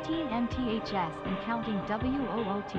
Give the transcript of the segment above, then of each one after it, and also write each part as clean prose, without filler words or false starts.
13 MTHS and counting WOOT.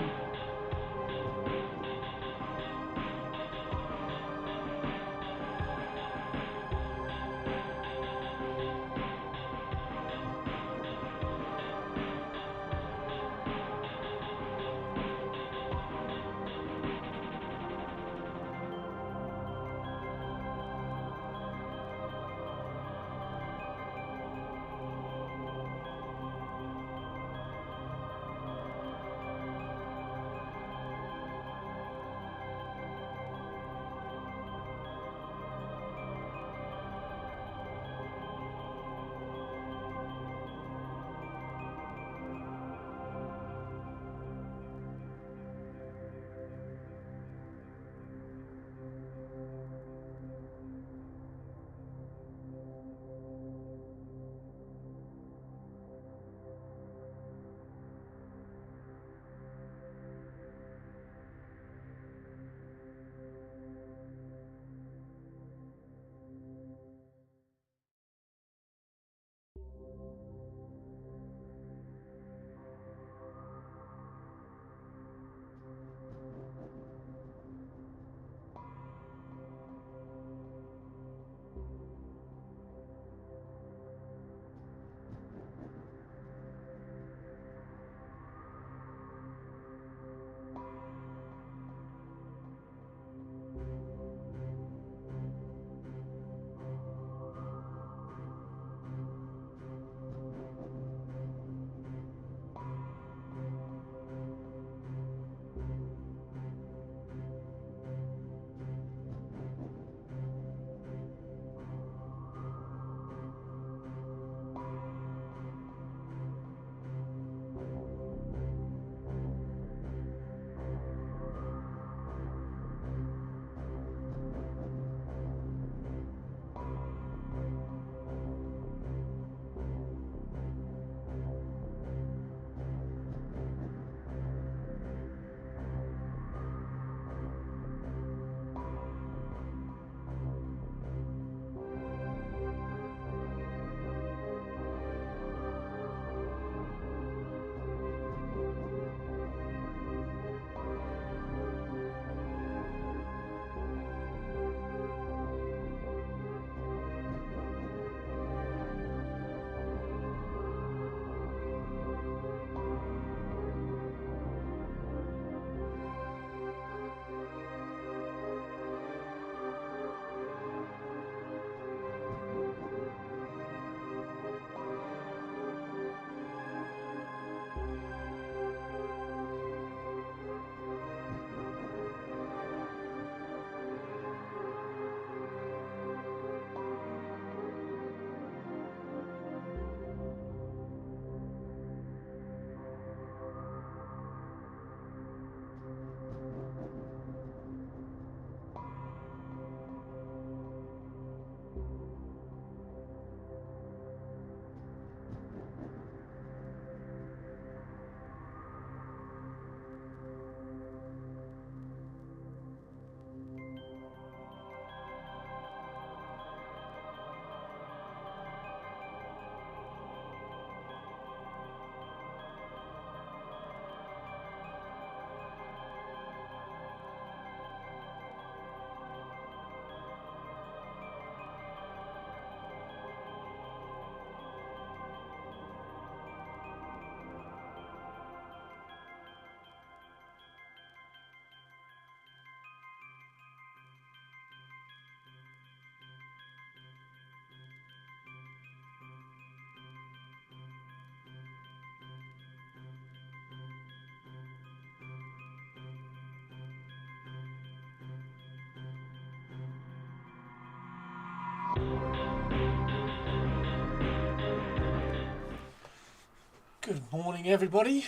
Good morning, everybody.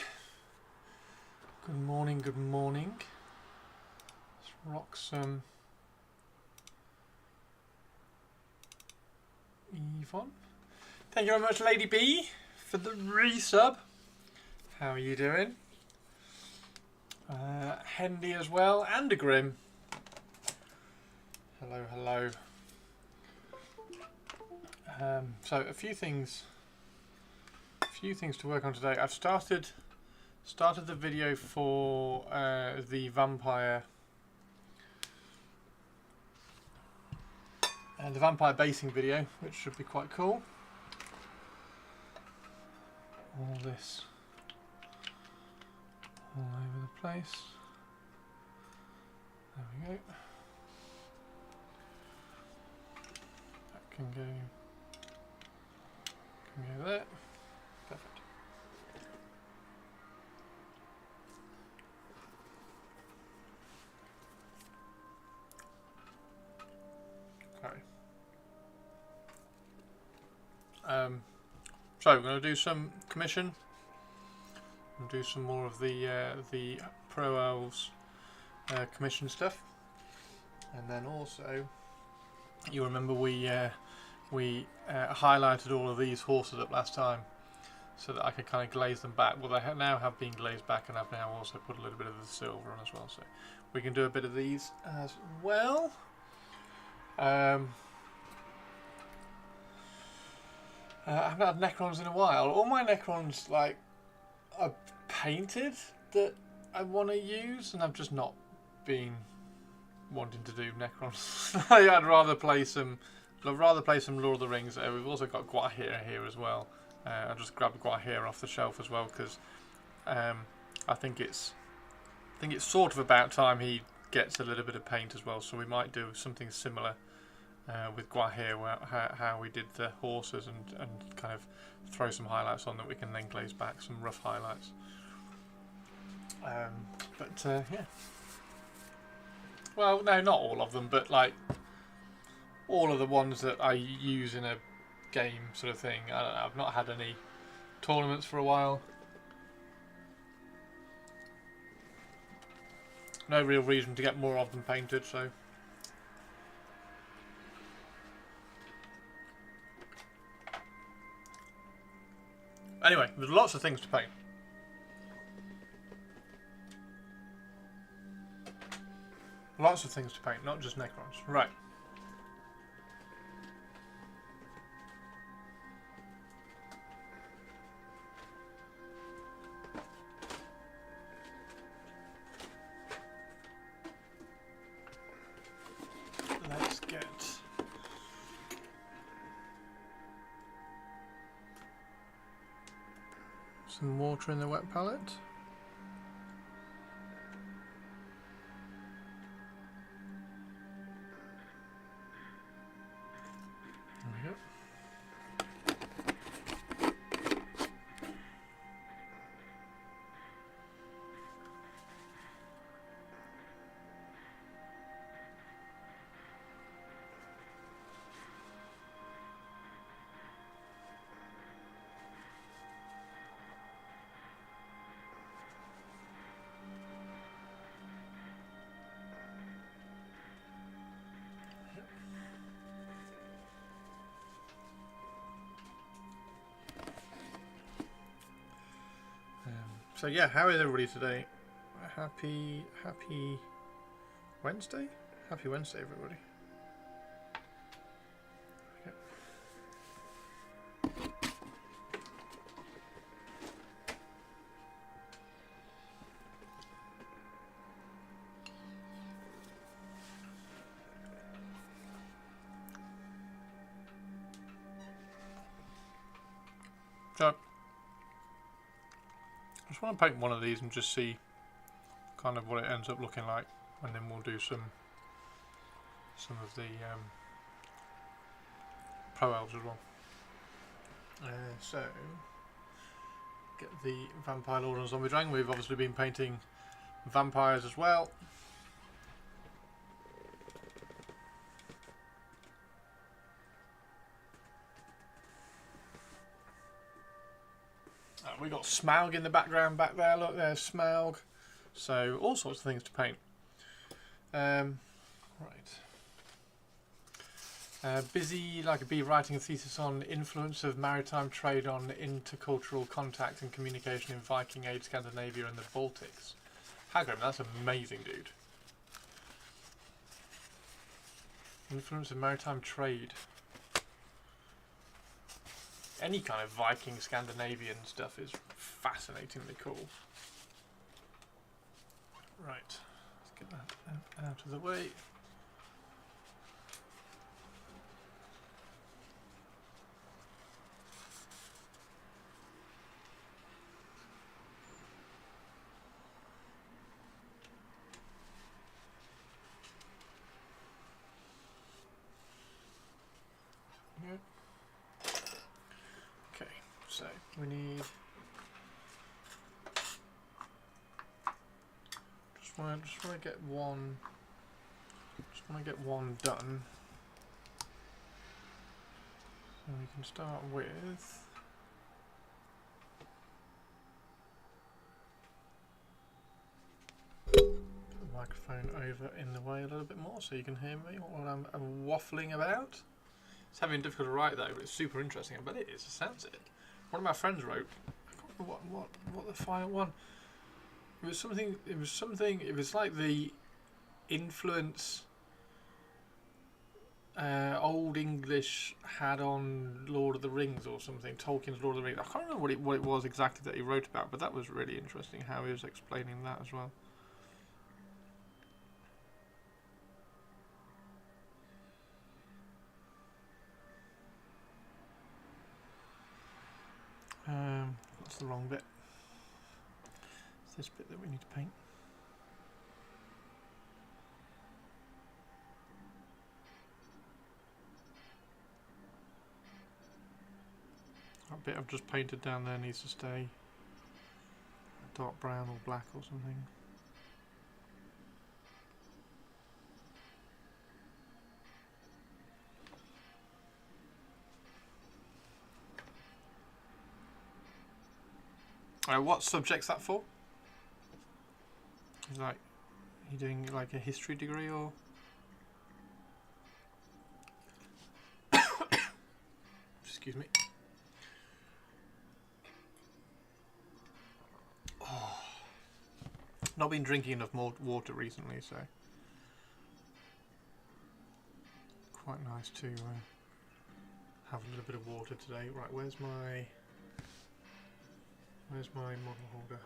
Good morning, good morning. Let's rock some Yvonne. Thank you very much, Lady B, for the resub. How are you doing? Hendy as well, and a Grim. Hello, hello. So a few things to work on today. I've started the video for the vampire basing video, which should be quite cool. All this all over the place. There we go. That can go there. Perfect. Okay. So we're going to do some commission. We'll do some more of the Pro Elves commission stuff, and then also you remember we highlighted all of these horses up last time so that I could kind of glaze them back. Well, they now have been glazed back, and I've now also put a little bit of the silver on as well, so we can do a bit of these as well. I haven't had Necrons in a while. All my Necrons like are painted that I want to use, and I've just not been wanting to do Necrons. I'd rather play some Lord of the Rings. We've also got Guahir here as well. I just grabbed Guahir off the shelf as well because I think it's sort of about time he gets a little bit of paint as well. So we might do something similar with Guahir, how we did the horses, and kind of throw some highlights on that we can then glaze back, some rough highlights. Yeah. Well, no, not all of them, but like all of the ones that I use in a game sort of thing. I don't know, I've not had any tournaments for a while. No real reason to get more of them painted, so. Anyway, there's lots of things to paint. Lots of things to paint, not just Necrons. Right. Let's get some water in the wet palette. So yeah, how is everybody today? Happy Wednesday? Happy Wednesday, everybody. So I just want to paint one of these and just see kind of what it ends up looking like, and then we'll do some of the Pro Elves as well. So get the Vampire Lord and Zombie Dragon. We've obviously been painting vampires as well. We got Smaug in the background back there. Look, there's Smaug. So all sorts of things to paint. Right. Busy like a bee writing a thesis on influence of maritime trade on intercultural contact and communication in Viking Age Scandinavia and the Baltics. Hagrim, that's amazing, dude. Influence of maritime trade. Any kind of Viking Scandinavian stuff is fascinatingly cool. Right, let's get that out of the way. Okay, so we need. Just want to get one. Just want to get one done. So we can start with. Put the microphone over in the way a little bit more so you can hear me while I'm waffling about. It's having difficult to write though, but it's super interesting. But it is, it sounds it. One of my friends wrote. I can't remember what the final one. It was something. It was something. It was like the influence Old English had on Lord of the Rings or something. Tolkien's Lord of the Rings. I can't remember what it was exactly that he wrote about, but that was really interesting how he was explaining that as well. That's the wrong bit. It's this bit that we need to paint. That bit I've just painted down there needs to stay dark brown or black or something. What subject's that for? Is like, are you doing like a history degree or? Excuse me. Oh. Not been drinking enough more water recently, so quite nice to have a little bit of water today. Right, where's my model holder?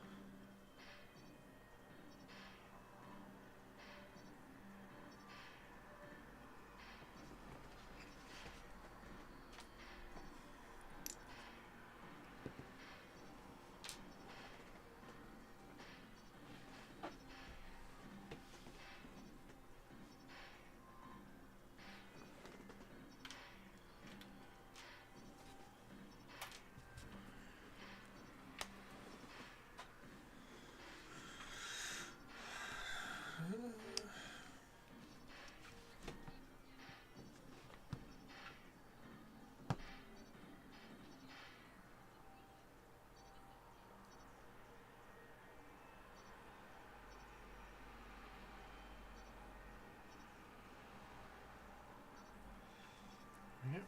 Yep.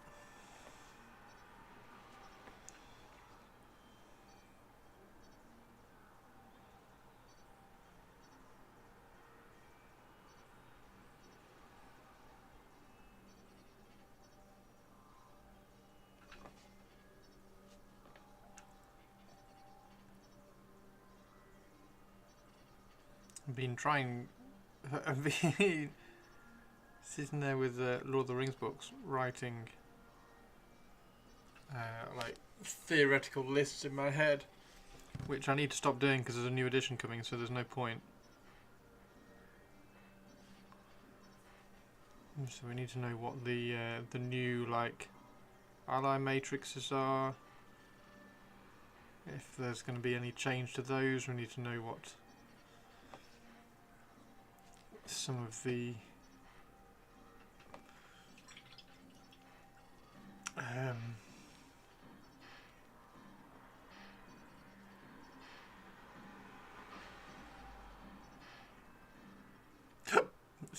I've been trying. I've been sitting there with Lord of the Rings books, writing like theoretical lists in my head, which I need to stop doing because there's a new edition coming, so there's no point. So we need to know what the new like ally matrices are. If there's going to be any change to those, we need to know what some of the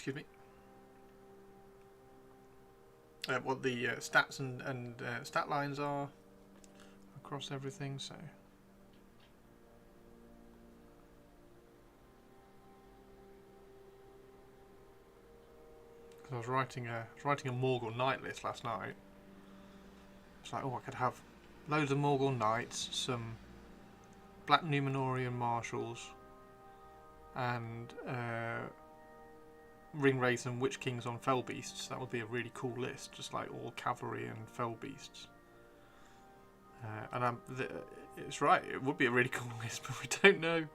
excuse me. What the stats and stat lines are across everything. So. I was writing a Morgul Knight list last night. It's like, oh, I could have loads of Morgul Knights, some Black Numenorian Marshals, and Ringwraiths and Witch Kings on Fell Beasts. That would be a really cool list, just like all cavalry and Fell Beasts. It's right, it would be a really cool list, but we don't know.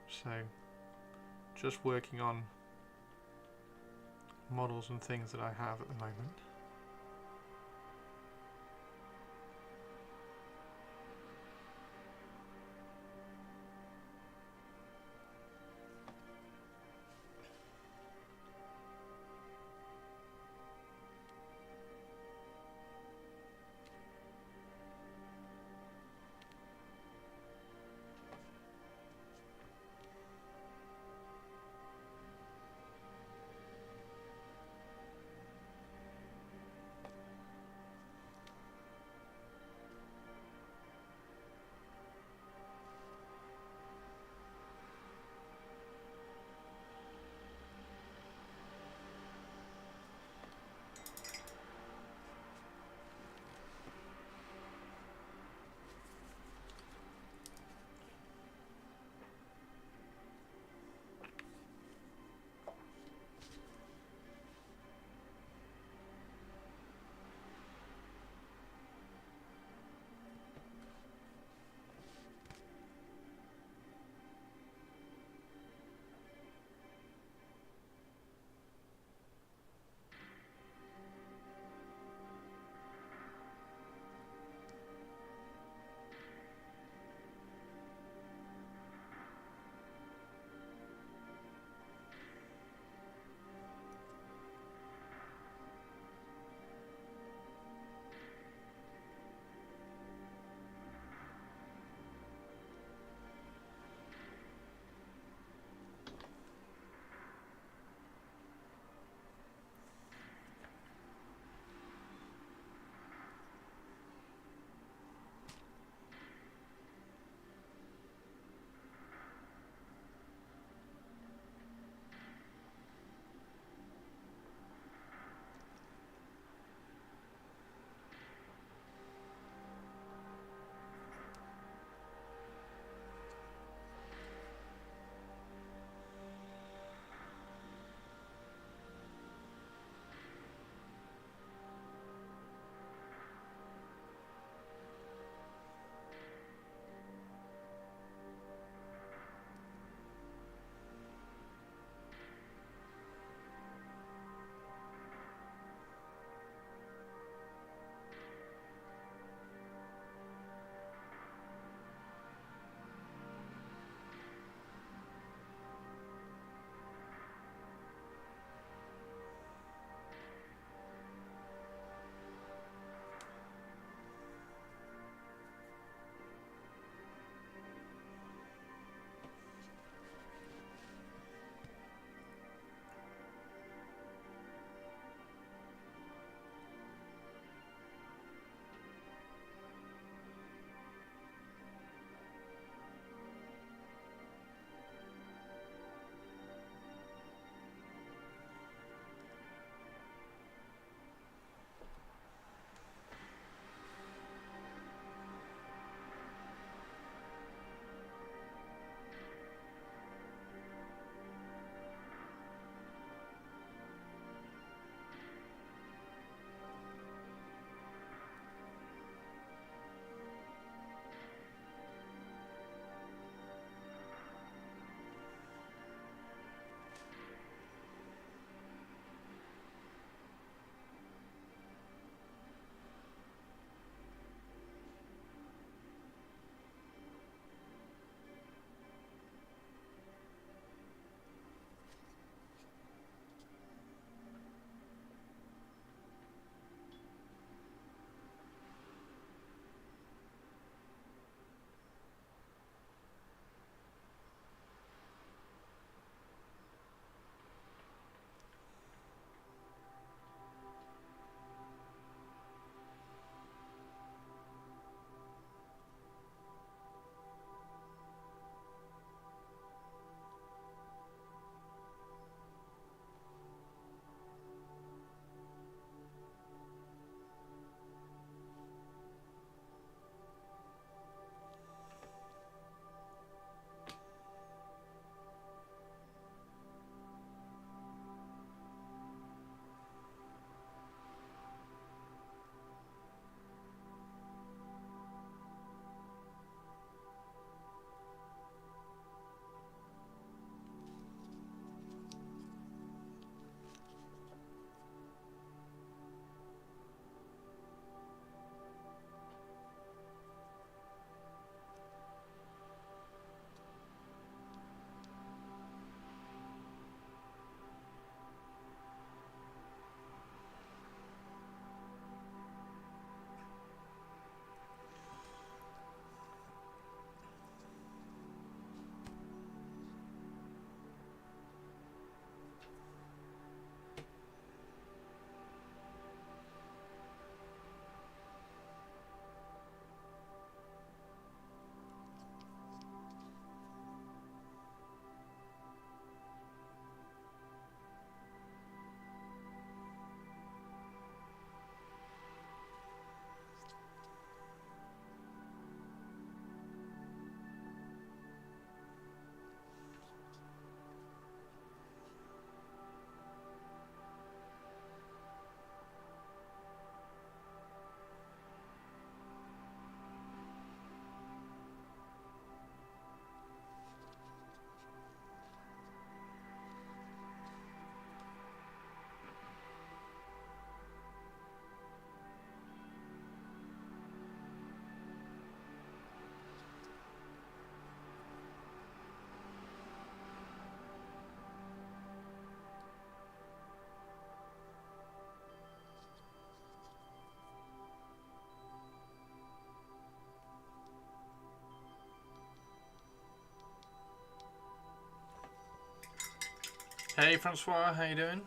So, just working on models and things that I have at the moment. Hey Francois, how you doing?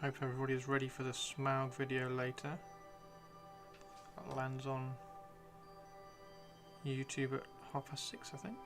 Hope everybody is ready for the Smaug video later. That lands on YouTube at 6:30, I think.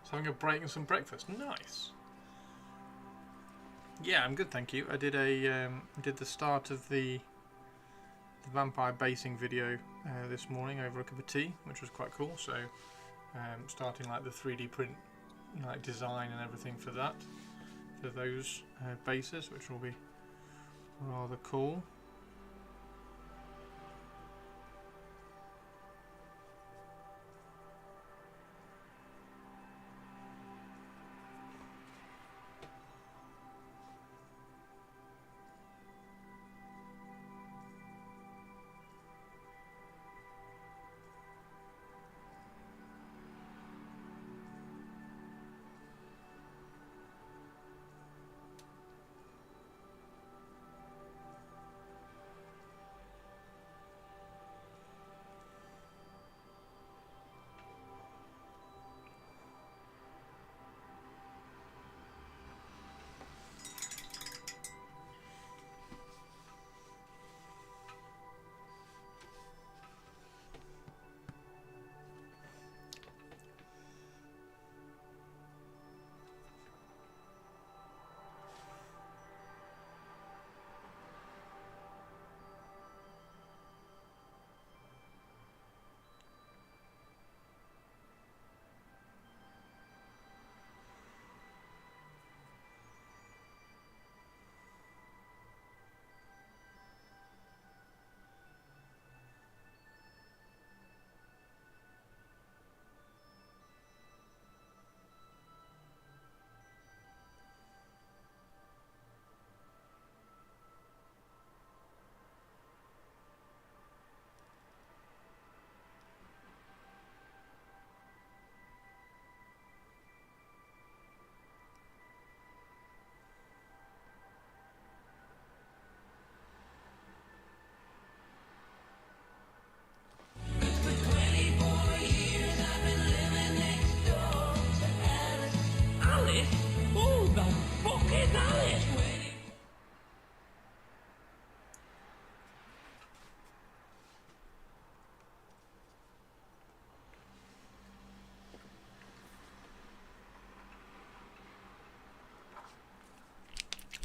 So having a break and some breakfast. Nice. Yeah, I'm good, thank you. I did the start of the vampire basing video this morning over a cup of tea, which was quite cool. So starting like the 3D print like design and everything for that, for those bases, which will be rather cool.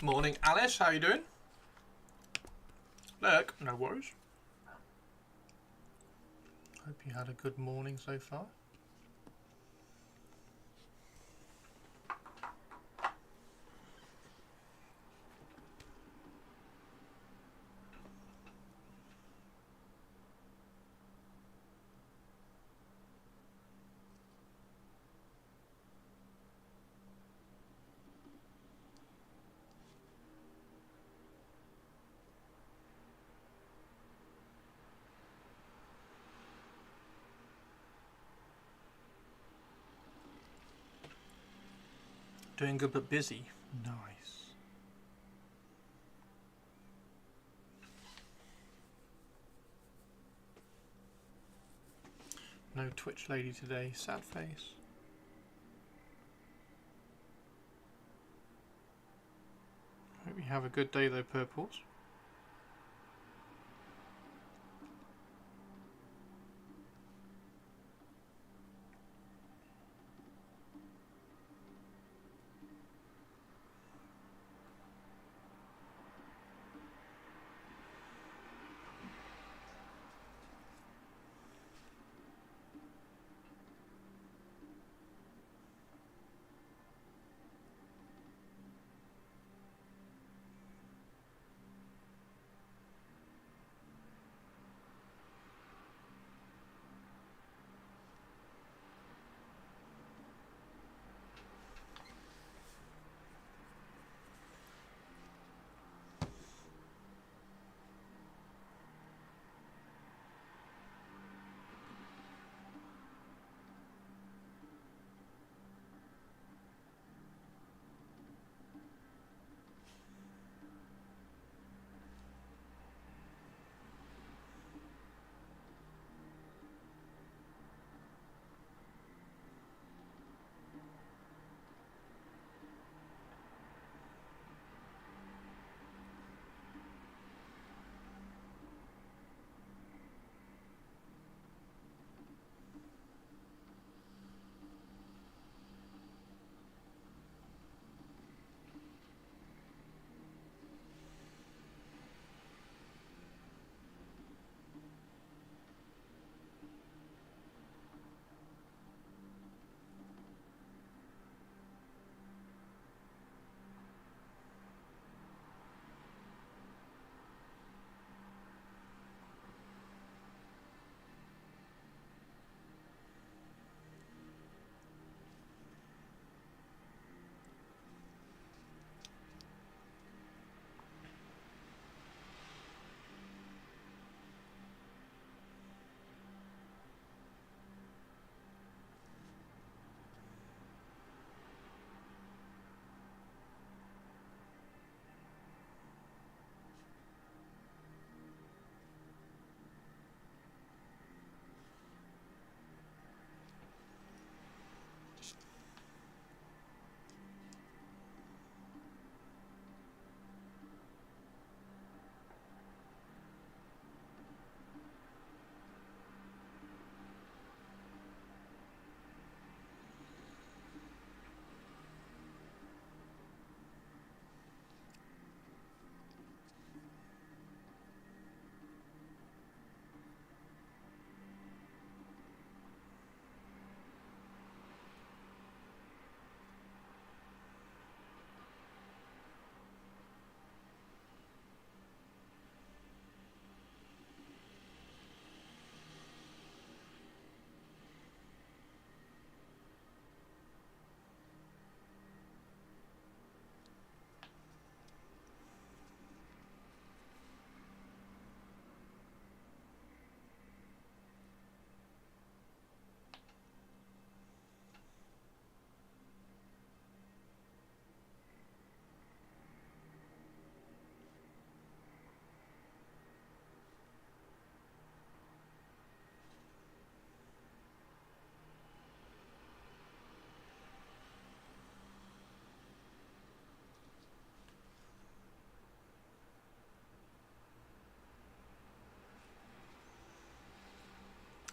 Morning, Alice. How you doing? Look, no worries. Hope you had a good morning so far. Doing good but busy. Nice. No Twitch lady today. Sad face. Hope you have a good day though, Purples.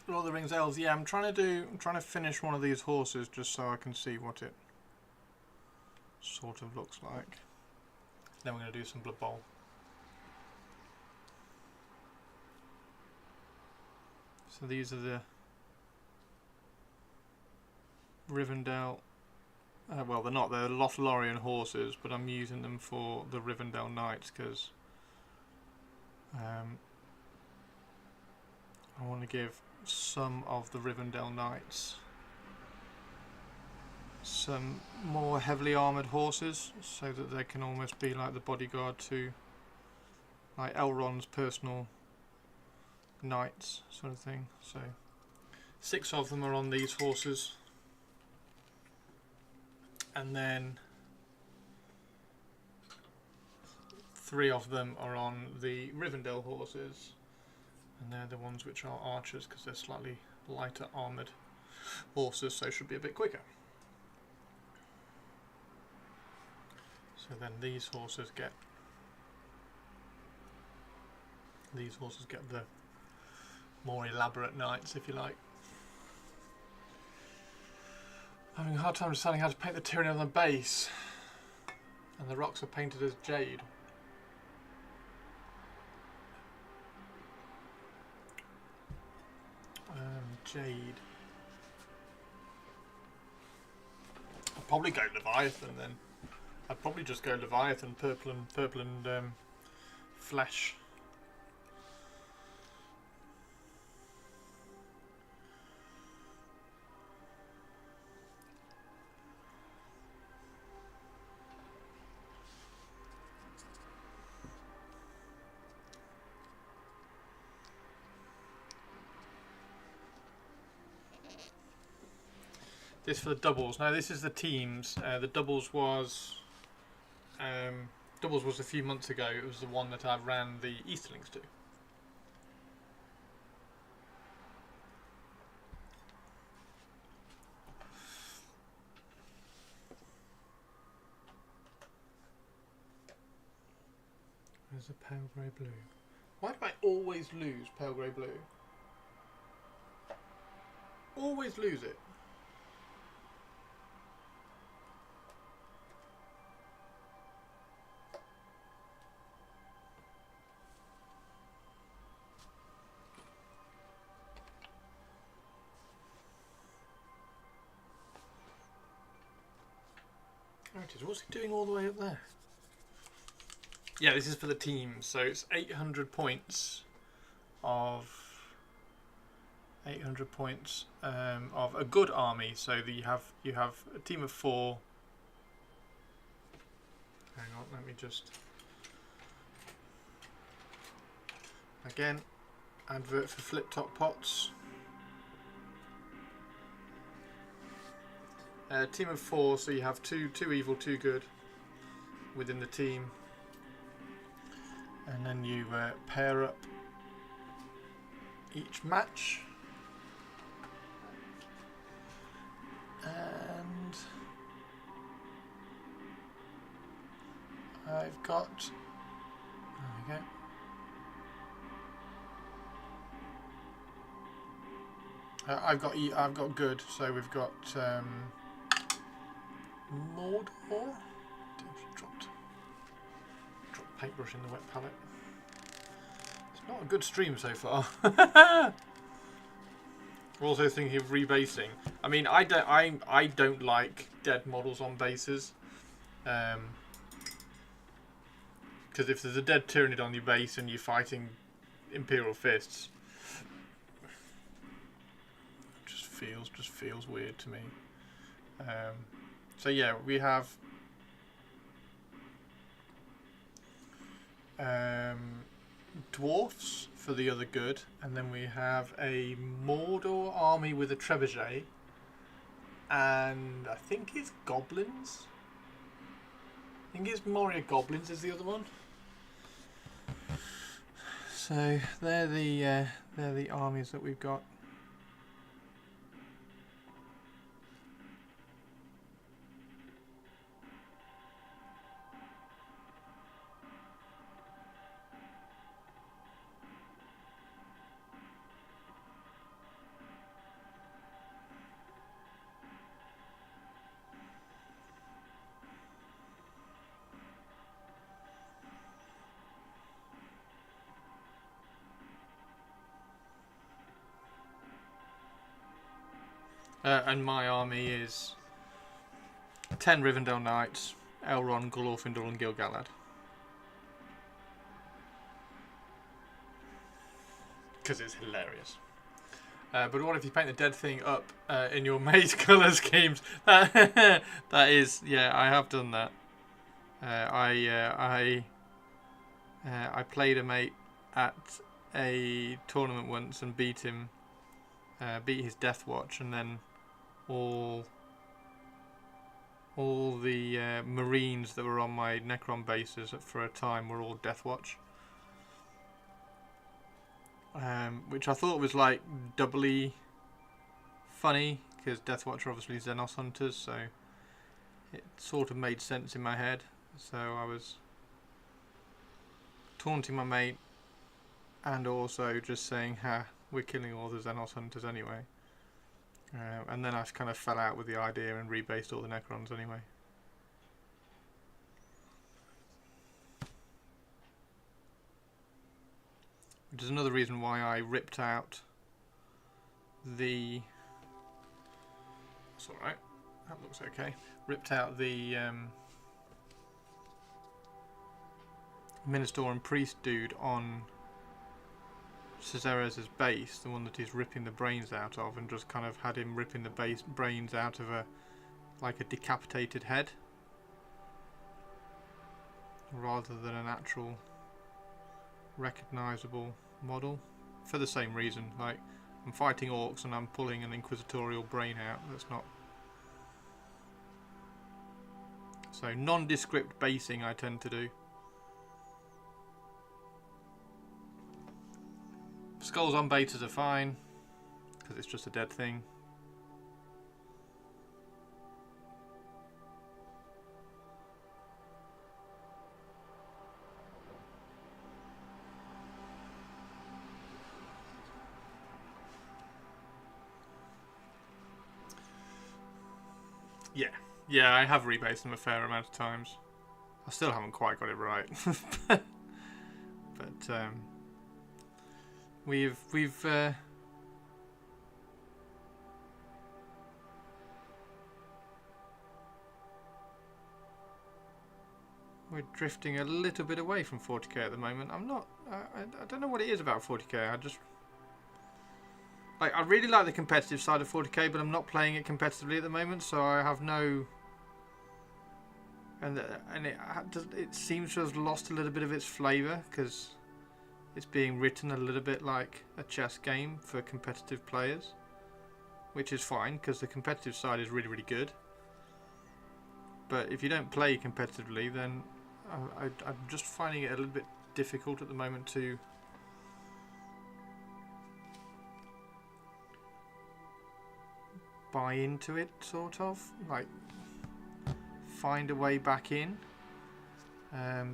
Lord of the Rings Elves. Yeah, I'm trying to finish one of these horses just so I can see what it sort of looks like. Then we're going to do some Blood Bowl. So these are the Rivendell. Well, they're not. They're Lothlorien horses, but I'm using them for the Rivendell Knights because I want to give some of the Rivendell Knights some more heavily armoured horses so that they can almost be like the bodyguard to like Elrond's personal knights sort of thing. So 6 of them are on these horses, and then 3 of them are on the Rivendell horses, and they're the ones which are archers because they're slightly lighter armoured horses, so should be a bit quicker. So then these horses get the more elaborate knights, if you like. I'm having a hard time deciding how to paint the tyranny on the base, and the rocks are painted as jade. Jade. I'd probably go Leviathan then. I'd probably just go Leviathan, purple and flesh. This for the doubles. Now this is the teams. The doubles was a few months ago. It was the one that I ran the Easterlings to. There's a pale grey blue. Why do I always lose pale grey blue? Always lose it. What's he doing all the way up there? Yeah, this is for the teams, so it's 800 points of a good army. So that you have a team of 4. Hang on, let me just again advert for flip top pots. Team of 4, so you have two evil, 2 good within the team, and then you pair up each match, and I've got, there we go. I've got good, so we've got Mordor. Dropped paintbrush in the wet palette. It's not a good stream so far. We're also thinking of rebasing. I mean, I don't like dead models on bases, because if there's a dead Tyranid on your base and you're fighting Imperial Fists, just feels weird to me. So yeah, we have dwarfs for the other good, and then we have a Mordor army with a trebuchet, and I think it's goblins. I think it's Moria goblins is the other one. So they're the armies that we've got. And my army is 10 Rivendell Knights, Elrond, Glorfindel and Gil-galad. Because it's hilarious. But what if you paint the dead thing up in your mate colour schemes? That is, yeah, I have done that. I played a mate at a tournament once and beat him, beat his Death Watch, and then all the Marines that were on my Necron bases for a time were all Death Watch, which I thought was like doubly funny because Deathwatch are obviously Xenos hunters, so it sort of made sense in my head. So I was taunting my mate and also just saying, "Ha, we're killing all the Xenos hunters anyway." And then I kind of fell out with the idea and rebased all the Necrons anyway. Which is another reason why I ripped out the... That's alright, that looks okay. Ripped out the Minister and Priest dude on Caesar's base, the one that he's ripping the brains out of, and just kind of had him ripping the brains out of a decapitated head, rather than an actual recognisable model. For the same reason, like, I'm fighting orcs and I'm pulling an inquisitorial brain out. That's not... So nondescript basing I tend to do. Skulls on betas are fine, because it's just a dead thing. Yeah, I have rebased them a fair amount of times. I still haven't quite got it right. but we're drifting a little bit away from 40k at the moment. I'm not... I don't know what it is about 40k. I really like the competitive side of 40k, but I'm not playing it competitively at the moment, so I have no... And it seems to have lost a little bit of its flavour, because it's being written a little bit like a chess game for competitive players, which is fine, because the competitive side is really, really good. But if you don't play competitively, then I'm just finding it a little bit difficult at the moment to buy into it, sort of, like find a way back in,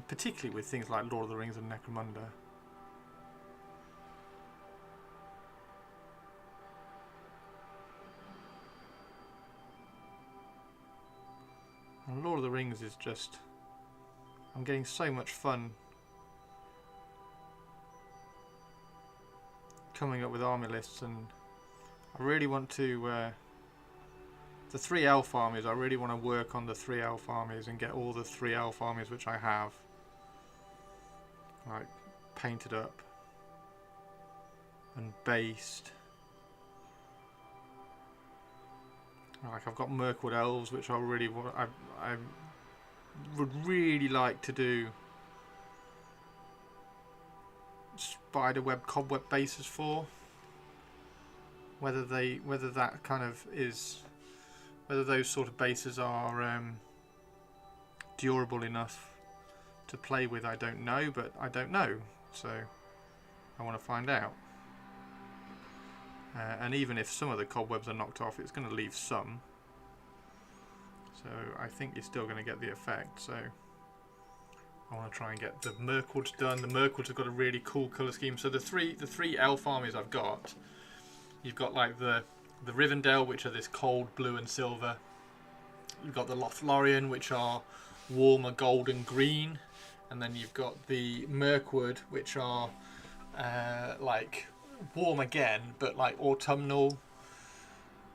particularly with things like Lord of the Rings and Necromunda. And Lord of the Rings is just... I'm getting so much fun coming up with army lists, and I really want to... the 3 elf armies, I really want to work on the 3 elf armies and get all the 3 elf armies which I have, like, painted up and based. Like, I've got Mirkwood elves, which I really want. I would really like to do spiderweb, cobweb bases for. Whether that kind of is... Whether those sort of bases are durable enough to play with, I don't know, but I don't know, so I want to find out. And even if some of the cobwebs are knocked off, it's going to leave some. So I think you're still going to get the effect, so I want to try and get the Mirkwoods done. The Mirkwoods have got a really cool colour scheme. So the three elf armies I've got, you've got like the Rivendell, which are this cold blue and silver. You've got the Lothlorien, which are warmer gold and green. And then you've got the Mirkwood, which are like warm again, but like autumnal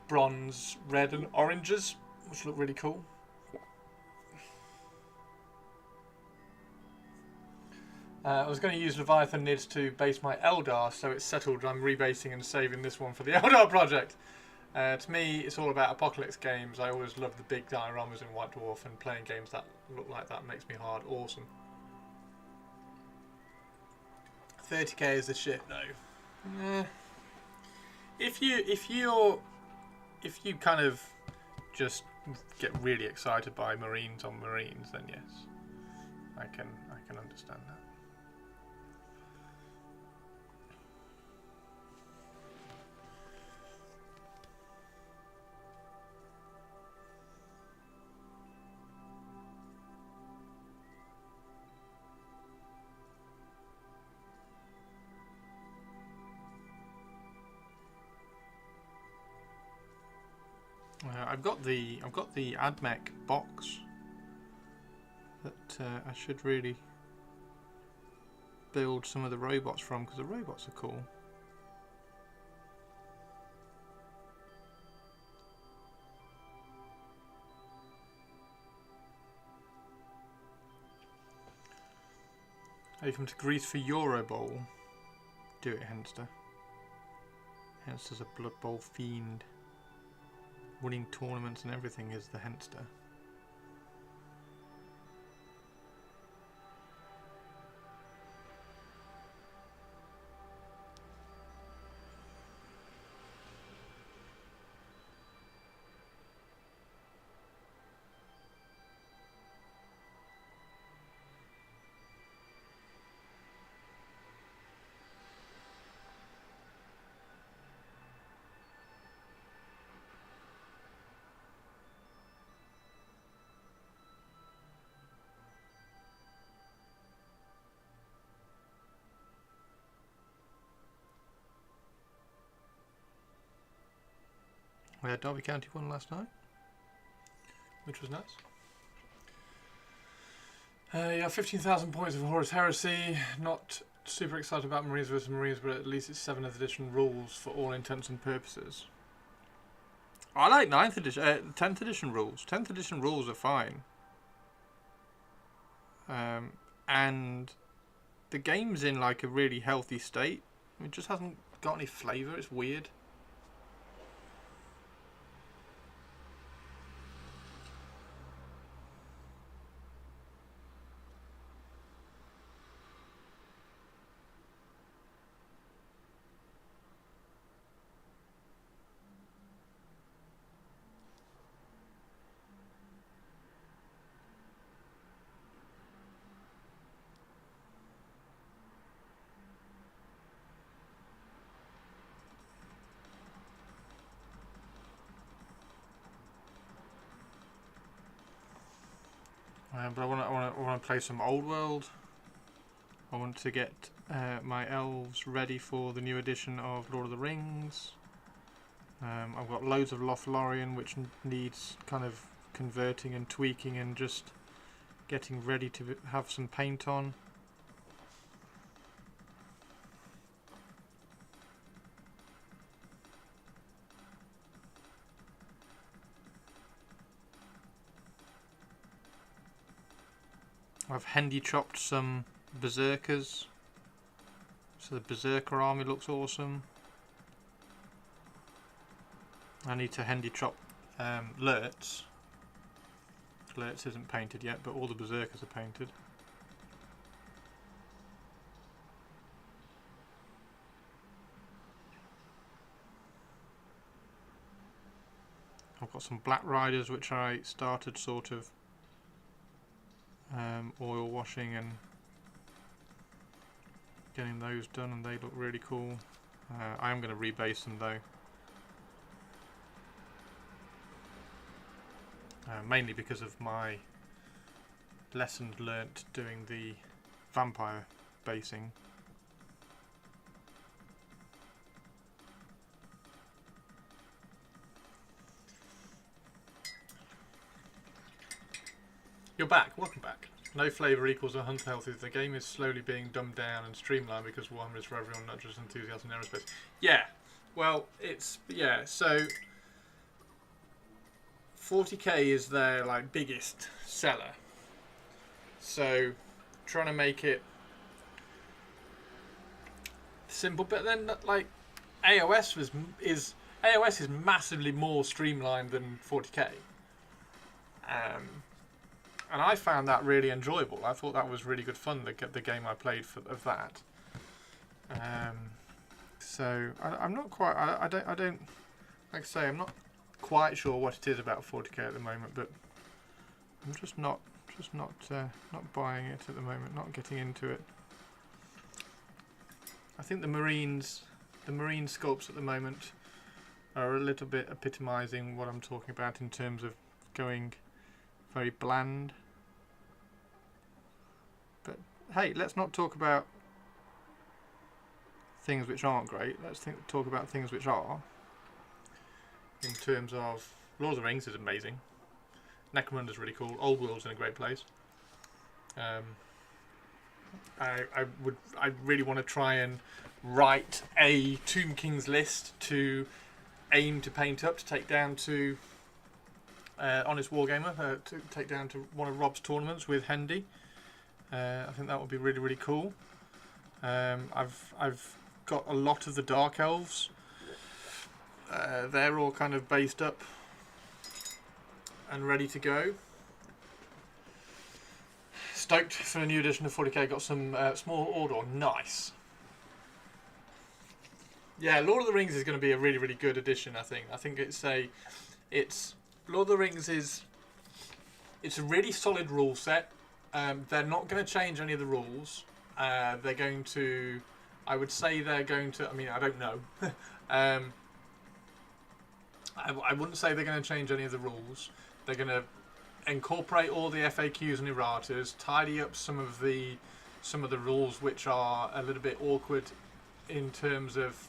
bronze, red and oranges, which look really cool. I was going to use Leviathan Nids to base my Eldar, so it's settled. I'm rebasing and saving this one for the Eldar project. To me, it's all about Apocalypse games. I always love the big dioramas in White Dwarf, and playing games that look like that makes me hard awesome. 30k is the shit though. If you kind of just get really excited by Marines on Marines, then yes, I can understand that. I've got the AdMech box that I should really build some of the robots from, because the robots are cool. You come to Greece for Euro Bowl. Do it, Henster. Henster's a Blood Bowl fiend. Winning tournaments and everything is the Henster. We had Derby County won last night, which was nice. Yeah, 15,000 points of Horus Heresy. Not super excited about Marines vs Marines, but at least it's 7th edition rules for all intents and purposes. I like 9th edition, 10th edition rules. 10th edition rules are fine. And the game's in like a really healthy state. It just hasn't got any flavour. It's weird. But I want to play some Old World. I want to get my elves ready for the new edition of Lord of the Rings. I've got loads of Lothlorien which needs kind of converting and tweaking and just getting ready to have some paint on. I've handy chopped some berserkers, so the berserker army looks awesome. I need to handy chop Lurtz. Lurtz isn't painted yet, but all the berserkers are painted. I've got some Black Riders which I started sort of oil washing and getting those done, and they look really cool. I am going to rebase them though, mainly because of my lessons learnt doing the vampire basing. You're back, welcome back. No flavour equals a hunt healthy. The game is slowly being dumbed down and streamlined because Warhammer is for everyone, not just enthusiasts in aerospace. Yeah, well, so 40k is their like biggest seller. So trying to make it simple, but then like AOS is massively more streamlined than 40k. And I found that really enjoyable. I thought that was really good fun, the game I played of that. So I'm not quite. I don't. Like I say, I'm not quite sure what it is about 40k at the moment, but I'm just not buying it at the moment. Not getting into it. I think the marine sculpts at the moment are a little bit epitomising what I'm talking about in terms of going very bland. But hey, let's not talk about things which aren't great. Let's talk about things which are, in terms of Lord of the Rings is amazing. Necromunda is really cool. Old World's in a great place. I really want to try and write a Tomb King's list to aim to paint up to take down to Honest Wargamer, to take down to one of Rob's tournaments with Hendy. I think that would be really, really cool. I've got a lot of the Dark Elves. They're all kind of based up and ready to go. Stoked for a new edition of 40k. Got some small order. Nice. Yeah, Lord of the Rings is going to be a really, really good edition. I think it's Lord of the Rings it's a really solid rule set. They're not going to change any of the rules. They're going to, I would say they're going to. I mean, I don't know. I wouldn't say they're going to change any of the rules. They're going to incorporate all the FAQs and erratas, tidy up some of the rules which are a little bit awkward in terms of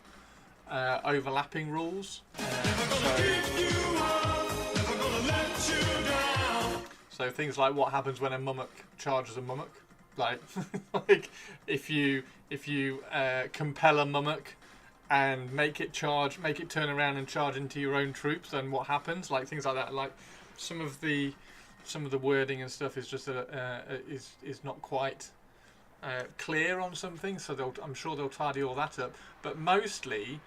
overlapping rules. So things like what happens when a mummock charges a mummock, like if you compel a mummock and make it turn around and charge into your own troops, then what happens? Like things like that. Like some of the wording and stuff is just is not quite clear on something. So I'm sure they'll tidy all that up. But mostly,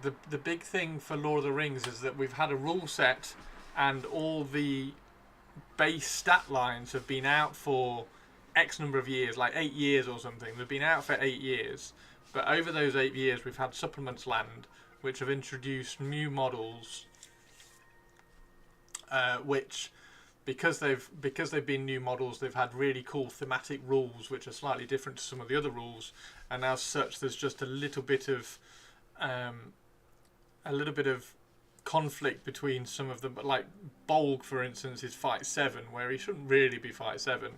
the big thing for Lord of the Rings is that we've had a rule set, and all the base stat lines have been out for X number of years, like 8 years or something. They've been out for 8 years. But over those 8 years, we've had supplements land, which have introduced new models, which, because they've been new models, they've had really cool thematic rules, which are slightly different to some of the other rules. And as such, there's just a little bit of conflict between some of them. Like Bolg, for instance, is fight 7, where he shouldn't really be fight 7.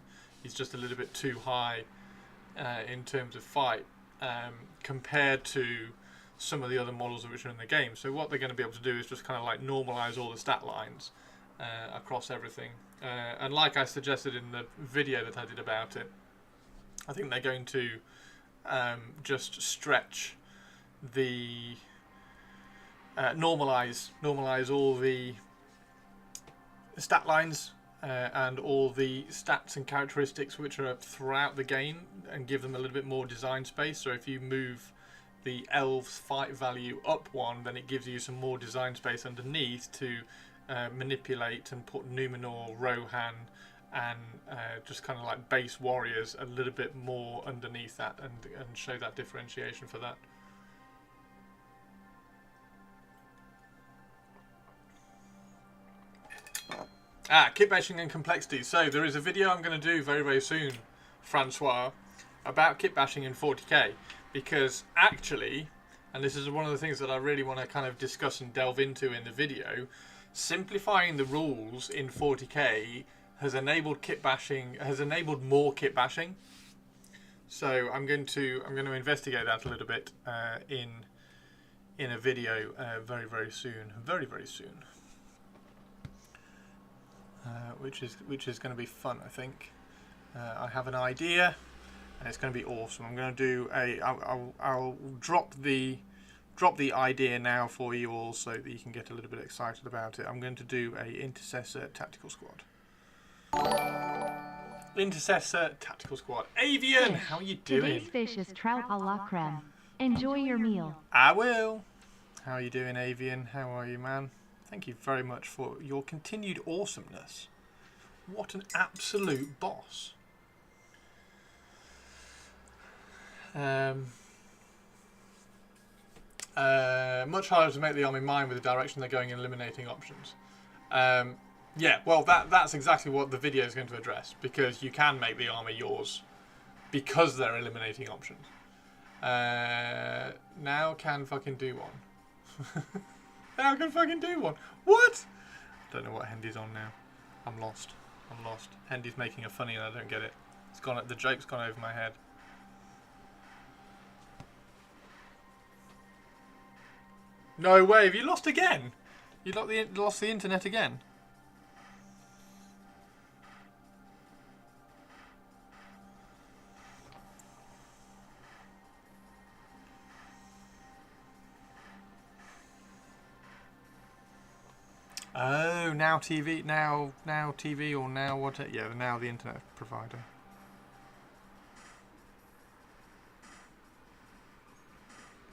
He's just a little bit too high in terms of fight. Compared to some of the other models which are in the game. So what they're going to be able to do is just kind of like normalize all the stat lines across everything. And like I suggested in the video that I did about it, I think they're going to just stretch the normalize all the stat lines and all the stats and characteristics which are throughout the game, and give them a little bit more design space. So if you move the elves fight value up 1, then it gives you some more design space underneath to manipulate and put Numenor, Rohan and just kind of like base warriors a little bit more underneath that, and show that differentiation for that. Kit bashing and complexity. So there is a video I'm going to do very, very soon, Francois, about kit bashing in 40k, because actually, and this is one of the things that I really want to kind of discuss and delve into in the video, simplifying the rules in 40k has enabled kit bashing, has enabled more kit bashing. So I'm going to investigate that a little bit in a video very, very soon, which is going to be fun, I think. I have an idea, and it's going to be awesome. I'm going to do I'll drop the idea now for you all, so that you can get a little bit excited about it. I'm going to do a Intercessor Tactical Squad. Intercessor Tactical Squad. Avian, how are you doing? Today's fish is trout a la creme. Enjoy your meal. I will. How are you doing, Avian? How are you, man? Thank you very much for your continued awesomeness. What an absolute boss. Much harder to make the army mine with the direction they're going in, eliminating options. Yeah, well, that's exactly what the video is going to address, because you can make the army yours because they're eliminating options. Now can fucking do one. Now can fucking do one. What? Don't know what Hendy's on now. I'm lost. Hendy's making a funny and I don't get it. It's gone. The joke's gone over my head. No way. Have you lost again? You lost the internet again? Oh, now TV, now TV, or now what? Yeah, now the internet provider.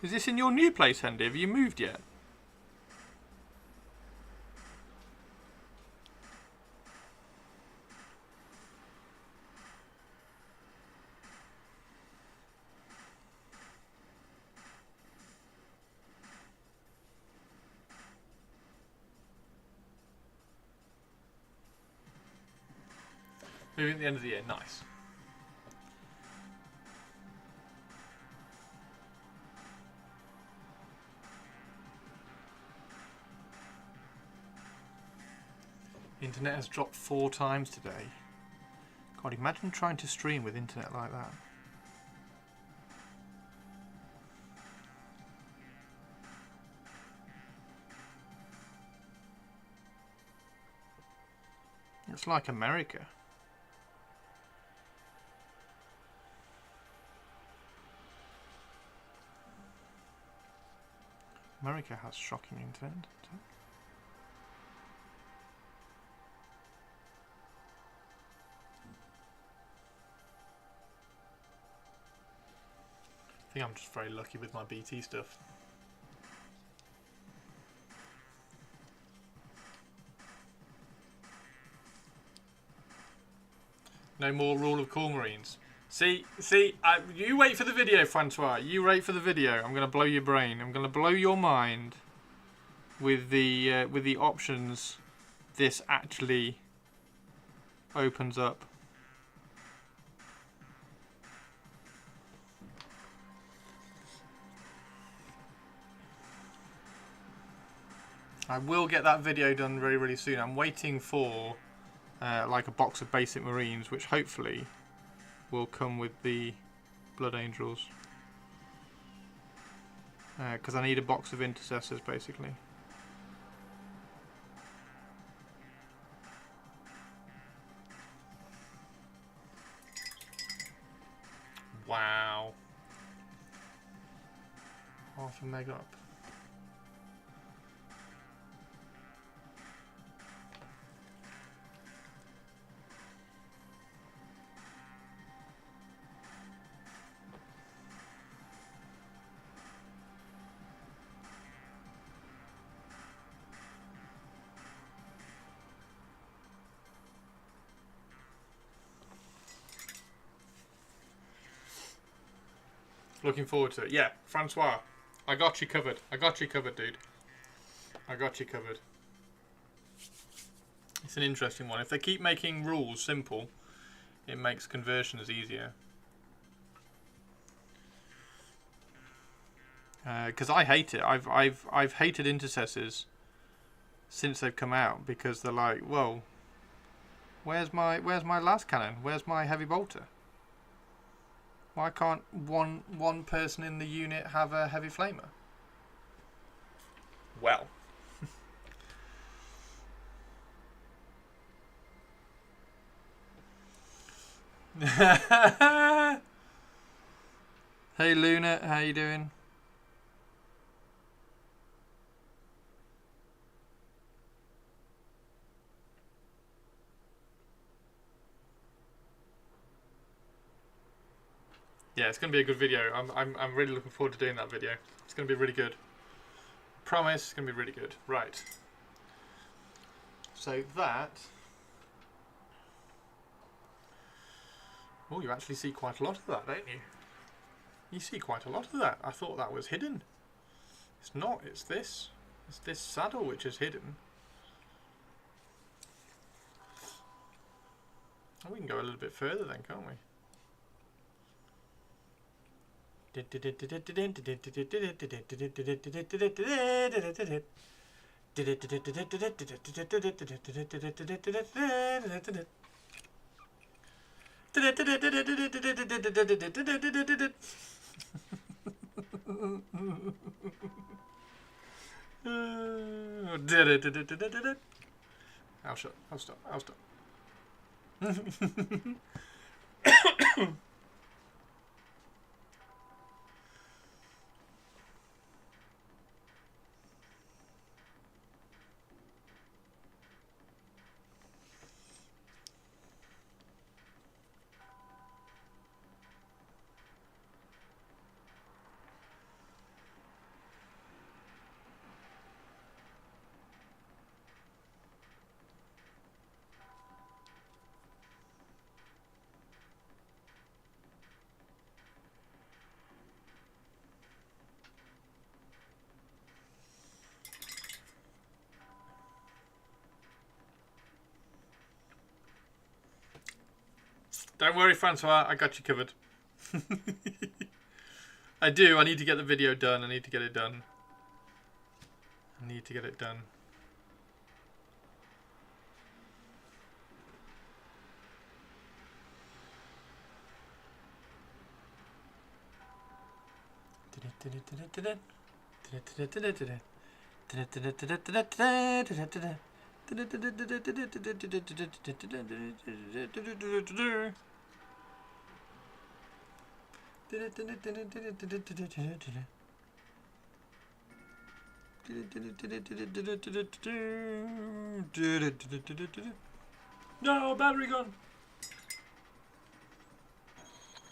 Is this in your new place, Hendy? Have you moved yet? Moving at the end of the year, nice. Internet has dropped 4 times today. God, imagine trying to stream with internet like that. It's like America. America has shocking internet. I think I'm just very lucky with my BT stuff. No more Rule of Cool Marines. See, you wait for the video, Francois. You wait for the video. I'm going to blow your brain. I'm going to blow your mind with the options this actually opens up. I will get that video done very, really soon. I'm waiting for like a box of basic Marines, which hopefully will come with the Blood Angels. Because I need a box of Intercessors, basically. Wow. Half a meg up. Looking forward to it. Yeah, Francois, I got you covered. I got you covered, dude. I got you covered. It's an interesting one. If they keep making rules simple, it makes conversions easier. Because I hate it. I've hated Intercessors since they've come out because they're like, whoa, where's my last cannon? Where's my heavy bolter? Why can't one person in the unit have a heavy flamer? Well. Hey Luna, how you doing? Yeah, it's going to be a good video. I'm really looking forward to doing that video. It's going to be really good. Promise, it's going to be really good. Right. So that... Oh, you actually see quite a lot of that, don't you? You see quite a lot of that. I thought that was hidden. It's not. It's this. It's this saddle which is hidden. Oh, we can go a little bit further then, can't we? I'll shut. I'll stop. I'll stop. Don't worry, Francois. I got you covered. I do. I need to get the video done. I need to get it done. I need to get it done. No, battery gone.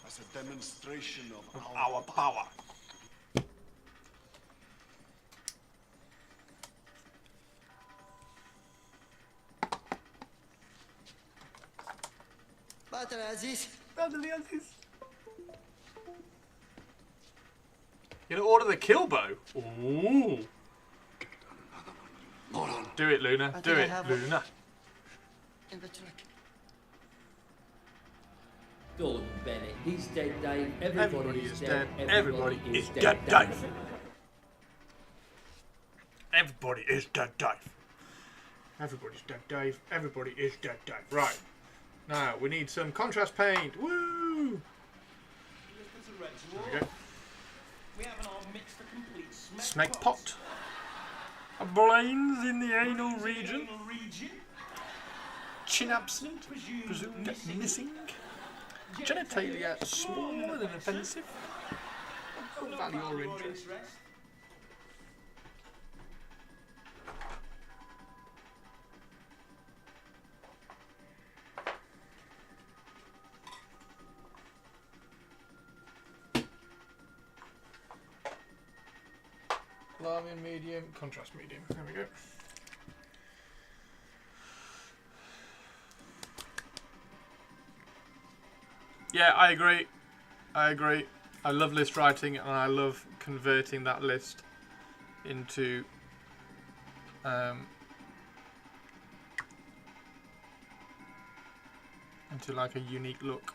As a demonstration of Our power. Badr Aziz. You know, order the kill bow. Ooh. Do it, Luna. I Do think I it, have Luna. In the truck. Gordon Bennett, he's dead, Dave. Everybody is dead. Everybody is dead, Dave. Everybody is dead, Dave. Everybody's dead, Dave. Everybody is dead, Dave. Right. Now, we need some contrast paint. Woo! There we go. We have in our midst a complete Smeg pot. A brains in the anal region. Chin absent. Presumed missing. Genitalia small and offensive. No value or interest. Larmian medium, contrast medium. There we go. Yeah, I agree. I agree. I love list writing and I love converting that list into like a unique look.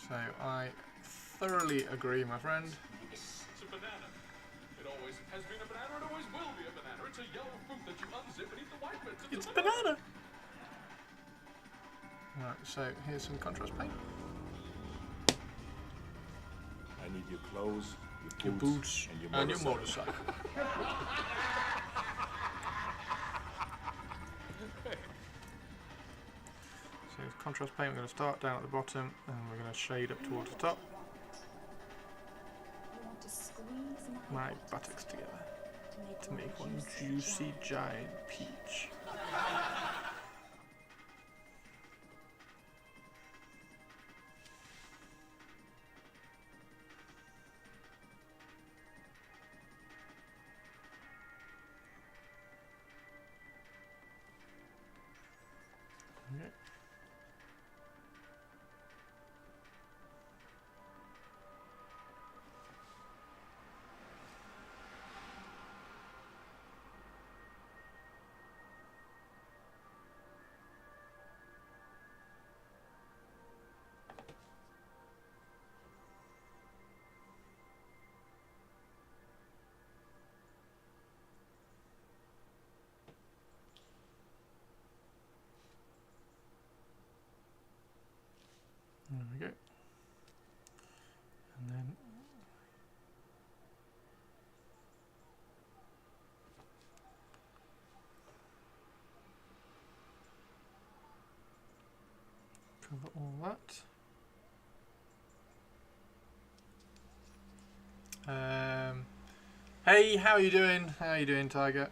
So I thoroughly agree, my friend. It's a banana. It always has been a banana, it always will be a banana. It's a yellow fruit that you unzip and eat the white bits. It's a banana. Right, so here's some contrast paint. I need your clothes, Your boots and your motorcycle. So with contrast paint, we're going to start down at the bottom and we're going to shade up towards the top. My buttocks together to make one juicy giant peach. Okay. There we go. And then Hey, how are you doing? How are you doing, Tiger?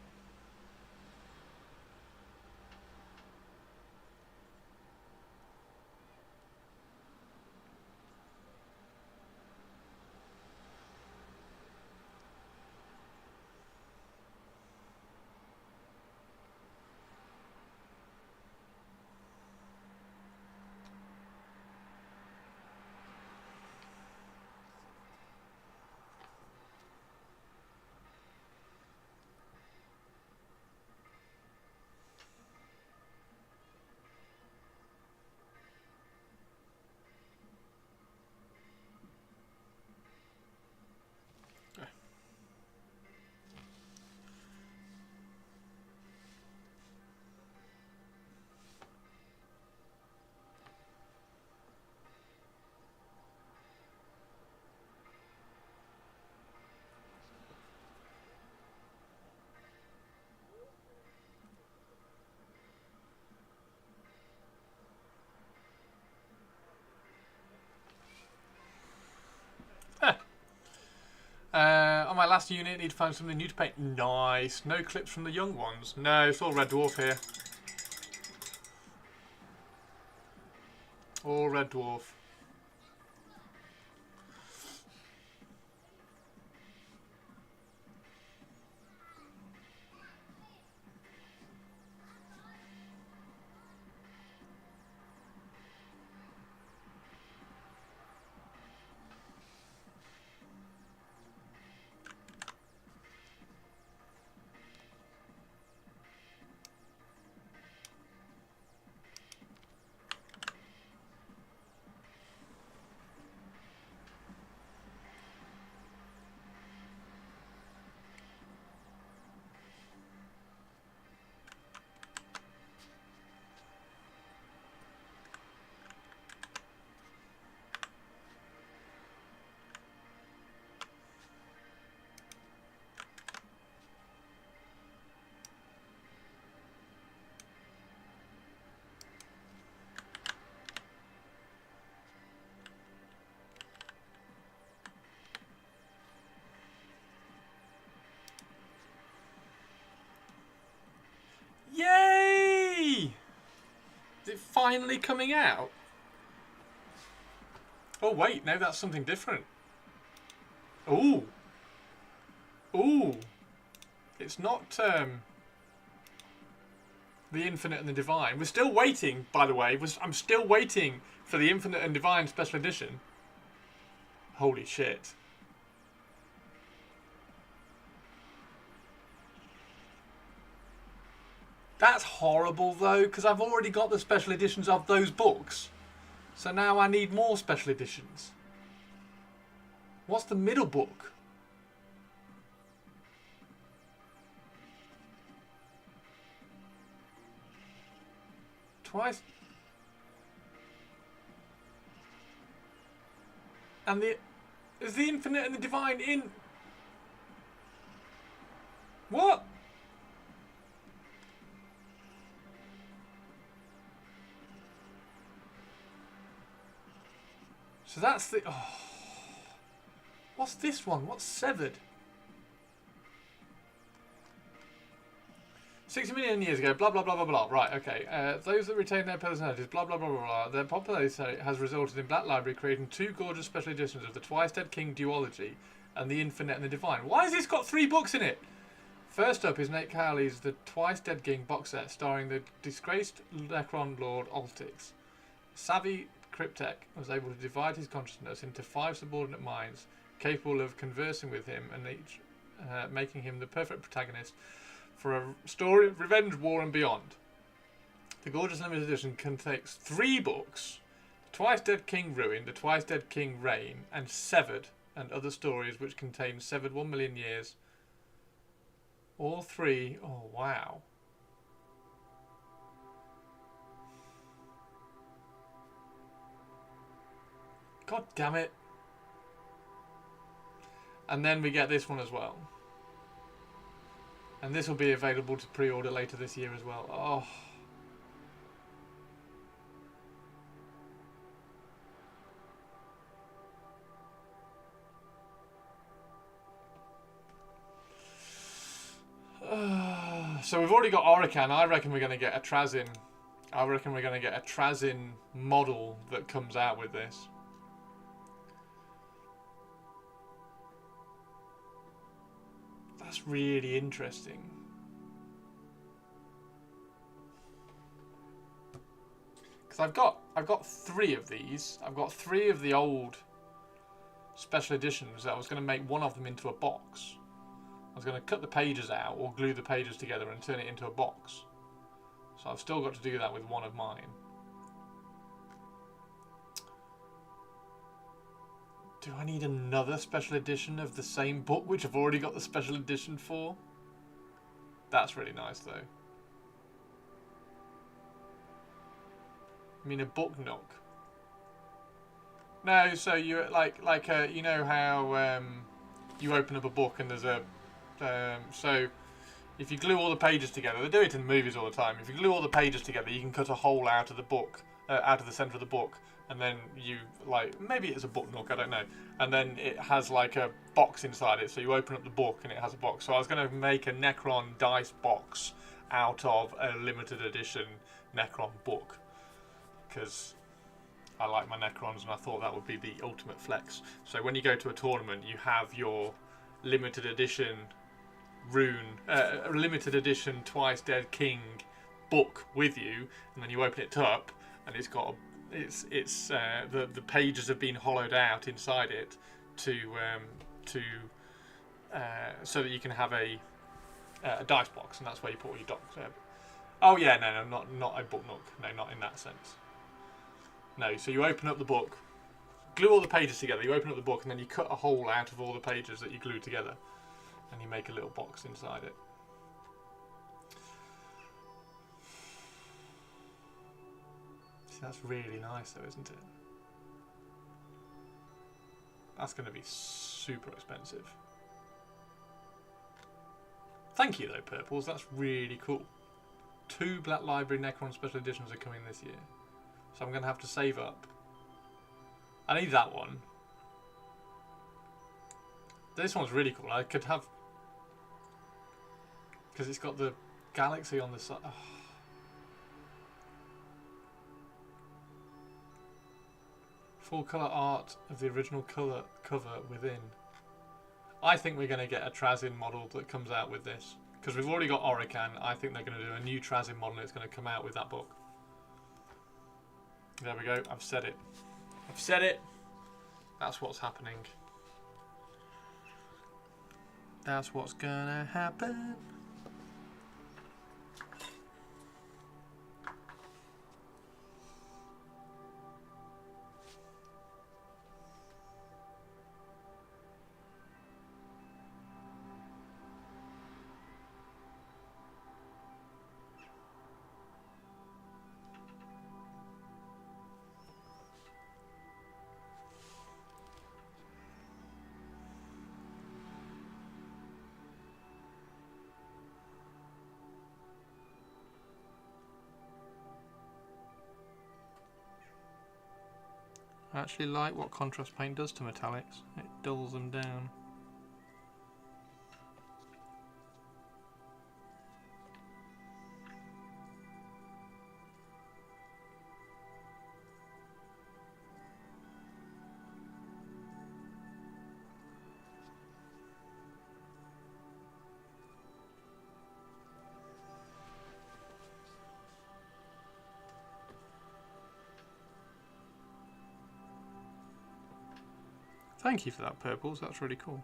On my last unit, need to find something new to paint. Nice. No clips from the young ones. No, it's all Red Dwarf here. All Red Dwarf. Yay! Is it finally coming out? Oh wait, no, that's something different. Ooh. Ooh. It's not the Infinite and the Divine. We're still waiting, by the way. I'm still waiting for the Infinite and Divine Special Edition. Holy shit. That's horrible though, because I've already got the special editions of those books. So now I need more special editions. What's the middle book? Twice. And is the Infinite and the Divine in? What? So that's the... Oh. What's this one? What's Severed? 60 million years ago, blah, blah, blah, blah, blah. Right, okay. Those that retain their personalities, blah, blah, blah, blah, blah. Their popularity has resulted in Black Library creating 2 gorgeous special editions of the Twice Dead King duology and the Infinite and the Divine. Why has this got 3 books in it? First up is Nate Cowley's The Twice Dead King box set starring the disgraced Necron Lord Altix. Savvy Cryptek was able to divide his consciousness into 5 subordinate minds capable of conversing with him and each making him the perfect protagonist for a story of revenge, war and beyond. The gorgeous limited edition contains 3 books: The Twice Dead King Ruin, The Twice Dead King Reign and Severed, and other stories which contain Severed 1 million years. All 3, oh wow. God damn it. And then we get this one as well. And this will be available to pre-order later this year as well. Oh. So we've already got Orican. I reckon we're going to get a Trazyn. I reckon we're going to get a Trazyn model that comes out with this. That's really interesting. Because I've got 3 of these. I've got 3 of the old special editions. I was going to make one of them into a box. I was going to cut the pages out or glue the pages together and turn it into a box. So I've still got to do that with one of mine. Do I need another special edition of the same book which I've already got the special edition for? That's really nice though. I mean a book nook. No, so you're like you know how you open up a book and there's a so if you glue all the pages together, they do it in movies all the time. If you glue all the pages together, you can cut a hole out of the book, out of the centre of the book, and then you like maybe it's a book nook, I don't know, and then it has like a box inside it. So you open up the book and it has a box. So I was going to make a Necron dice box out of a limited edition Necron book because I like my Necrons and I thought that would be the ultimate flex. So when you go to a tournament, you have your limited edition limited edition Twice Dead King book with you, and then you open it up and it's got the pages have been hollowed out inside it so that you can have a dice box, and that's where you put all your docs. Oh yeah, no, not a book nook. No, not in that sense. No, so you open up the book, glue all the pages together. You open up the book and then you cut a hole out of all the pages that you glued together, and you make a little box inside it. See, that's really nice though, isn't it? That's going to be super expensive. Thank you though, Purples, that's really cool. 2 Black Library Necron special editions are coming this year. So I'm going to have to save up. I need that one. This one's really cool. I could have... because it's got the galaxy on the side. Oh. Full colour art of the original cover within. I think we're going to get a Trazyn model that comes out with this. Because we've already got Orican. I think they're going to do a new Trazyn model that's going to come out with that book. There we go. I've said it. I've said it. That's what's happening. That's what's gonna happen. I actually like what contrast paint does to metallics. It dulls them down. Thank you for that, Purples. That's really cool.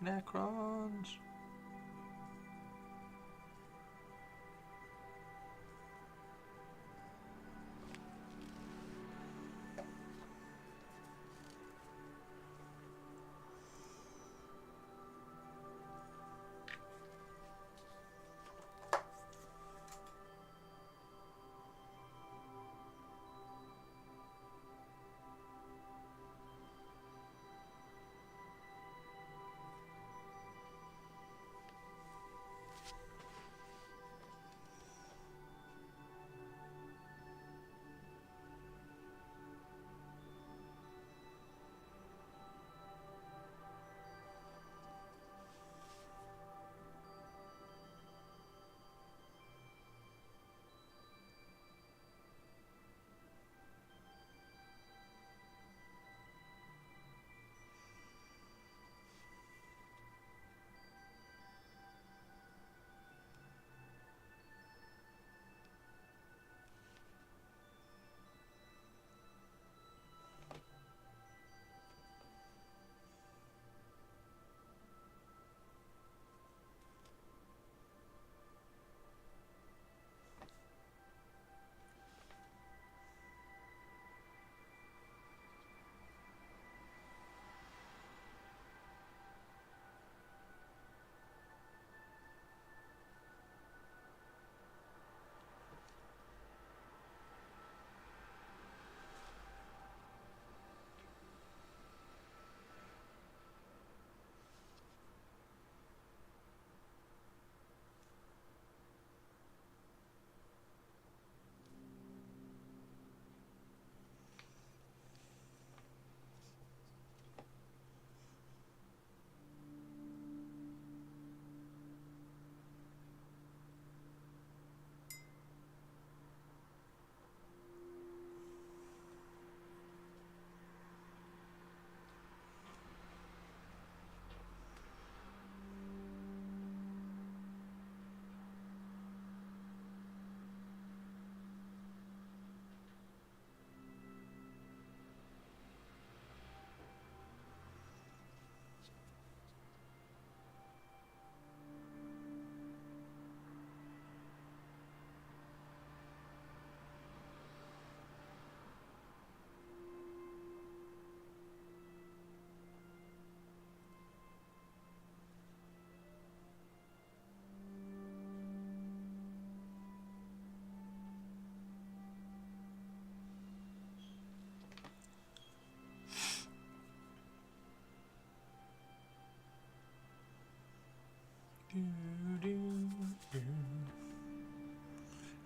Necrons.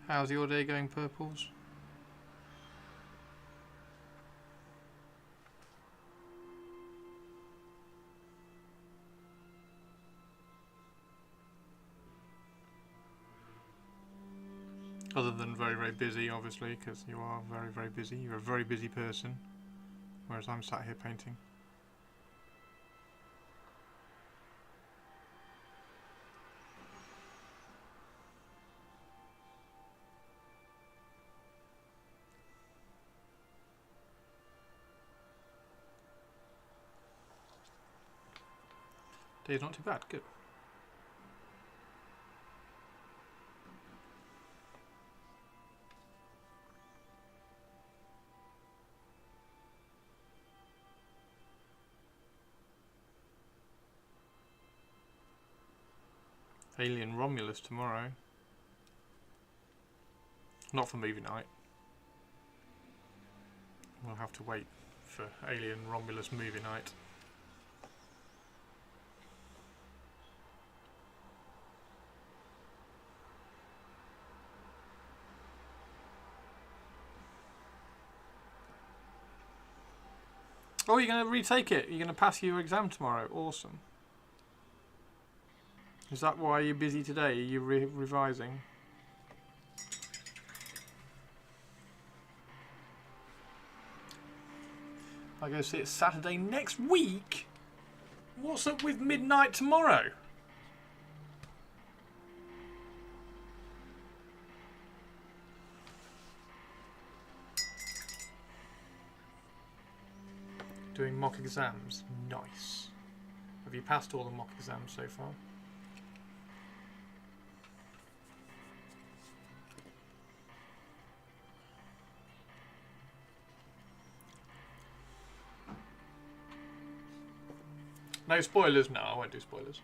How's your day going, Purples? Other than very, very busy, obviously, because you are very, very busy. You're a very busy person, whereas I'm sat here painting. Day's not too bad, good. Alien Romulus tomorrow. Not for movie night. We'll have to wait for Alien Romulus movie night. Oh, you're going to retake it? You're going to pass your exam tomorrow? Awesome. Is that why you're busy today? Are you revising? I go see it Saturday next week? What's up with midnight tomorrow? Doing mock exams. Nice. Have you passed all the mock exams so far? No spoilers? No, I won't do spoilers.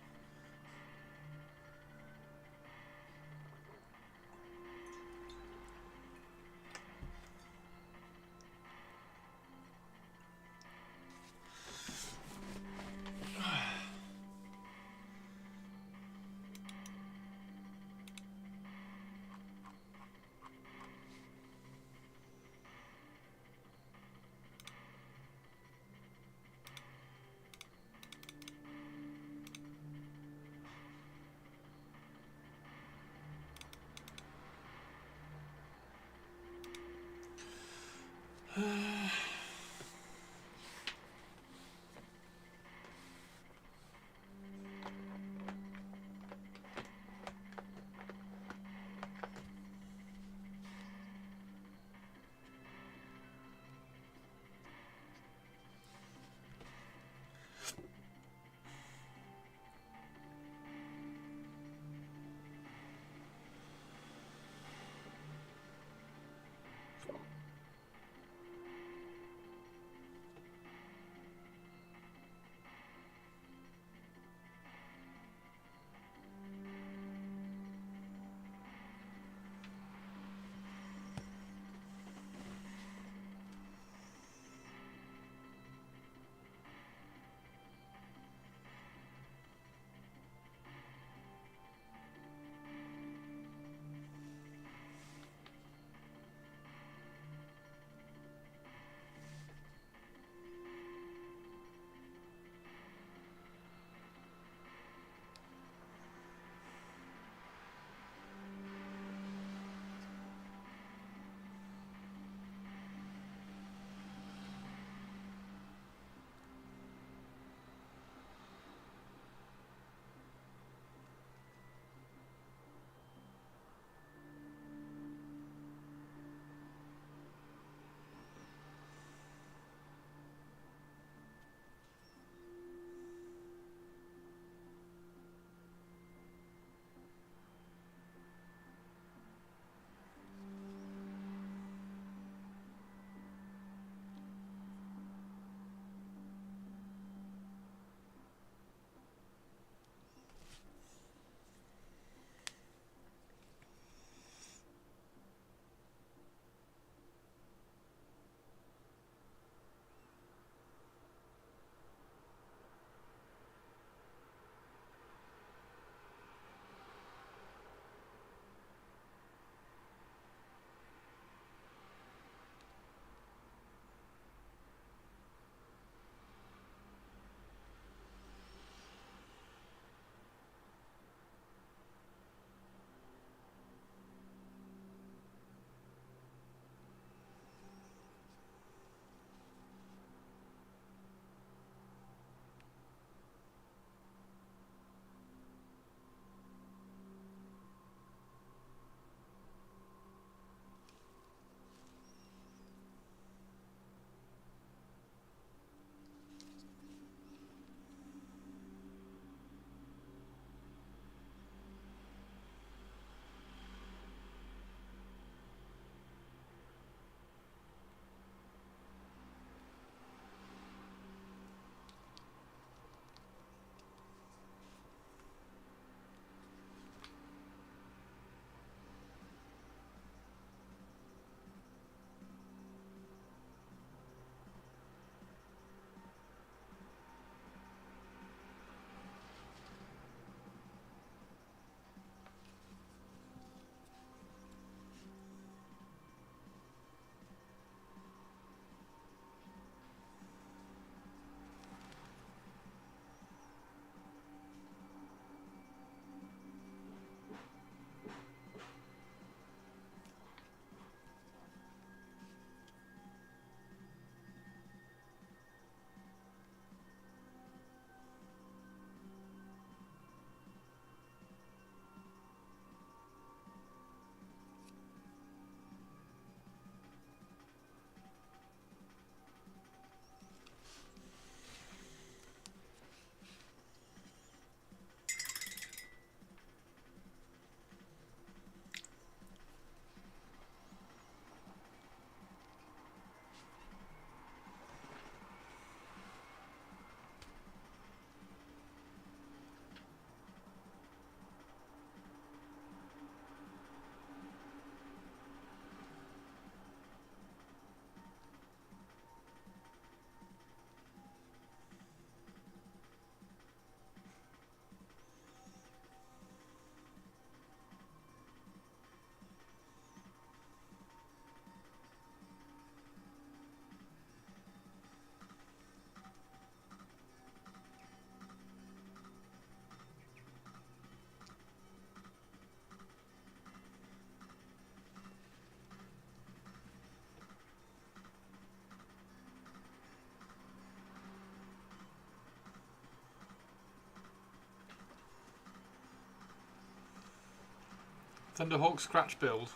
Thunderhawk scratch build.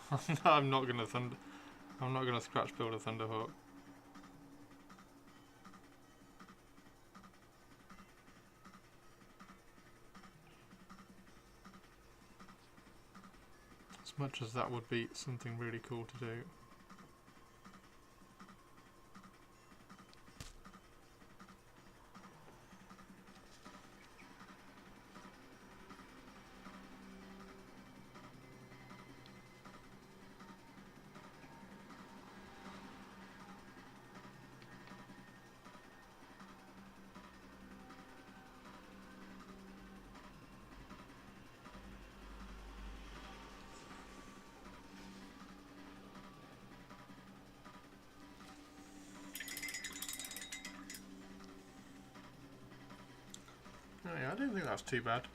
I'm not gonna scratch build a Thunderhawk. As much as that would be something really cool to do. Oh yeah, I don't think that's too bad.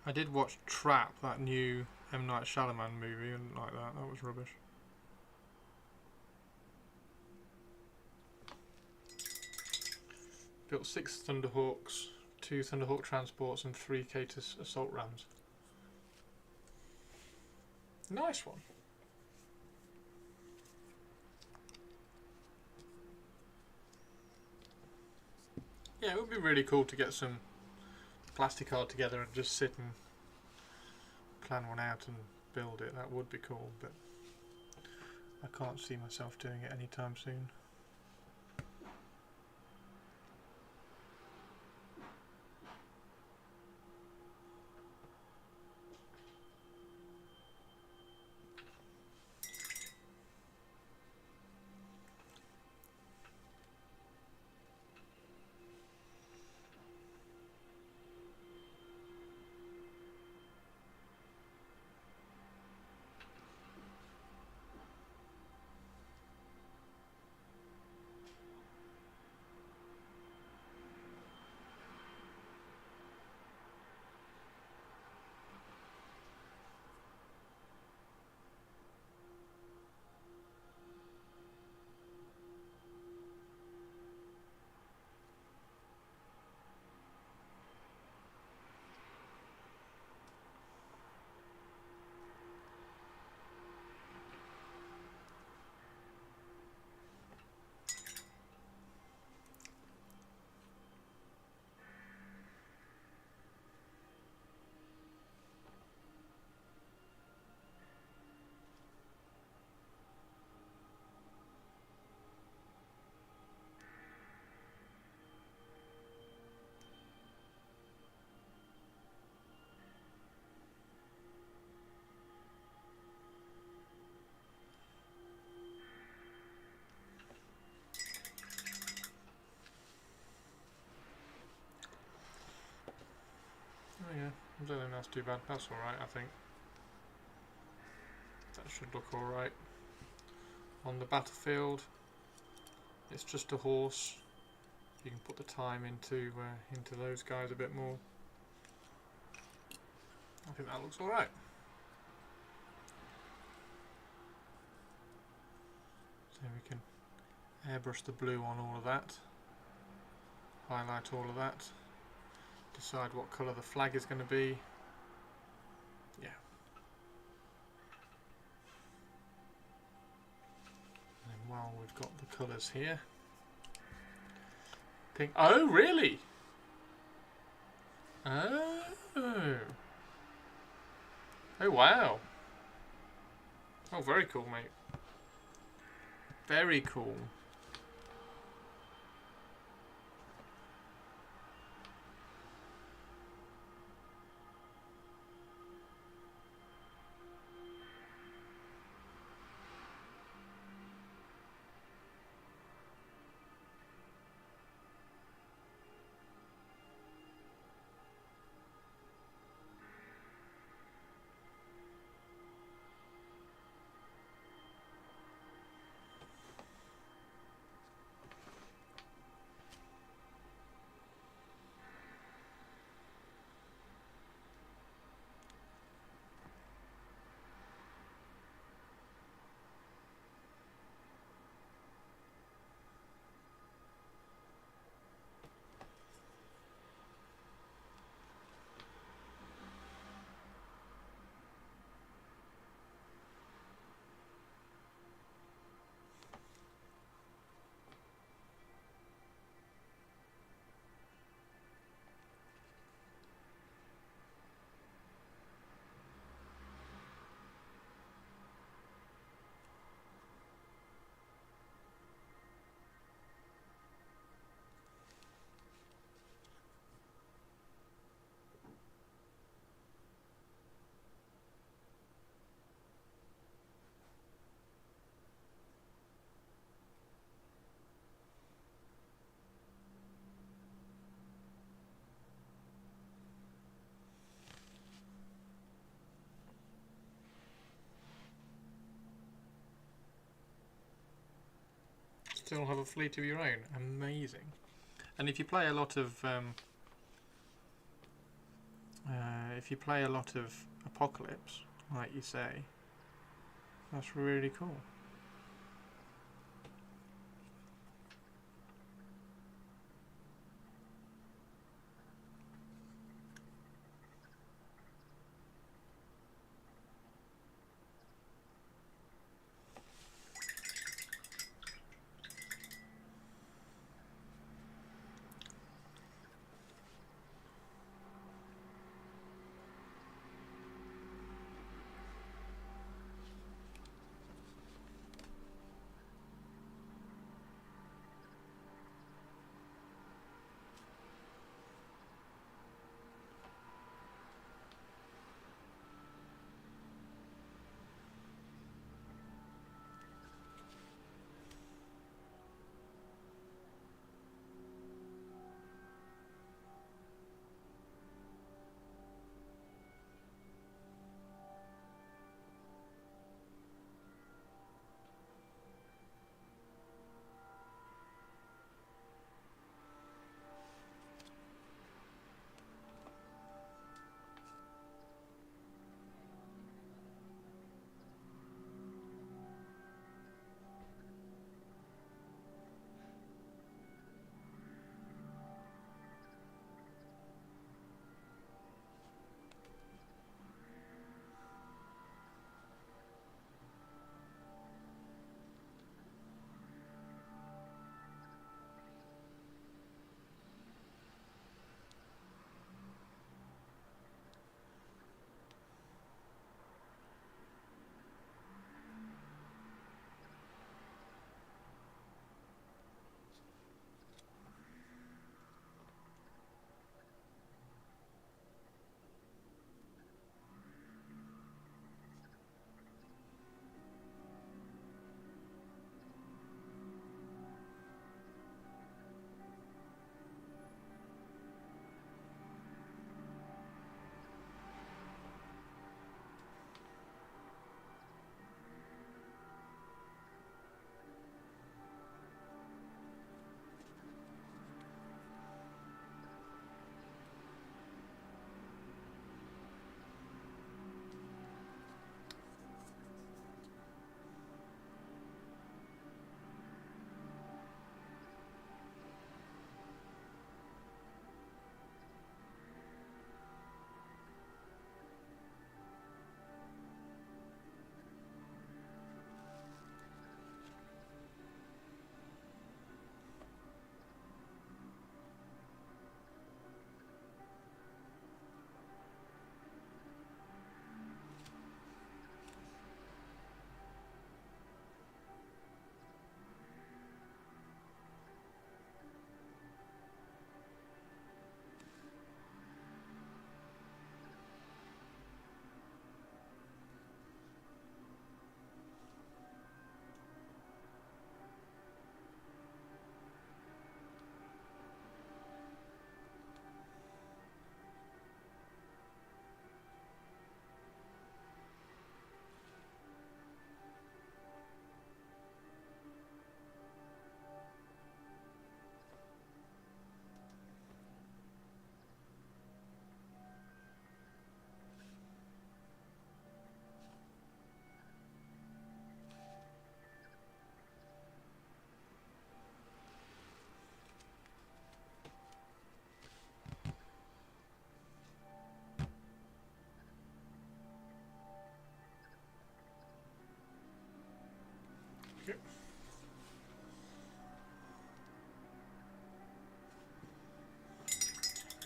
I did watch Trap, that new M. Night Shyamalan movie, and like that. That was rubbish. Built 6 Thunderhawks, 2 Thunderhawk transports, and 3 Katus assault rams. Nice one. Yeah, it would be really cool to get some plastic art together and just sit and plan one out and build it. That would be cool, but I can't see myself doing it anytime soon. Oh yeah, I don't think that's too bad. That's alright, I think. That should look alright. On the battlefield, It's just a horse. You can put the time into those guys a bit more. I think that looks all right. So we can airbrush the blue on all of that, highlight all of that, decide what colour the flag is going to be. Yeah. And then while we've got the colours here, pink. Oh, really? Oh. Oh, wow. Oh, very cool, mate. Very cool. Still have a fleet of your own. Amazing. And if you play a lot of Apocalypse, like you say, that's really cool.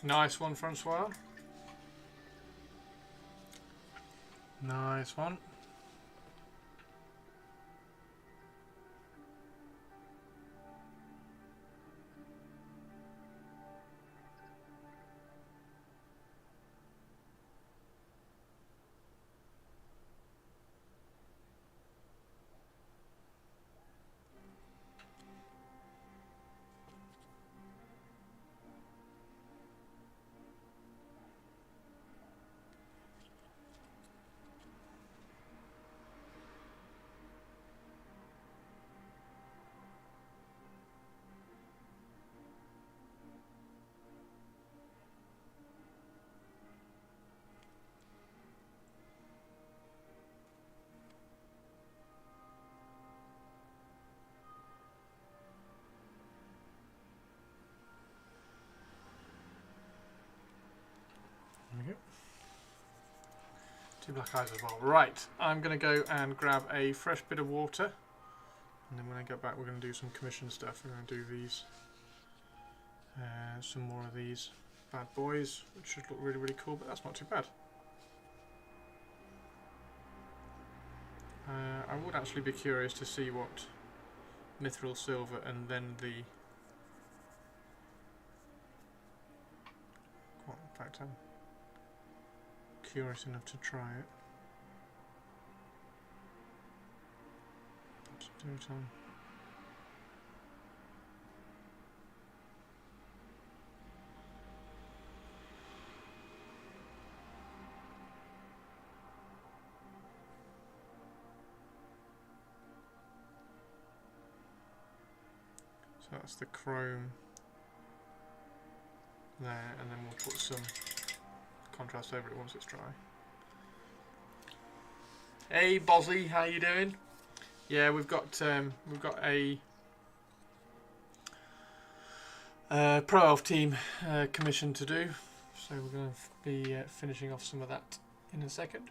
Nice one, Francois. Nice one. There we go. 2 black eyes as well. Right, I'm going to go and grab a fresh bit of water. And then when I get back, we're going to do some commission stuff. We're going to do these. Some more of these bad boys, which should look really, really cool, but that's not too bad. I would actually be curious to see what Mithril Silver and then the... Well, in fact, I'm curious enough to try it. Let's do it on. So that's the chrome there, and then we'll put some contrast over it once it's dry. Hey Bosley, how you doing? Yeah, we've got a Pro Elf team commission to do, so we're going to be finishing off some of that in a second.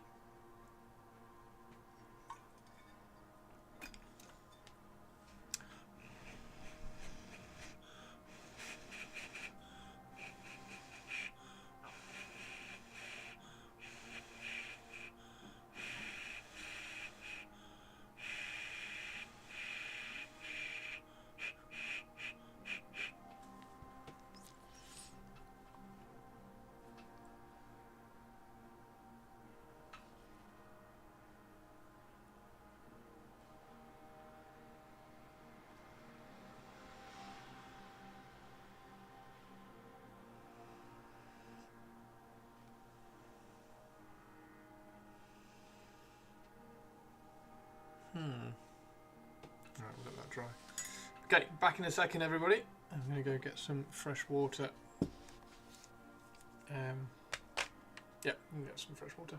Right, we'll let that dry. Okay, back in a second, everybody. I'm going to go get some fresh water. Yeah, we can get some fresh water.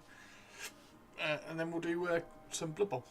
And then we'll do some Blood Bowl.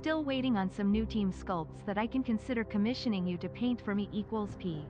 still waiting on some new team sculpts that I can consider commissioning you to paint for me equals P.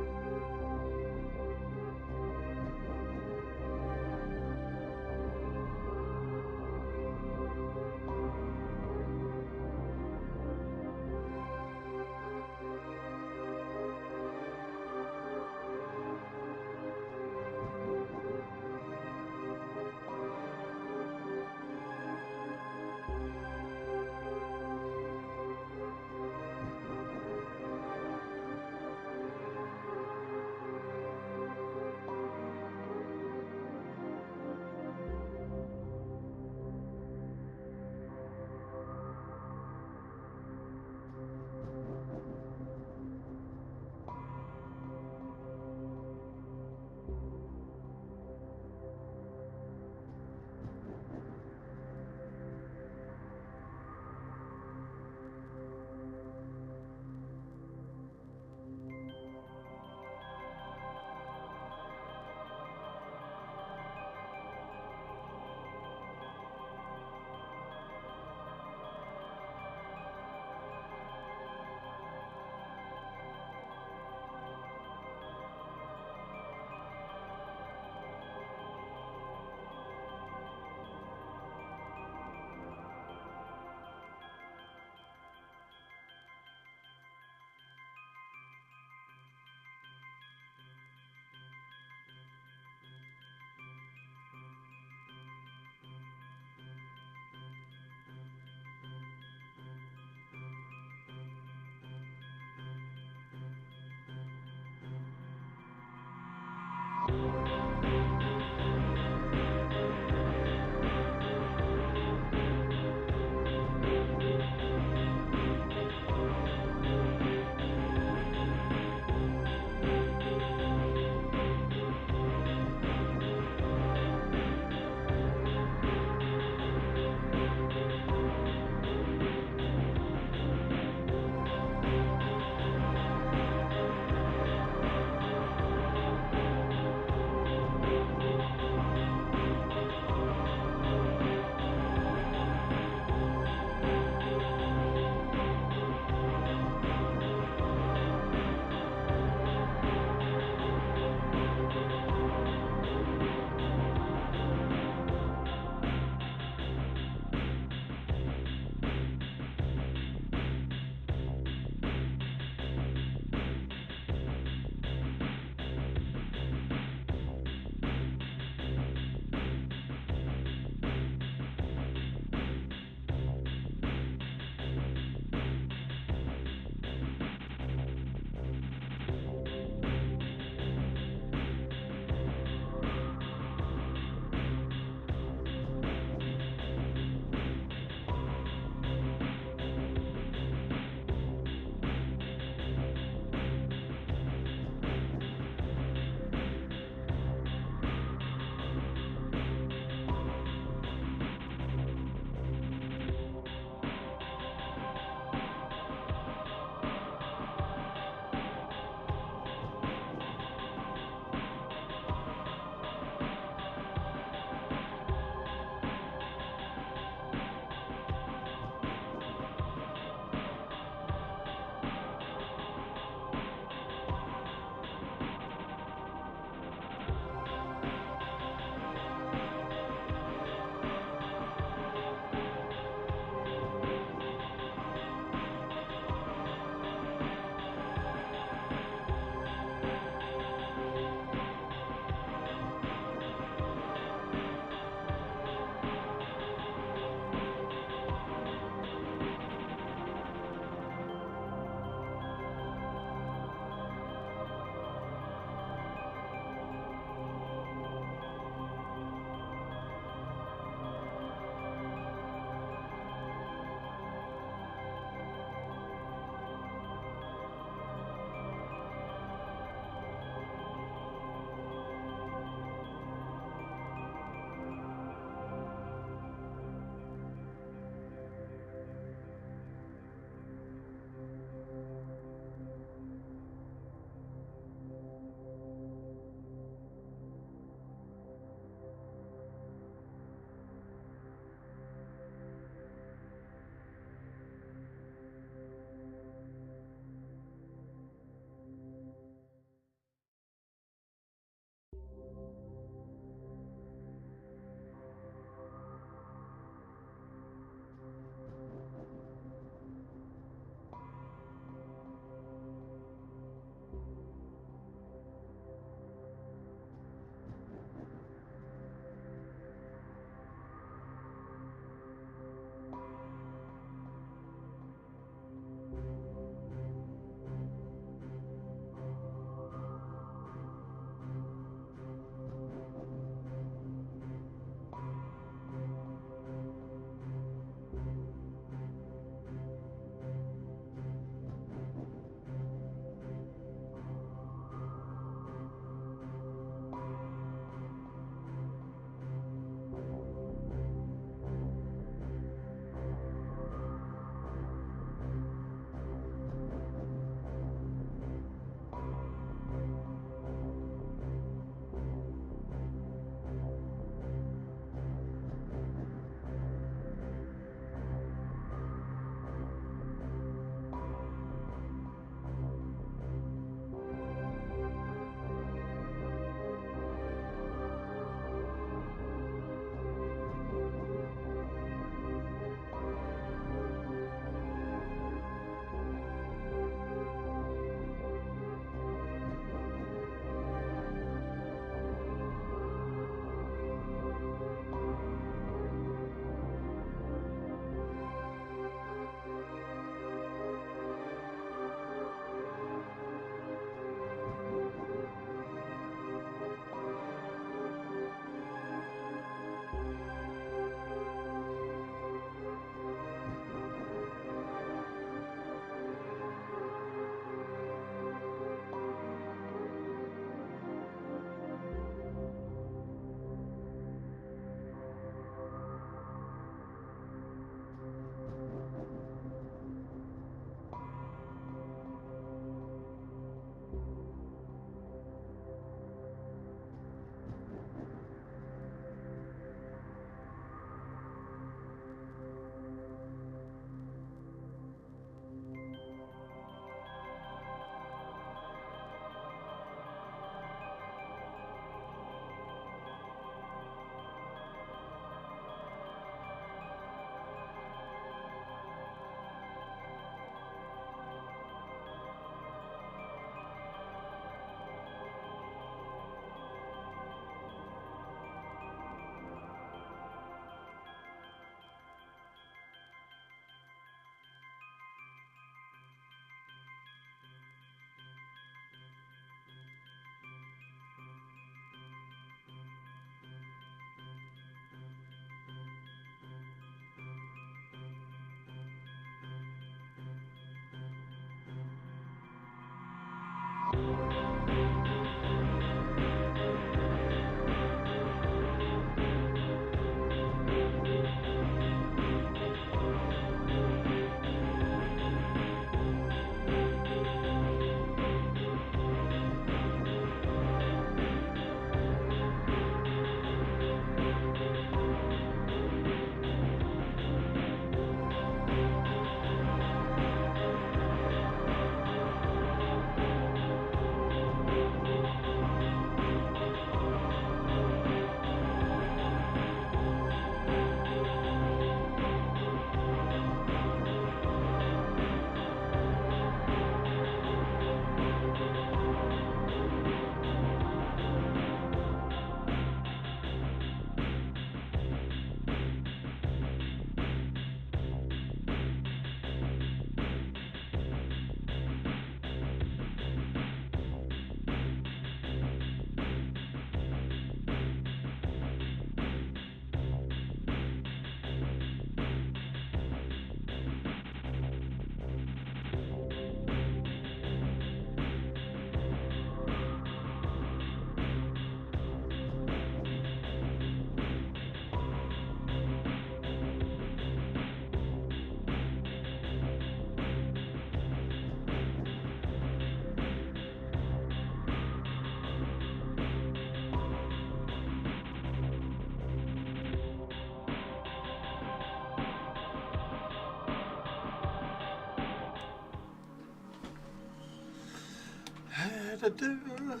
Welcome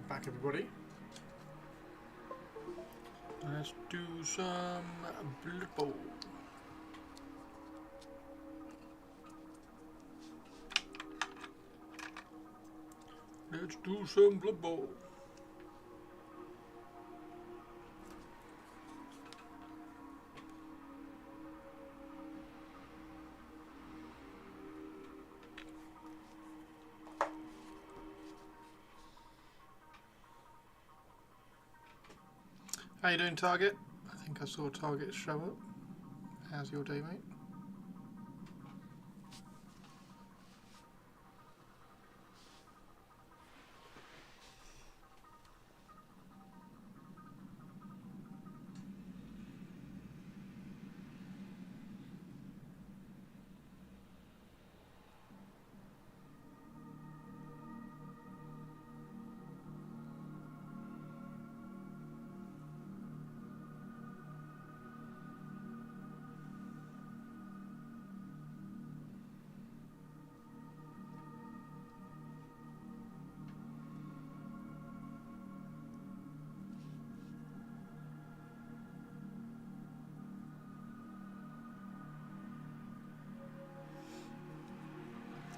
back, everybody. Let's do some Blood Bowl. Let's do some Blood Bowl. How you doing, Target? I think I saw Target show up. How's your day, mate?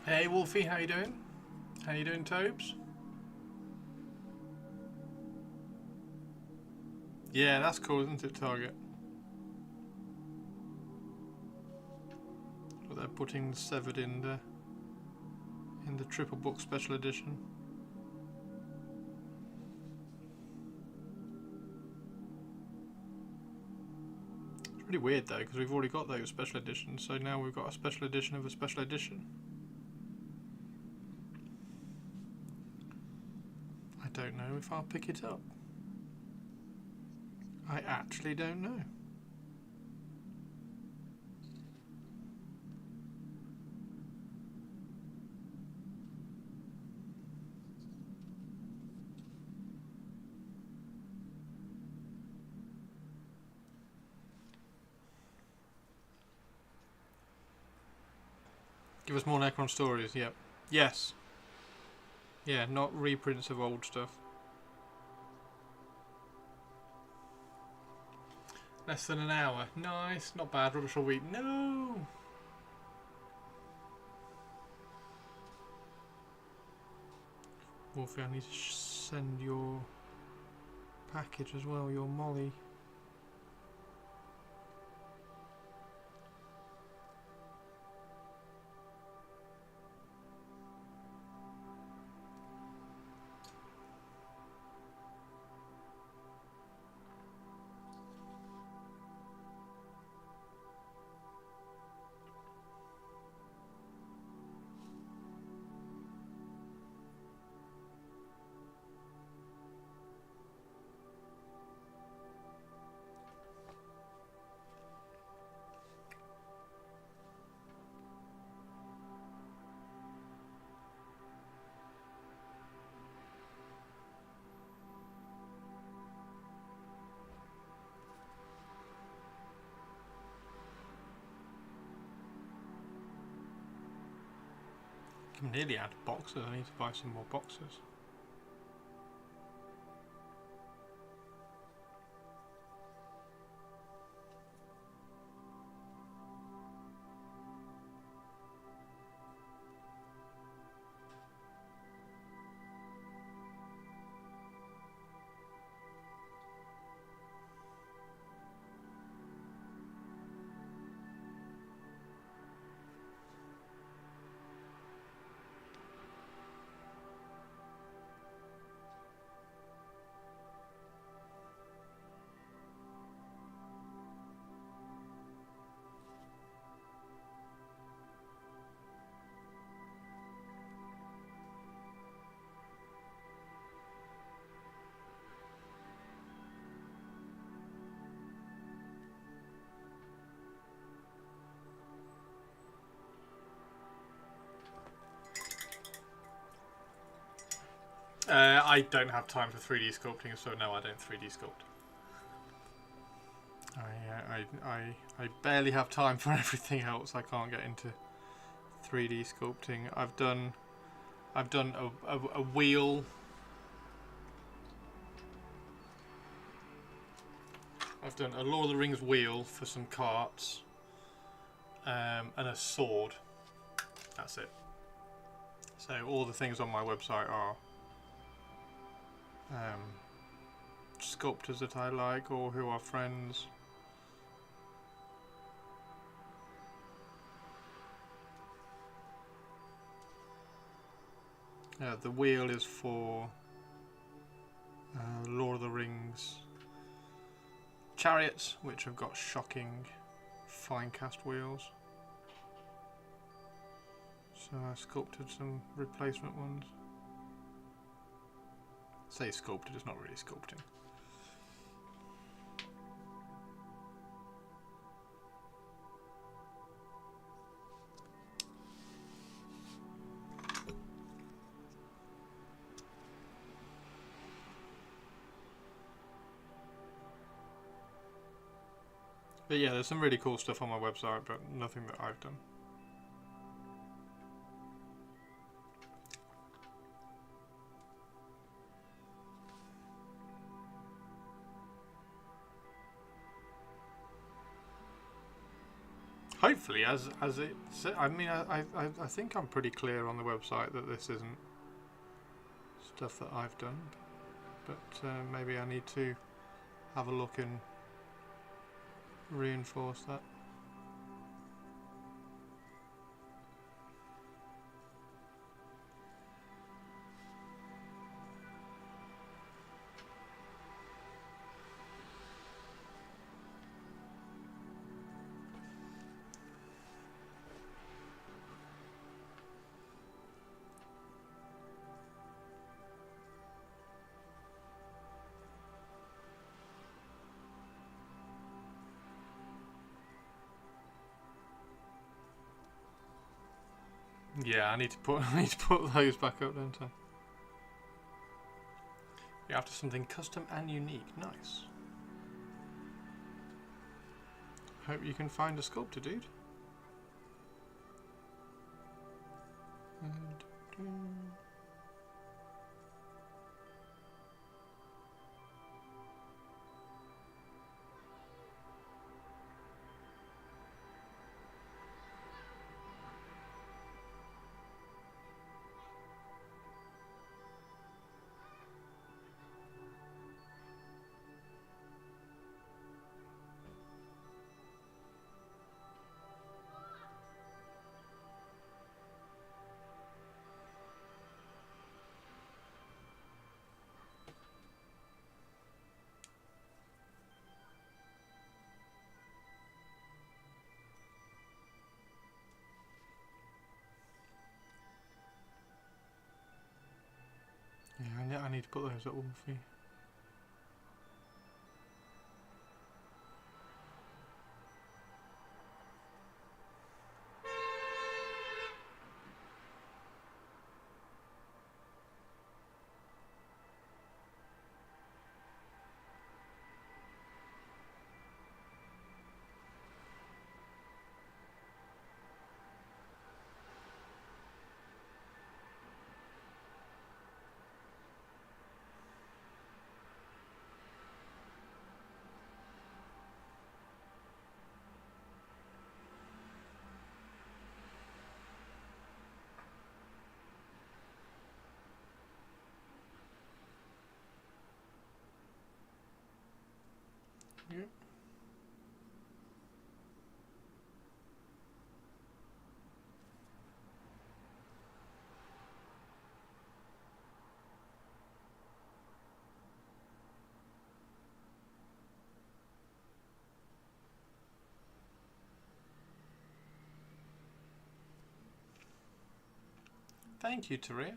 Hey Wolfie, how you doing? How you doing, Tobes? Yeah, that's cool, isn't it, Target? But they're putting Severed in the triple book special edition. It's really weird though, because we've already got those special editions, so now we've got a special edition of a special edition. I don't know if I'll pick it up. I actually don't know. Give us more Necron stories, yep. Yes. Yeah, not reprints of old stuff. Less than an hour. Nice. Not bad. Rubbish all week. No! Wolfie, I need to send your package as well, your Molly. I'm nearly out of boxes. I need to buy some more boxes. I don't have time for 3D sculpting, so no, I don't 3D sculpt. I barely have time for everything else. I can't get into 3D sculpting. I've done I've done a wheel. I've done a Lord of the Rings wheel for some carts, and a sword. That's it. So all the things on my website are sculptors that I like or who are friends. The wheel is for Lord of the Rings chariots, which have got shocking fine cast wheels. So I sculpted some replacement ones. I say sculpted, it's not really sculpting. But yeah, there's some really cool stuff on my website, but nothing that I've done. Hopefully, as it, I mean, I think I'm pretty clear on the website that this isn't stuff that I've done, but maybe I need to have a look and reinforce that. Yeah, I need to put those back up, don't I? You're after something custom and unique. Nice. Hope you can find a sculptor, dude. Yeah, I need to put those at Wolfie. Yeah. Thank you, Taria.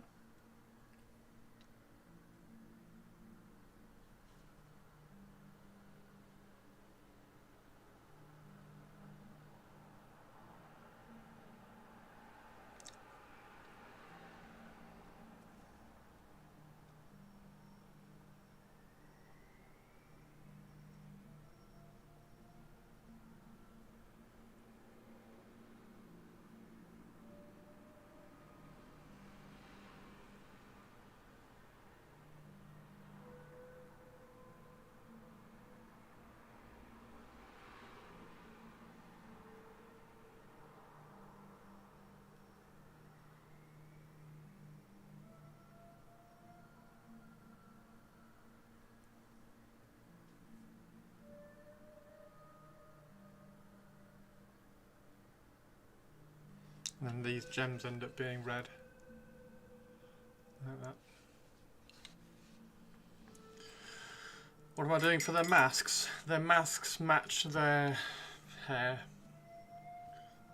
And then these gems end up being red. Like that. What am I doing for their masks? Their masks match their hair.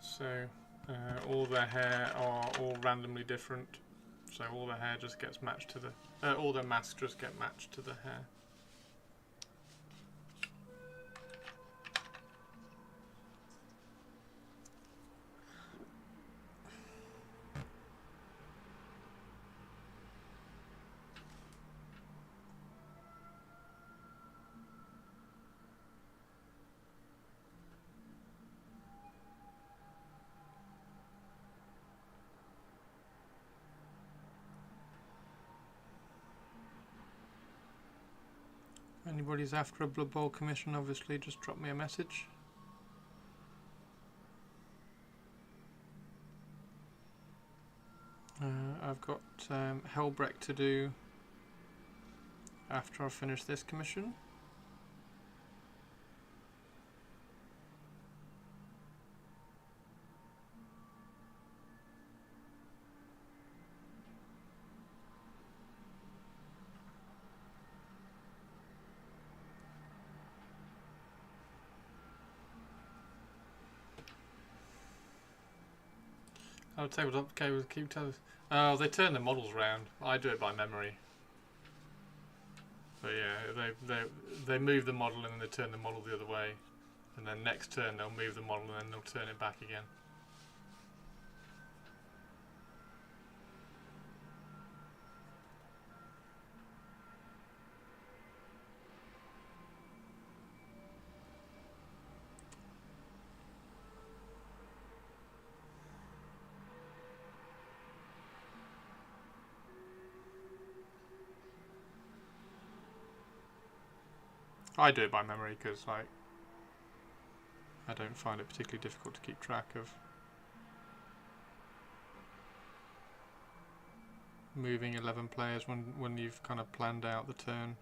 So all their hair are all randomly different. So all their hair just gets matched to the... all their masks just get matched to the hair. Anybody's after a Blood Bowl commission, obviously just drop me a message. I've got Helbrecht to do after I finish this commission. Oh, tabletop okay with keep tabs. Oh, they turn the models round. I do it by memory. But yeah, they move the model and then they turn the model the other way, and then next turn they'll move the model and then they'll turn it back again. I do it by memory because, like, I don't find it particularly difficult to keep track of moving 11 players when you've kind of planned out the turn.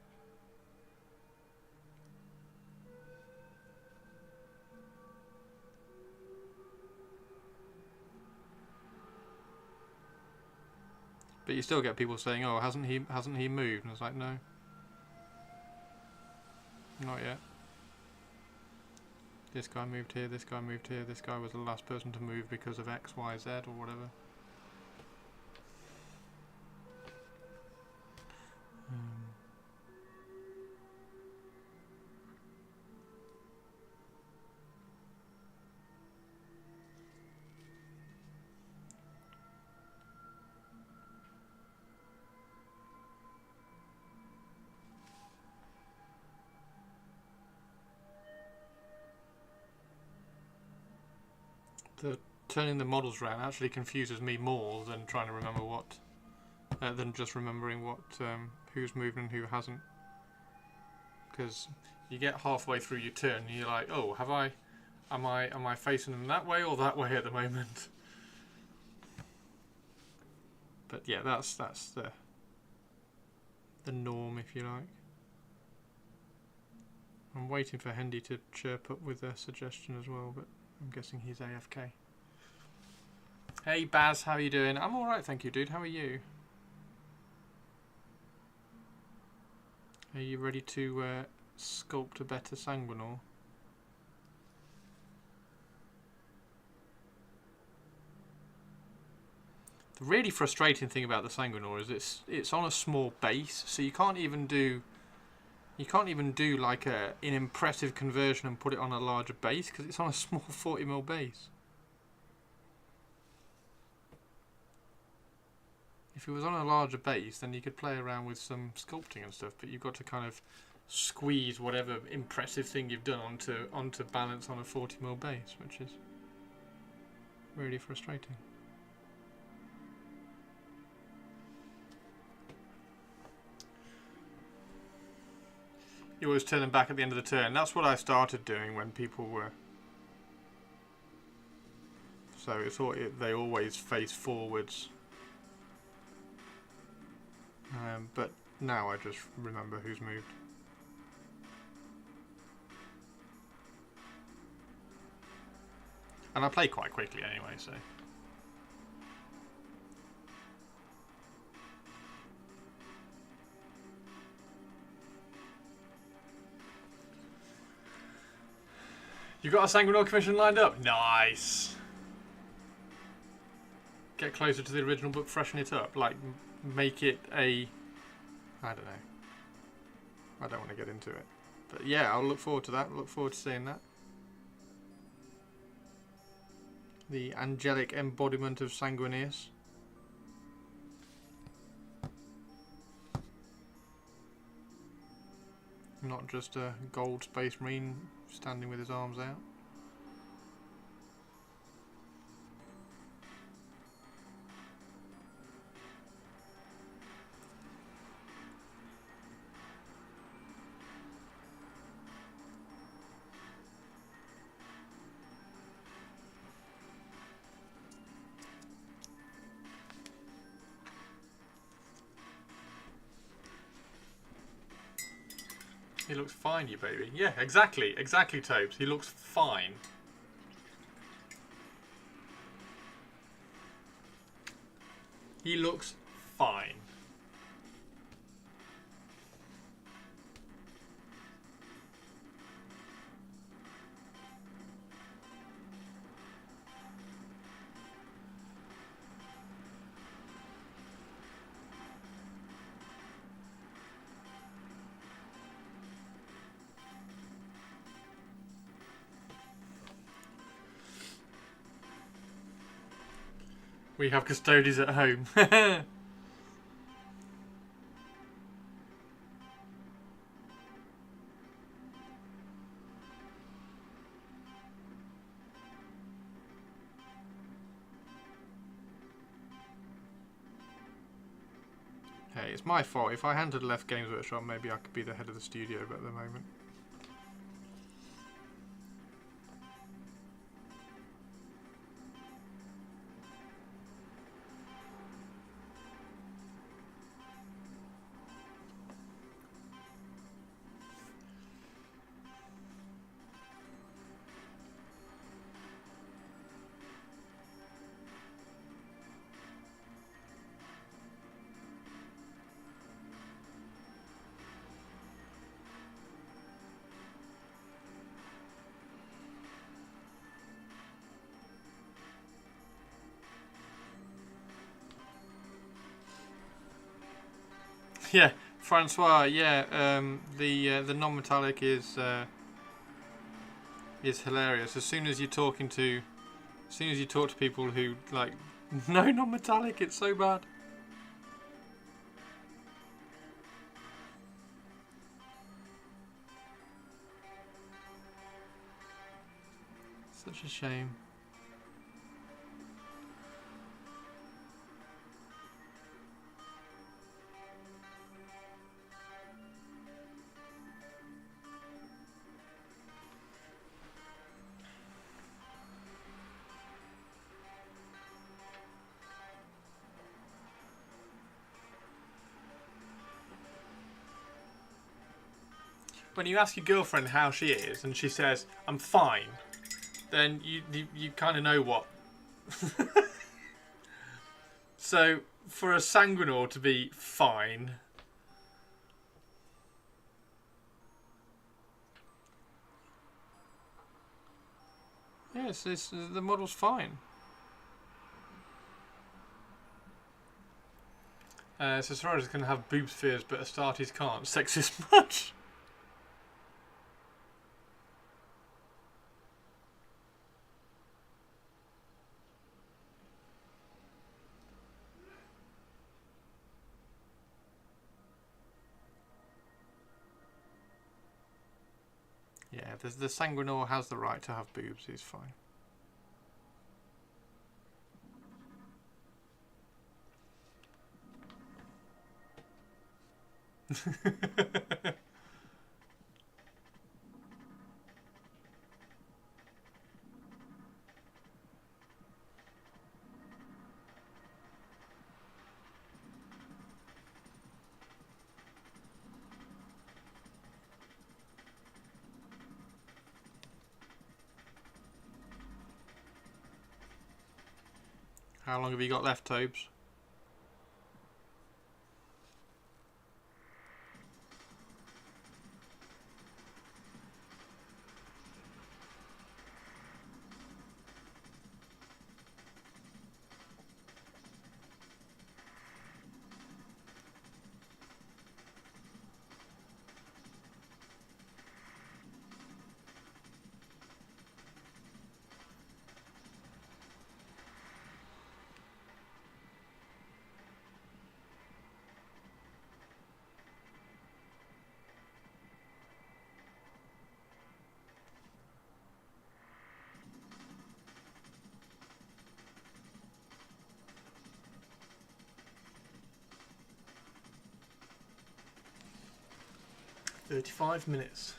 But you still get people saying, "Oh, hasn't he moved?" And it's like, no. Not yet. This guy moved here, this guy moved here, this guy was the last person to move because of X, Y, Z or whatever. The turning the models around actually confuses me more than trying to remember what, than just remembering what who's moved and who hasn't. Because you get halfway through your turn and you're like, oh, am I facing them that way or that way at the moment? But yeah, that's the norm, if you like. I'm waiting for Hendy to chirp up with a suggestion as well, but I'm guessing he's AFK. Hey Baz, how are you doing? I'm alright, thank you, dude. How are you? Are you ready to sculpt a better Sanguinor? The really frustrating thing about the Sanguinor is it's on a small base, so you can't even do like an impressive conversion and put it on a larger base because it's on a small 40mm base. If it was on a larger base, then you could play around with some sculpting and stuff, but you've got to kind of squeeze whatever impressive thing you've done onto balance on a 40mm base, which is really frustrating. You always turn them back at the end of the turn. That's what I started doing when people were... So they always face forwards. But now I just remember who's moved. And I play quite quickly anyway, so... You got a Sanguinor commission lined up? Nice. Get closer to the original book, freshen it up. Like, make it a... I don't know. I don't want to get into it. But yeah, I'll look forward to that. Look forward to seeing that. The angelic embodiment of Sanguinius. Not just a gold space marine standing with his arms out. He looks fine, you baby. Yeah, exactly. Exactly, Tobes. He looks fine. He looks fine. We have custodies at home. Hey, it's my fault. If I hadn't left Games Workshop, maybe I could be the head of the studio, but at the moment... Yeah, Francois. Yeah, the non-metallic is hilarious. As soon as you talk to people who like no non-metallic, it's so bad. Such a shame. When you ask your girlfriend how she is and she says, I'm fine, then you kind of know what. So, for a Sanguinor to be fine... Yes, the model's fine. So Sororitas can have boob spheres, but Astartes can't. Sexist much. Yeah, the Sanguinor has the right to have boobs, he's fine. How long have you got left, Tobes? 35 minutes.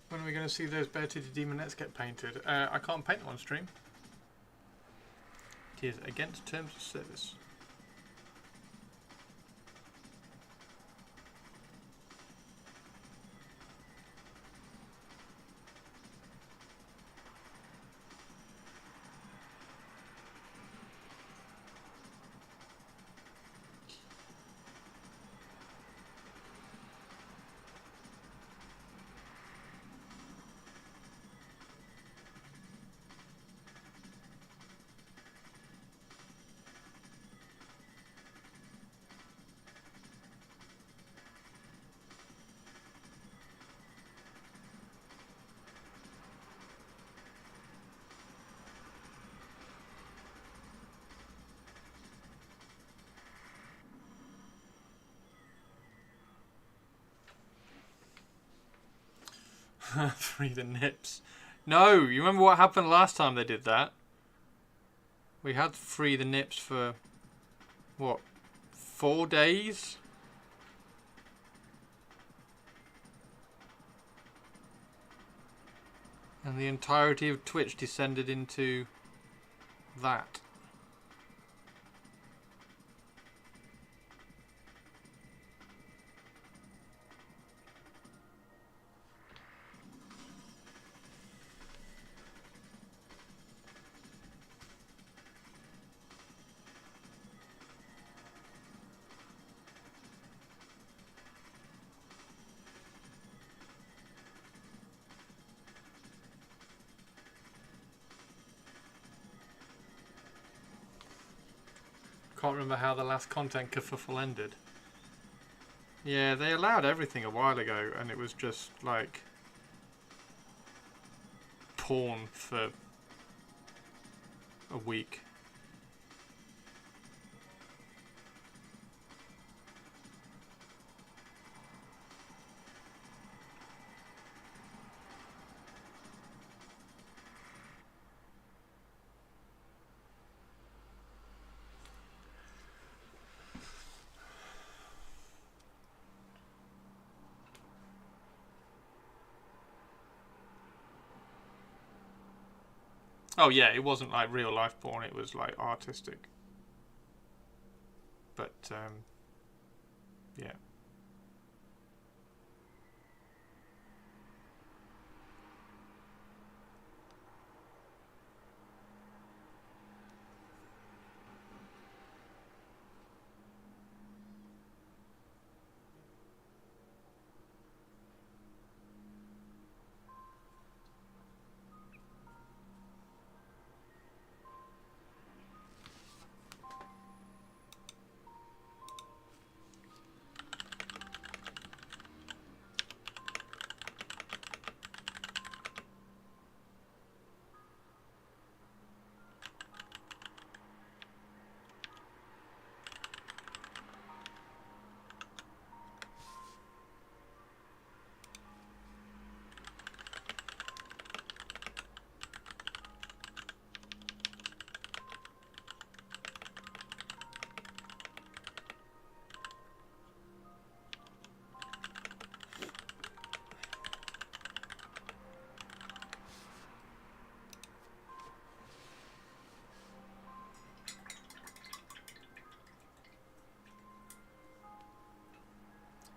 When are we going to see those bare-tooted demonettes get painted? I can't paint them on stream. It is against terms of service. Free the nips. No, you remember what happened last time they did that? We had free the nips for, what, 4 days? And the entirety of Twitch descended into that. Can't remember how the last content kerfuffle ended. Yeah, they allowed everything a while ago, and it was just like porn for a week. Oh yeah, it wasn't like real life porn, it was like artistic. But yeah.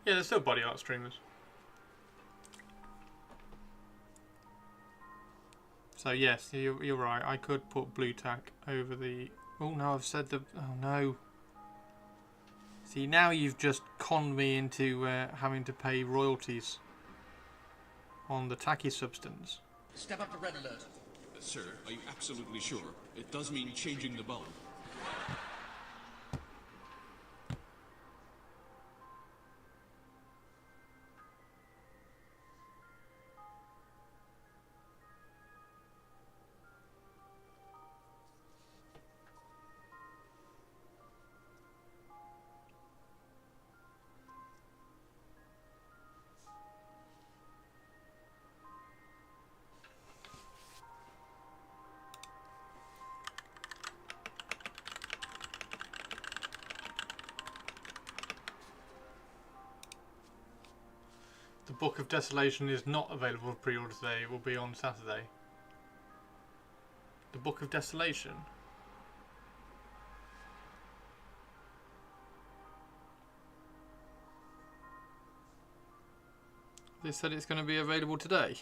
Yeah, there's still body art streamers. So yes, you're right. I could put blue tack over the... Oh no, I've said the... Oh no. See, now you've just conned me into having to pay royalties on the tacky substance. Step up to red alert. Sir, are you absolutely sure? It does mean changing the bulb. Book of Desolation is not available for pre-order today. It will be on Saturday. The Book of Desolation. They said it's going to be available today.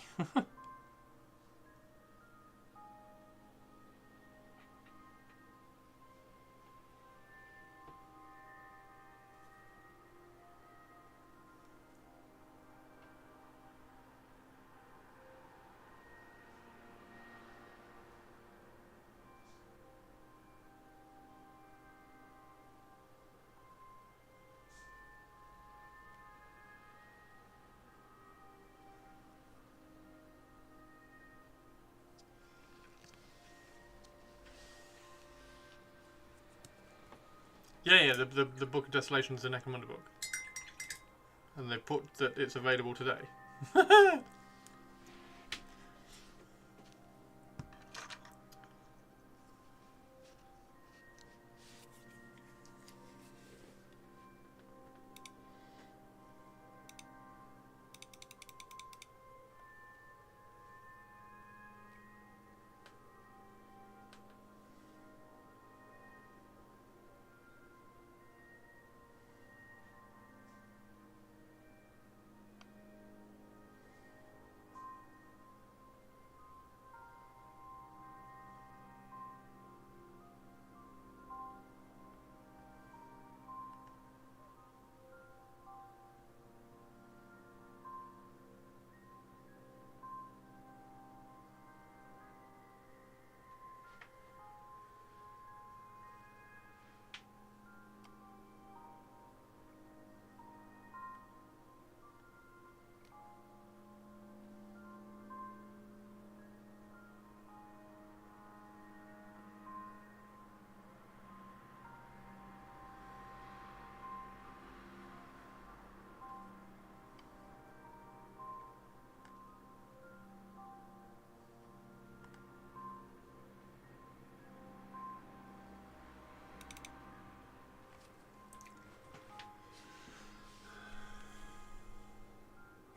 Yeah, the Book of Desolation is the Necromunda book. And they put that it's available today.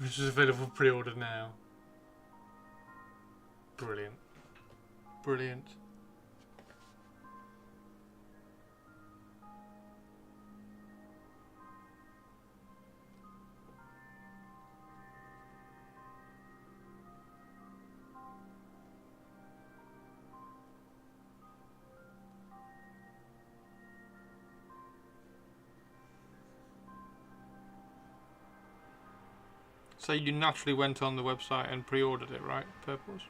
Which is available pre-ordered now. Brilliant. Brilliant. So you naturally went on the website and pre-ordered it, right, Purples?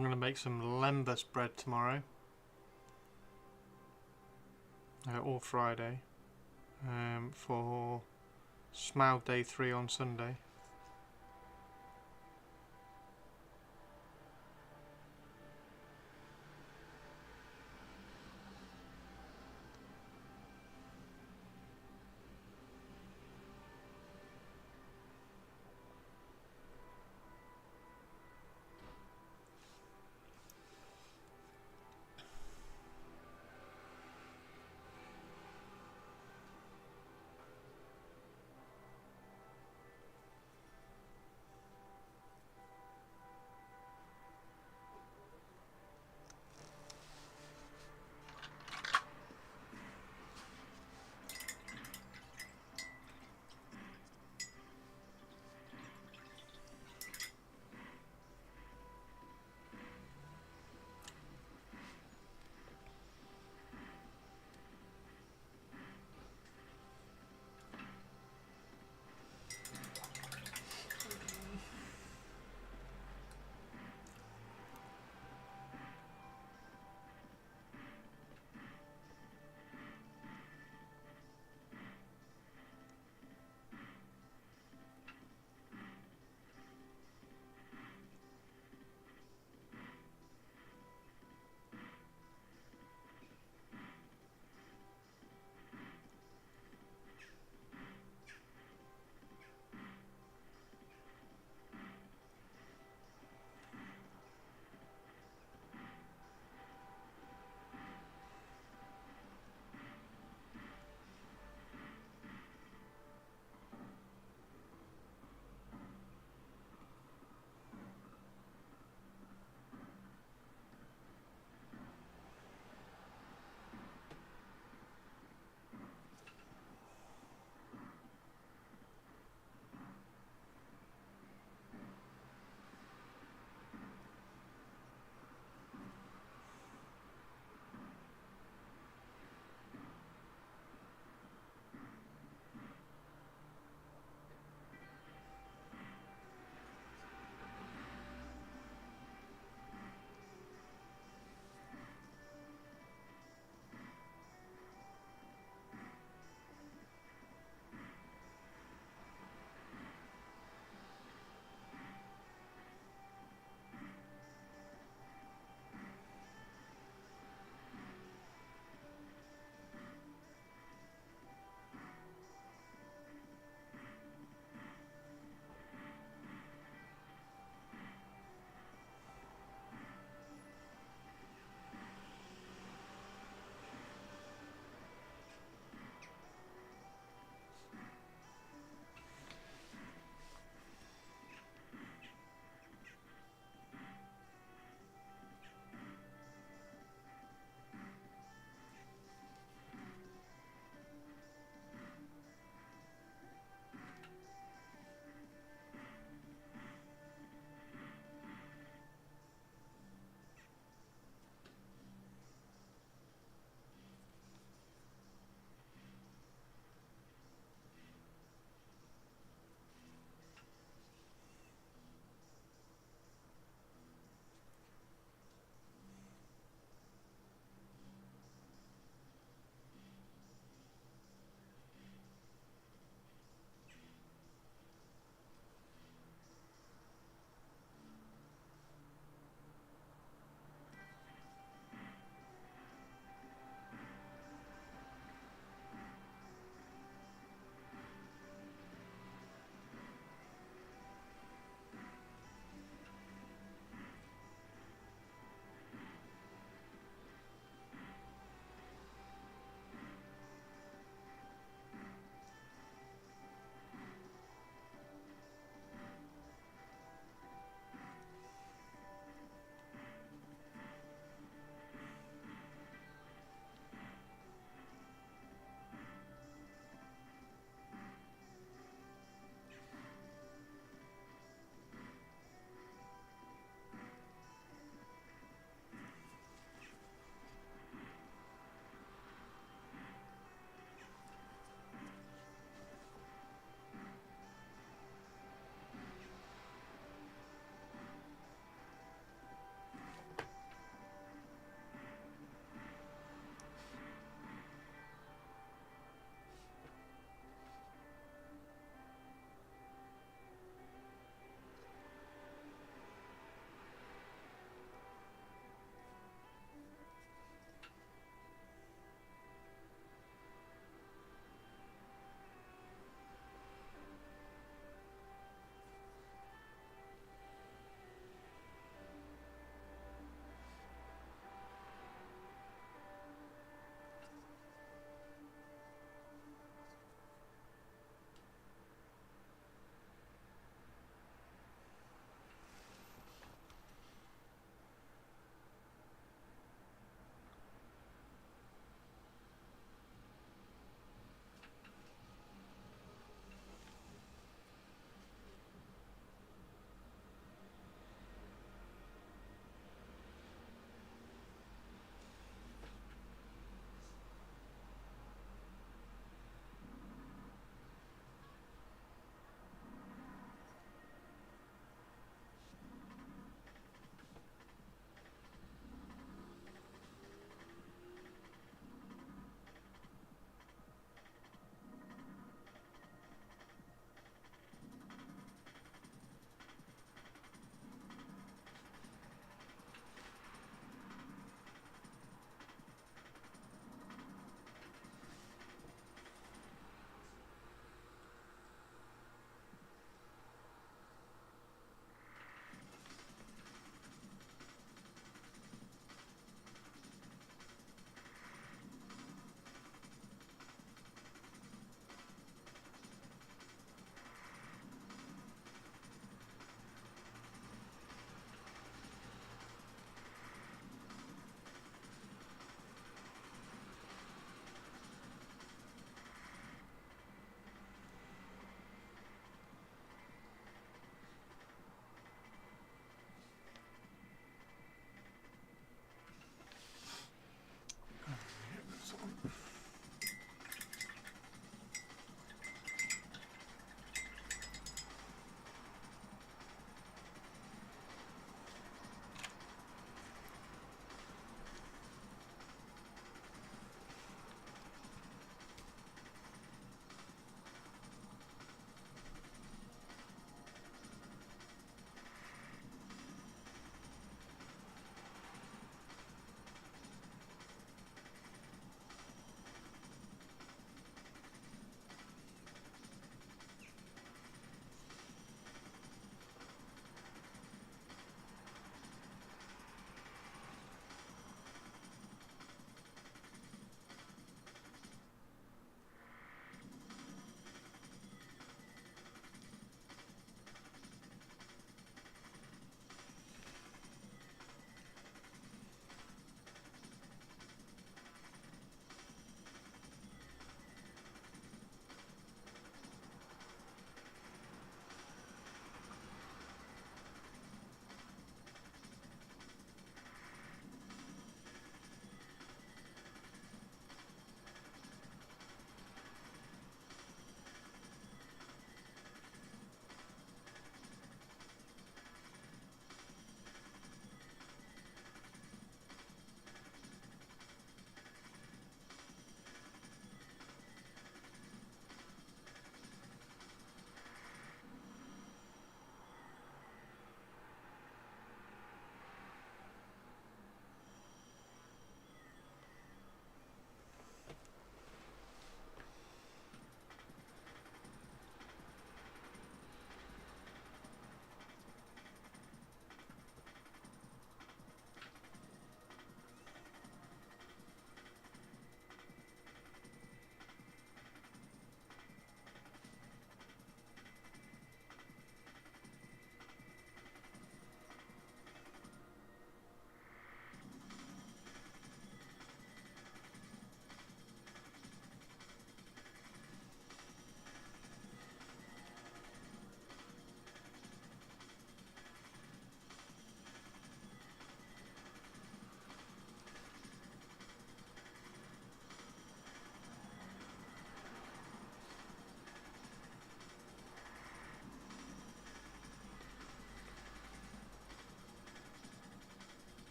I'm going to make some lembas bread tomorrow. Or Friday. For Smaug Day 3 on Sunday.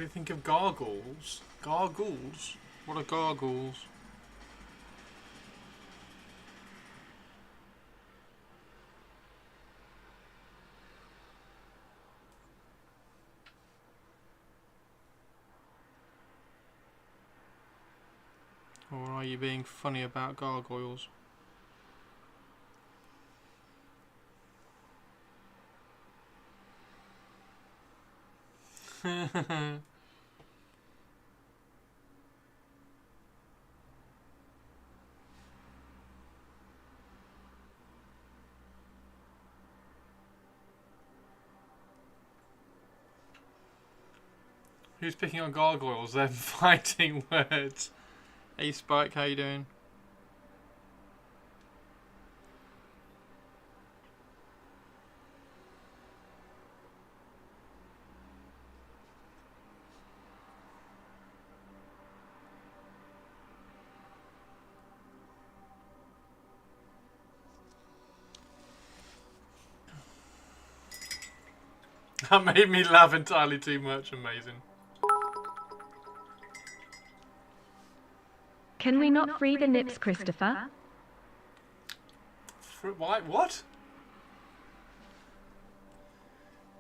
do you think of gargoyles? Gargoyles? What are gargoyles? Or are you being funny about gargoyles? Who's picking on gargoyles? They're fighting words. Hey Spike, how you doing? That made me laugh entirely too much. Amazing. Can we not free the nips, Christopher? Why? What?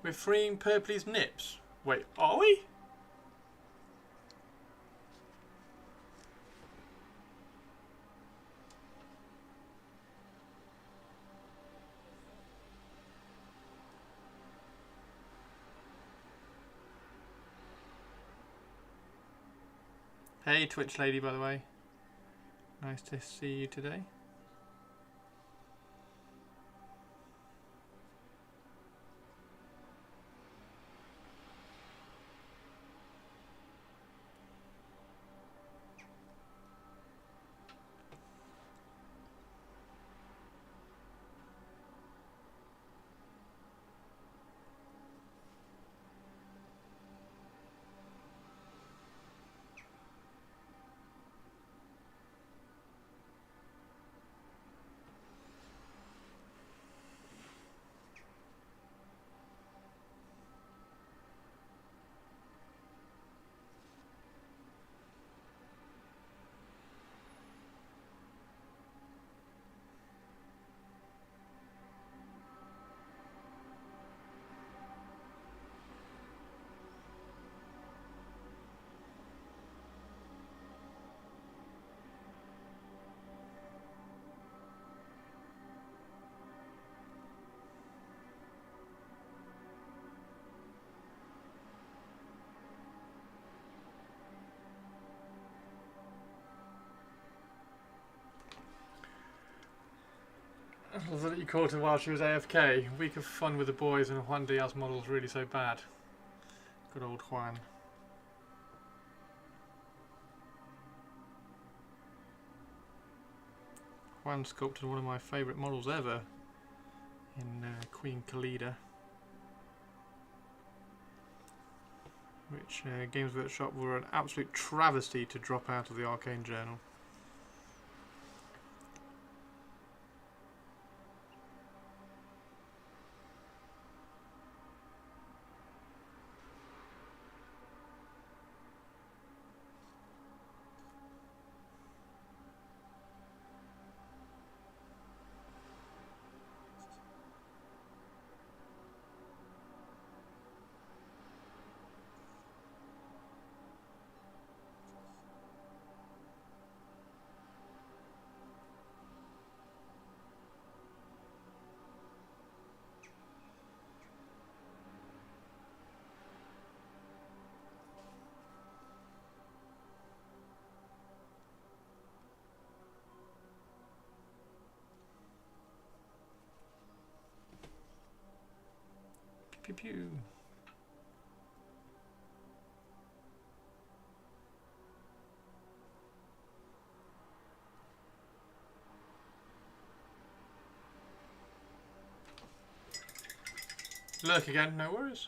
We're freeing Purpley's nips. Wait, are we? Hey, Twitch lady, by the way. Nice to see you today. I love that you caught her while she was AFK. Week of fun with the boys and Juan Diaz model's really so bad. Good old Juan. Juan sculpted one of my favourite models ever in Queen Khalida, which Games Workshop were an absolute travesty to drop out of the Arcane Journal. Pew pew. Lurk again, no worries.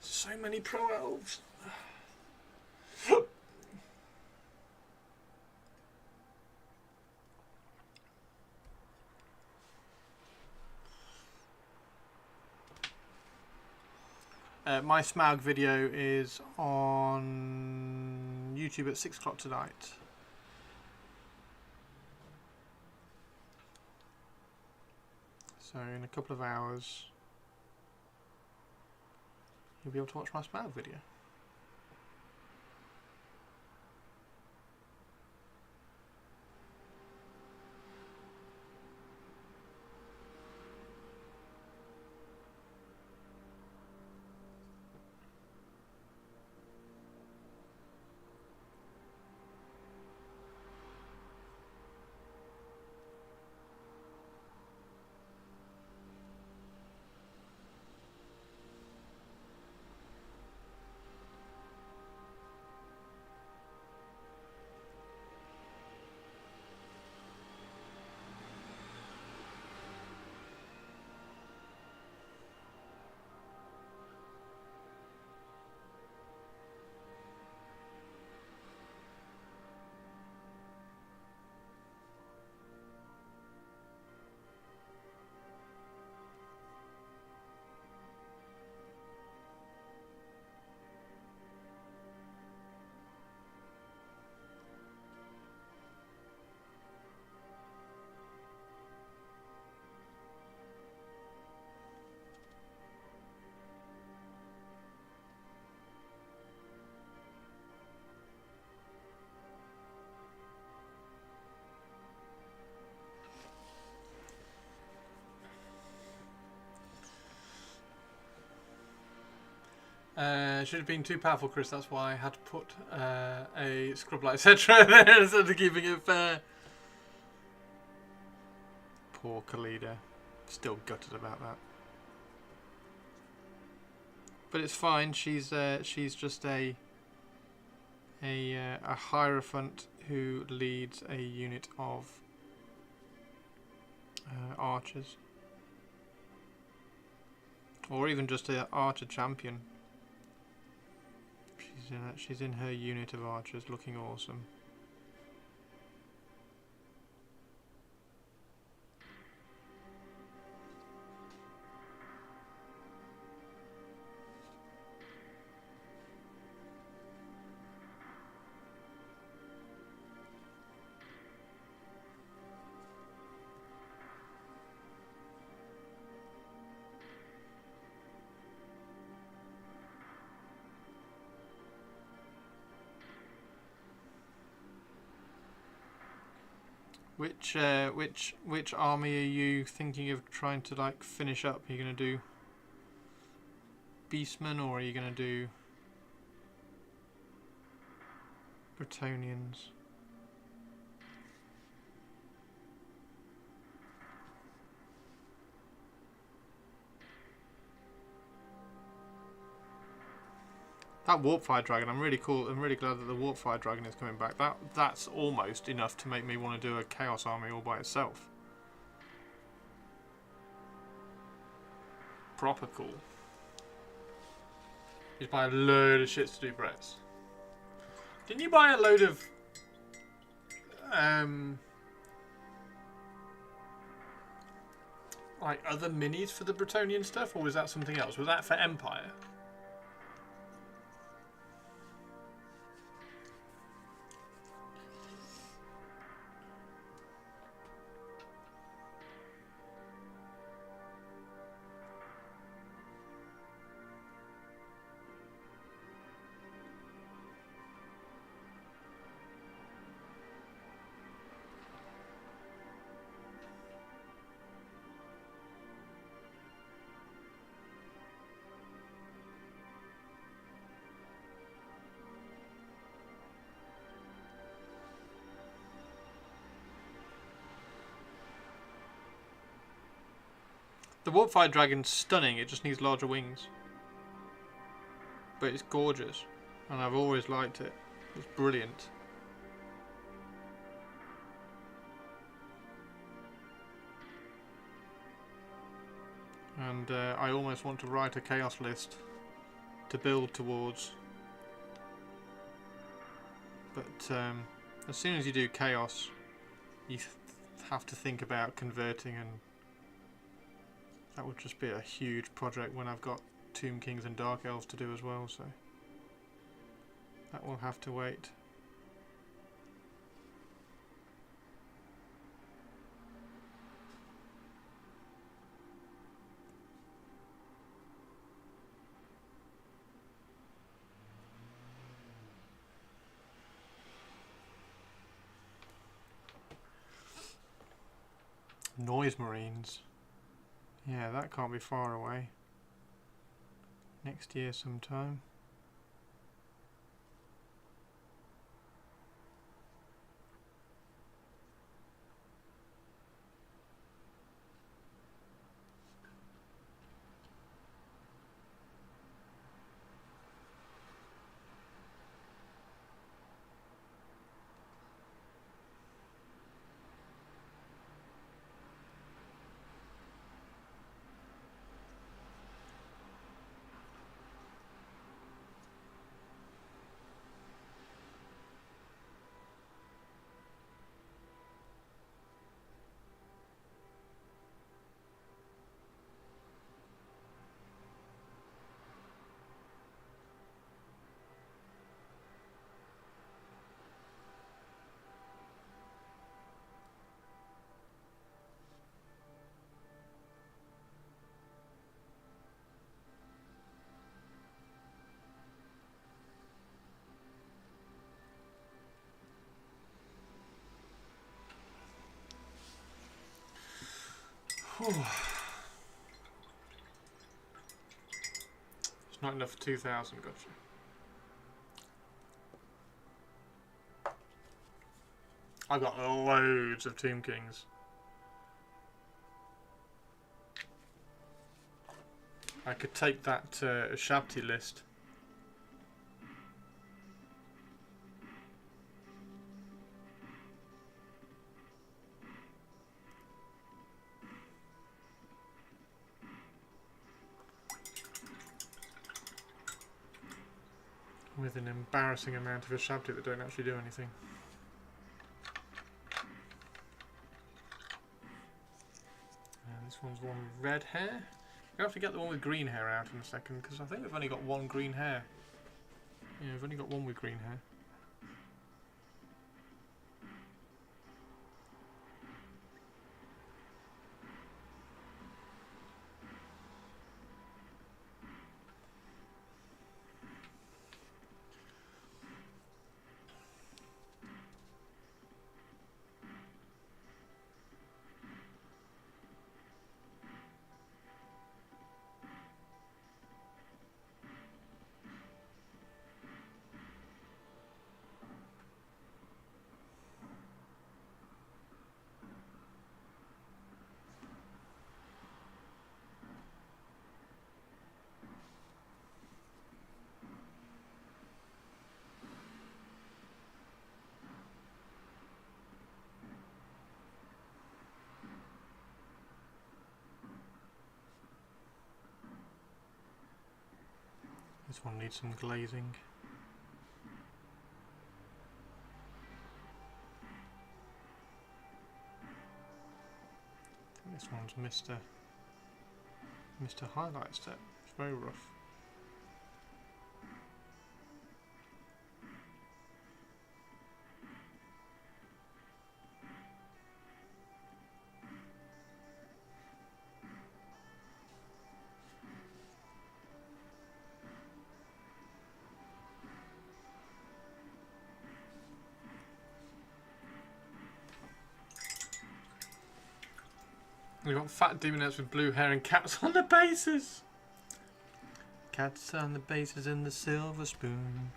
So many pro elves. My Smaug video is on YouTube at 6 o'clock tonight. So in a couple of hours, you'll be able to watch my Smaug video. Should have been too powerful, Chris. That's why I had to put a scrub light etc. there instead of keeping it fair. Poor Khalida. Still gutted about that. But it's fine. She's just a Hierophant who leads a unit of archers, or even just an archer champion. She's in her unit of archers, looking awesome. Which army are you thinking of trying to like finish up? Are you going to do Beastmen, or are you going to do Bretonnians? That Warpfire Dragon, I'm really glad that the Warpfire Dragon is coming back. That's almost enough to make me want to do a Chaos Army all by itself. Proper cool. You just buy a load of shits to do Bretts. Didn't you buy a load of like other minis for the Bretonnian stuff, or was that something else? Was that for Empire? The Warpfire Dragon's stunning, it just needs larger wings. But it's gorgeous, and I've always liked it. It's brilliant. And I almost want to write a Chaos list to build towards. But as soon as you do chaos, you have to think about converting, and that would just be a huge project when I've got Tomb Kings and Dark Elves to do as well, so that will have to wait. Noise Marines. Yeah, that can't be far away. Next year sometime. It's not enough for 2,000, gotcha. I've got loads of Tomb Kings. I could take that Shabti list. With an embarrassing amount of Shabti that don't actually do anything. And this one's one with red hair. We'll have to get the one with green hair out in a second, because I think we've only got one green hair. Yeah, we've only got one with green hair. This one needs some glazing. I think this one's Mr. Highlight Step. It's very rough. We've got fat demonettes with blue hair and cats on the bases. Cats on the bases in the silver spoon.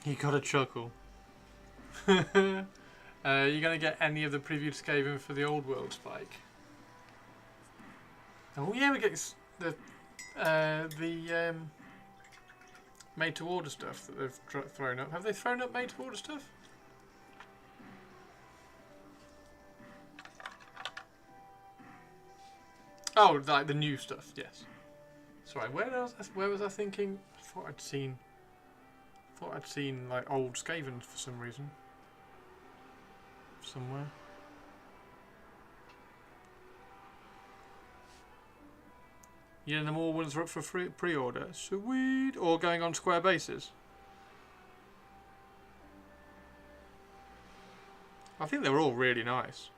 You got a chuckle. You gonna get any of the preview to Skaven for the old world spike? Oh yeah, we get the made to order stuff that they've thrown up. Have they thrown up made to order stuff? Oh, like the new stuff. Yes. Sorry, where was I thinking? I thought I'd seen like old Skaven for some reason. Somewhere. Yeah, and the more ones are up for pre-order. Sweet. Or going on square bases. I think they were all really nice.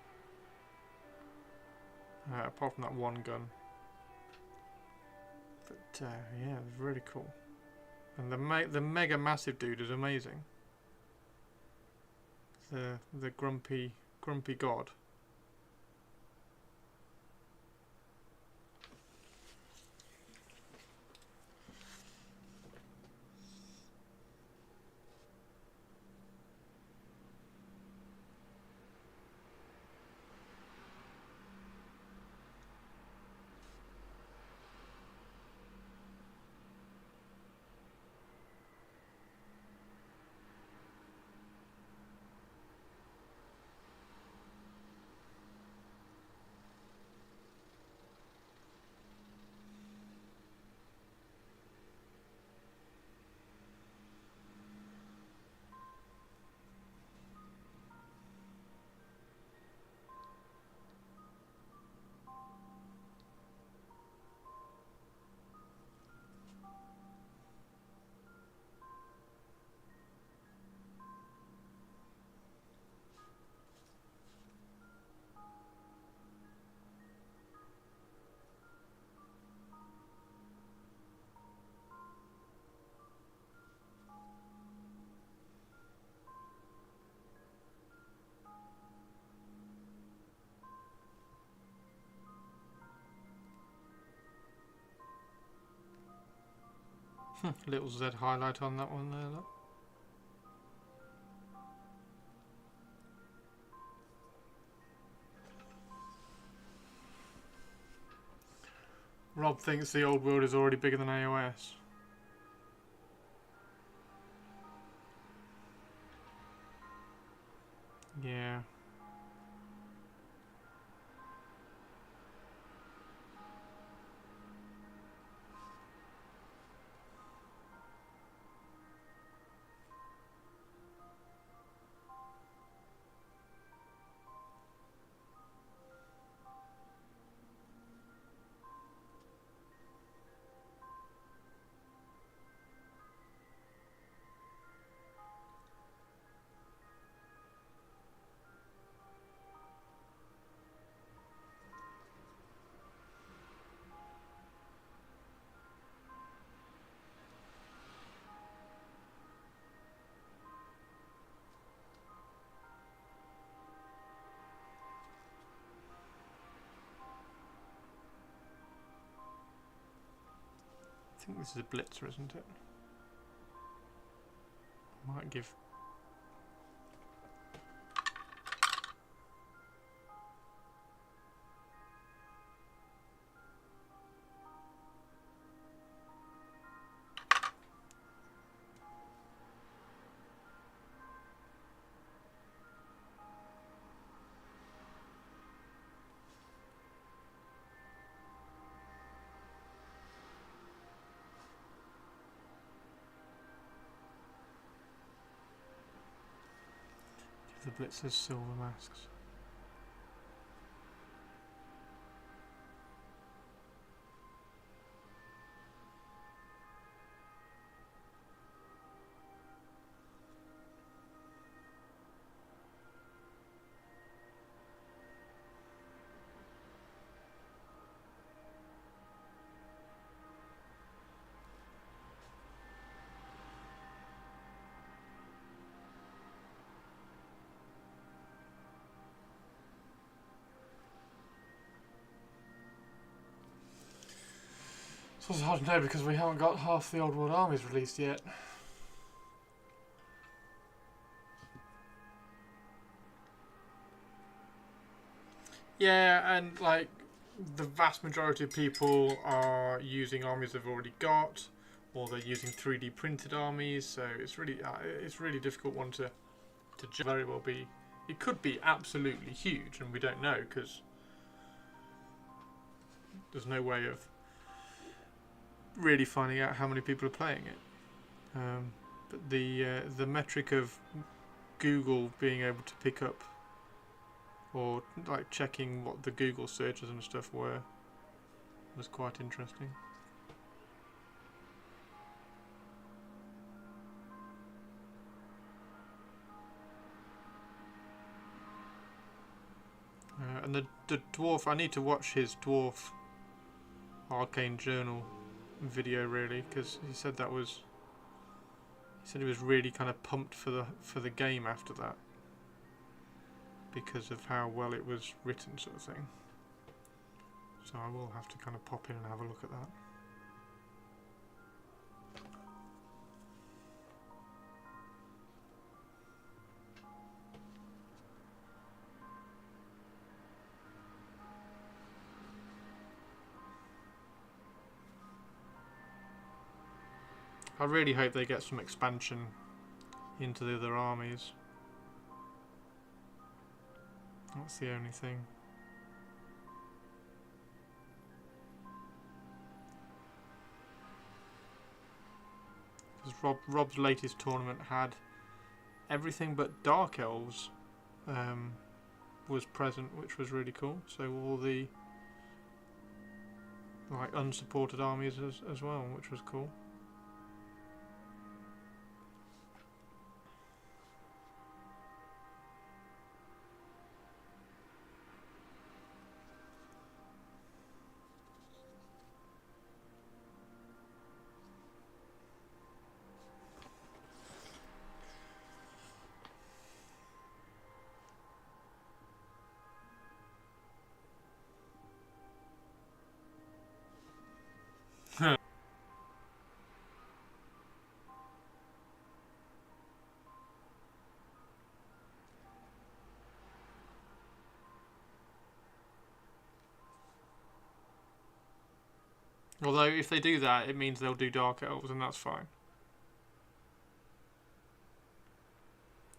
Apart from that one gun. But yeah, it was really cool. And the mega massive dude is amazing. The grumpy god. Little Z highlight on that one there, look. Rob thinks the old world is already bigger than AOS. Yeah. I think this is a blitzer, isn't it? Might give. The blitzers silver masks. It's hard to know because we haven't got half the Old World armies released yet. Yeah, and like the vast majority of people are using armies they've already got, or they're using 3D printed armies. So it's really difficult one to very well be. It could be absolutely huge, and we don't know because there's no way of really finding out how many people are playing it. But the metric of Google being able to pick up, or like checking what the Google searches and stuff were, was quite interesting. And the dwarf, I need to watch his dwarf Arcane Journal video really, because he said he said he was really kind of pumped for the game after that, because of how well it was written, sort of thing. So I will have to kind of pop in and have a look at that. I really hope they get some expansion into the other armies. That's the only thing. Because Rob's latest tournament had everything but Dark Elves was present, which was really cool. So all the like unsupported armies as well, which was cool. Although if they do that, it means they'll do Dark Elves, and that's fine.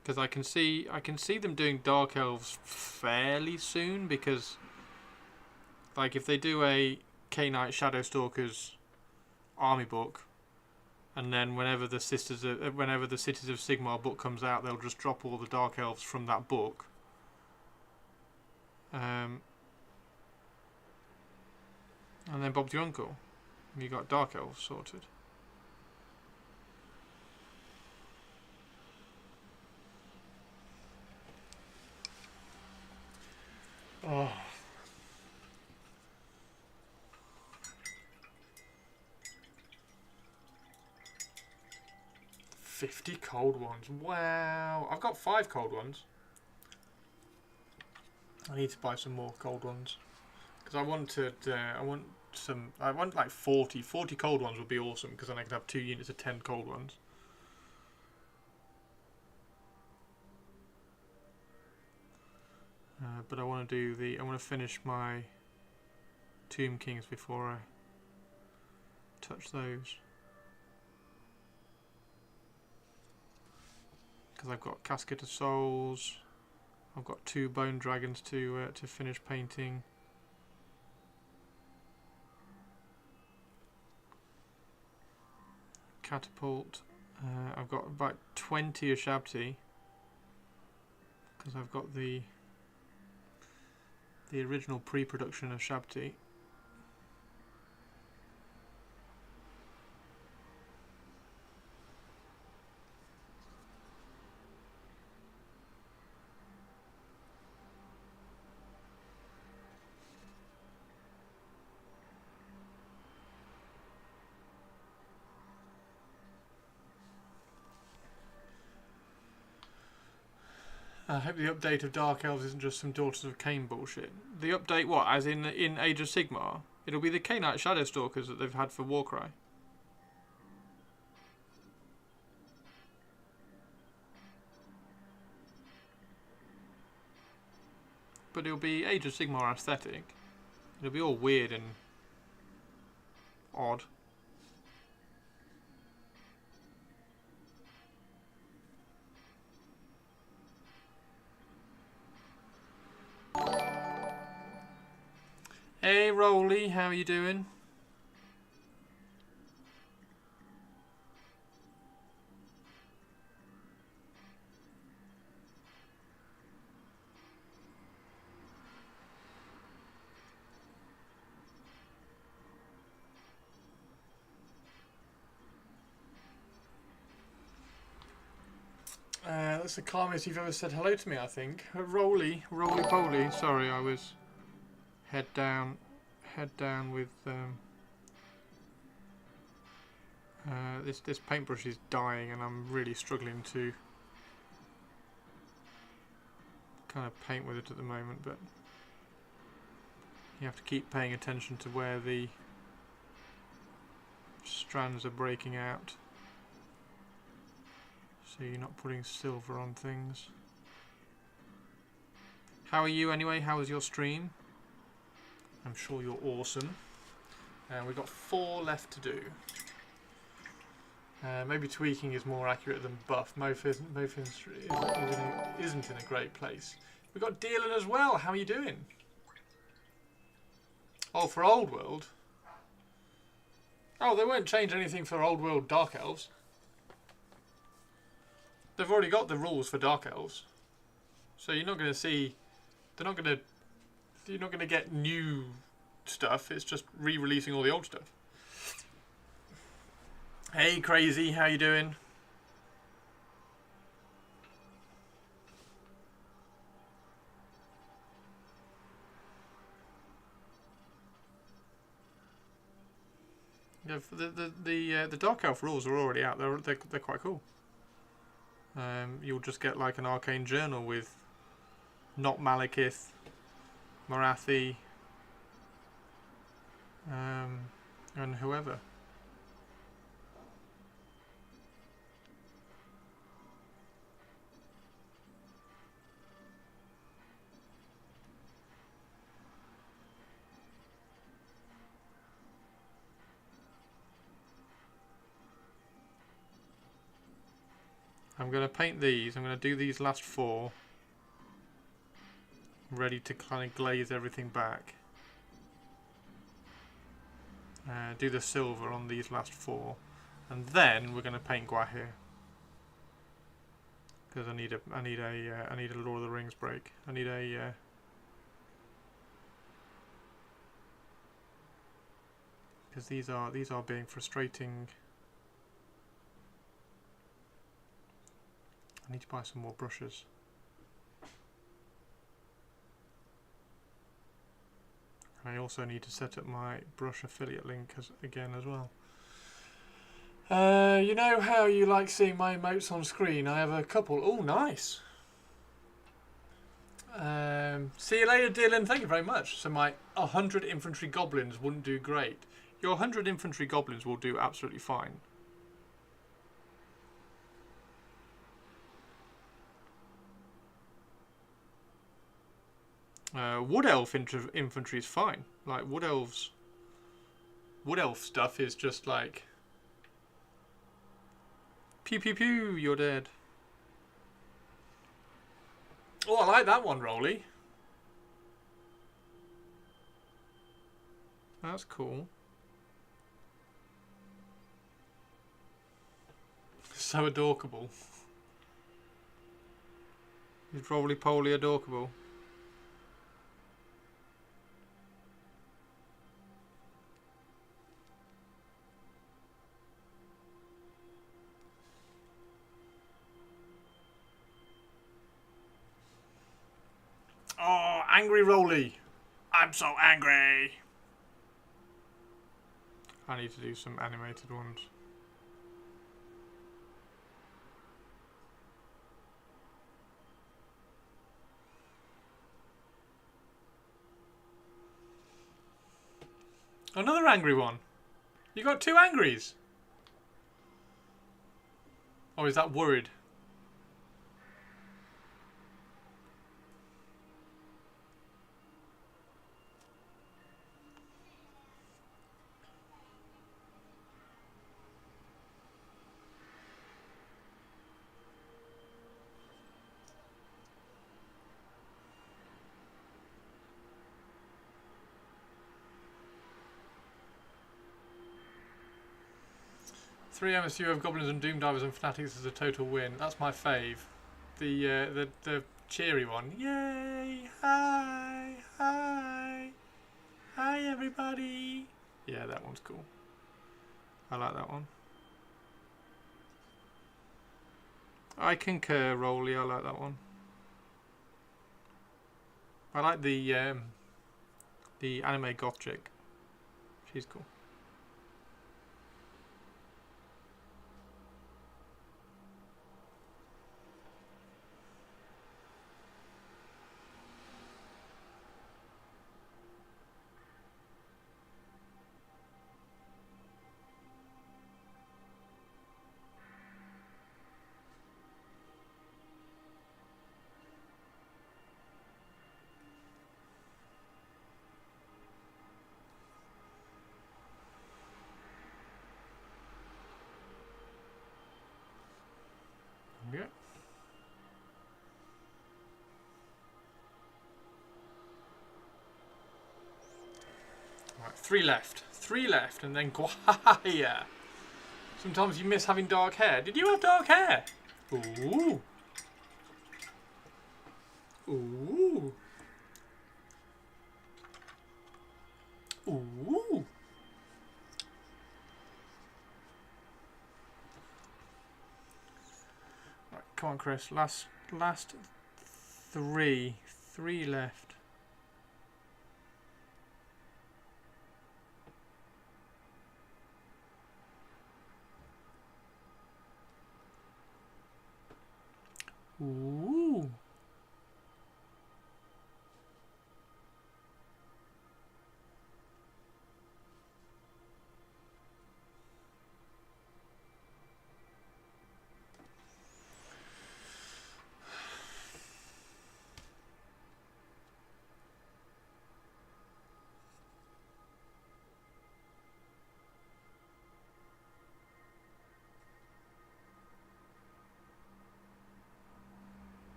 Because I can see them doing Dark Elves fairly soon, because like if they do a Knight Shadowstalkers army book, and then whenever the Cities of Sigmar book comes out, they'll just drop all the Dark Elves from that book. And then Bob's your uncle. You got Dark Elves sorted. Oh. $50 cold ones. Wow. I've got 5 cold ones. I need to buy some more cold ones. Because I want like 40 cold ones would be awesome, because then I could have 2 units of 10 cold ones. But I want to finish my Tomb Kings before I touch those. Because I've got Casket of Souls, I've got 2 Bone Dragons to finish painting. Catapult. I've got about 20 Ashabti, because I've got the original pre-production Ashabti. I hope the update of Dark Elves isn't just some Daughters of Cain bullshit. The update, what? As in Age of Sigmar? It'll be the Knight Shadowstalkers that they've had for Warcry. but it'll be Age of Sigmar aesthetic. It'll be all weird and odd. Hey Rolly, how are you doing? That's the calmest you've ever said hello to me, I think. Roly poly. Sorry, I was head down with this paintbrush is dying, and I'm really struggling to kind of paint with it at the moment. But you have to keep paying attention to where the strands are breaking out, so you're not putting silver on things. How are you anyway? How was your stream? I'm sure you're awesome. We've got 4 left to do. Maybe tweaking is more accurate than buff. Mof isn't in a great place. We've got Dylan as well. How are you doing? Oh, for Old World? Oh, they won't change anything for Old World Dark Elves. They've already got the rules for Dark Elves, so you're not going to see. You're not going to get new stuff. It's just re-releasing all the old stuff. Hey, Crazy, how you doing? Yeah, the Dark Elf rules are already out. They're quite cool. You'll just get like an arcane journal with not Malekith, Morathi, and whoever. I'm going to paint these. I'm going to do these last 4. Ready to kind of glaze everything back. Do the silver on these last 4. And then we're going to paint Gwahir. Because I need a Lord of the Rings break. I need a because these are being frustrating. I need to buy some more brushes. And I also need to set up my brush affiliate link again as well. You know how you like seeing my emotes on screen? I have a couple. Oh, nice. See you later, Dylan. Thank you very much. So my 100 infantry goblins wouldn't do great. Your 100 infantry goblins will do absolutely fine. Wood elf infantry is fine. Like wood elf stuff is just like pew pew pew, you're dead. Oh, I like that one, Rolly. That's cool. So adorkable. He's roly poly adorkable. Oh, angry Rolly. I'm so angry. I need to do some animated ones. Another angry one. You got 2 angries. Or is that worried? 3 MSU of Goblins and Doomdivers and Fanatics is a total win. That's my fave. The cheery one. Yay! Hi! Hi! Hi everybody! Yeah, that one's cool. I like that one. I concur, Rolly. I like that one. I like the anime goth chick. She's cool. Yeah. Right, 3 left. 3 left, and then Gwaya. Sometimes you miss having dark hair. Did you have dark hair? Ooh. Ooh. Ooh. Right, come on, Chris. Last 3. 3 left. Ooh.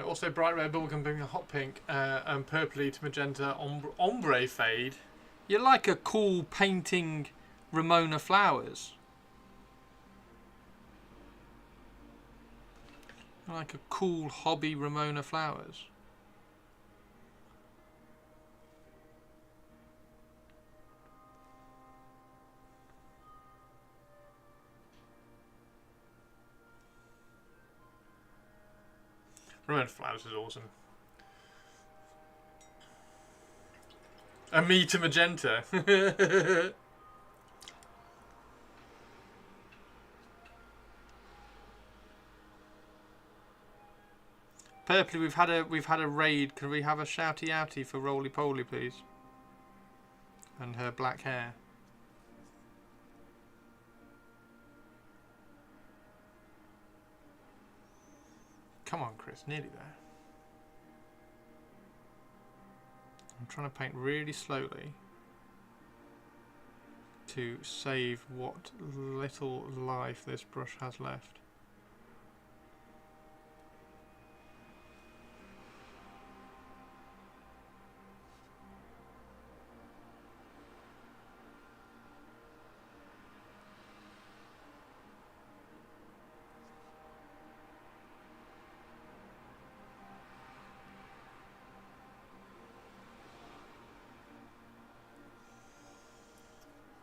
Also, bright red bubblegum being a hot pink and purpley to magenta ombre fade. You're like a cool painting Ramona flowers. You're like a cool hobby Ramona flowers. Ramona flowers is awesome. And me to magenta. Purpley, we've had a raid. Can we have a shouty outy for Roly Poly, please? And her black hair. Come on, Chris, nearly there. I'm trying to paint really slowly to save what little life this brush has left.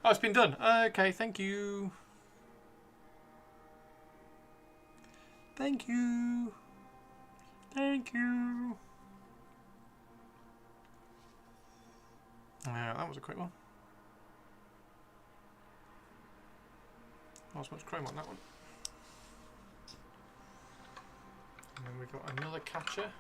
Oh, it's been done. Okay, thank you. Thank you. Thank you. That was a quick one. Not as much chrome on that one. And then we've got another catcher.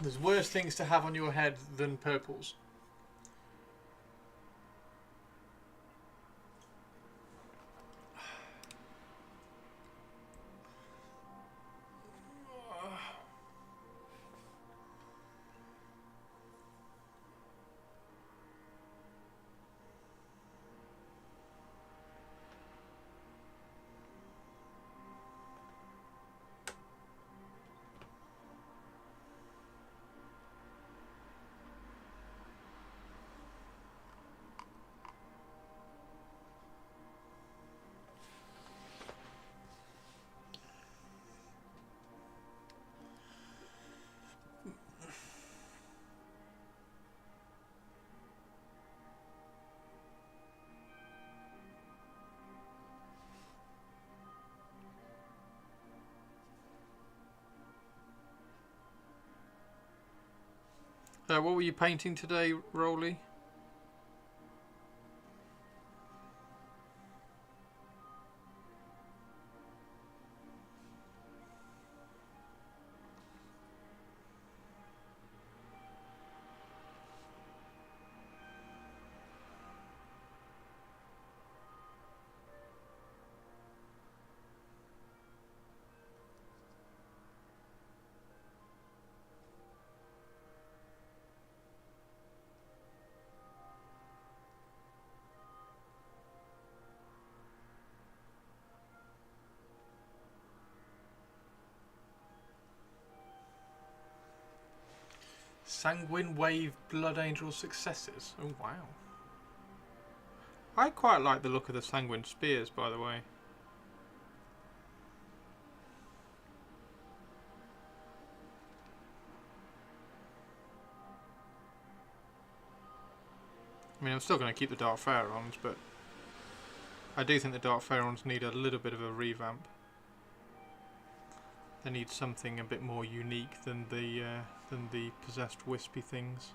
There's worse things to have on your head than purples. What were you painting today, Rolly? Sanguine Wave Blood Angel Successors. Oh wow. I quite like the look of the Sanguine Spears, by the way. I mean, I'm still going to keep the Dark Pharaons, but I do think the Dark Pharaons need a little bit of a revamp. They need something a bit more unique than the possessed wispy things.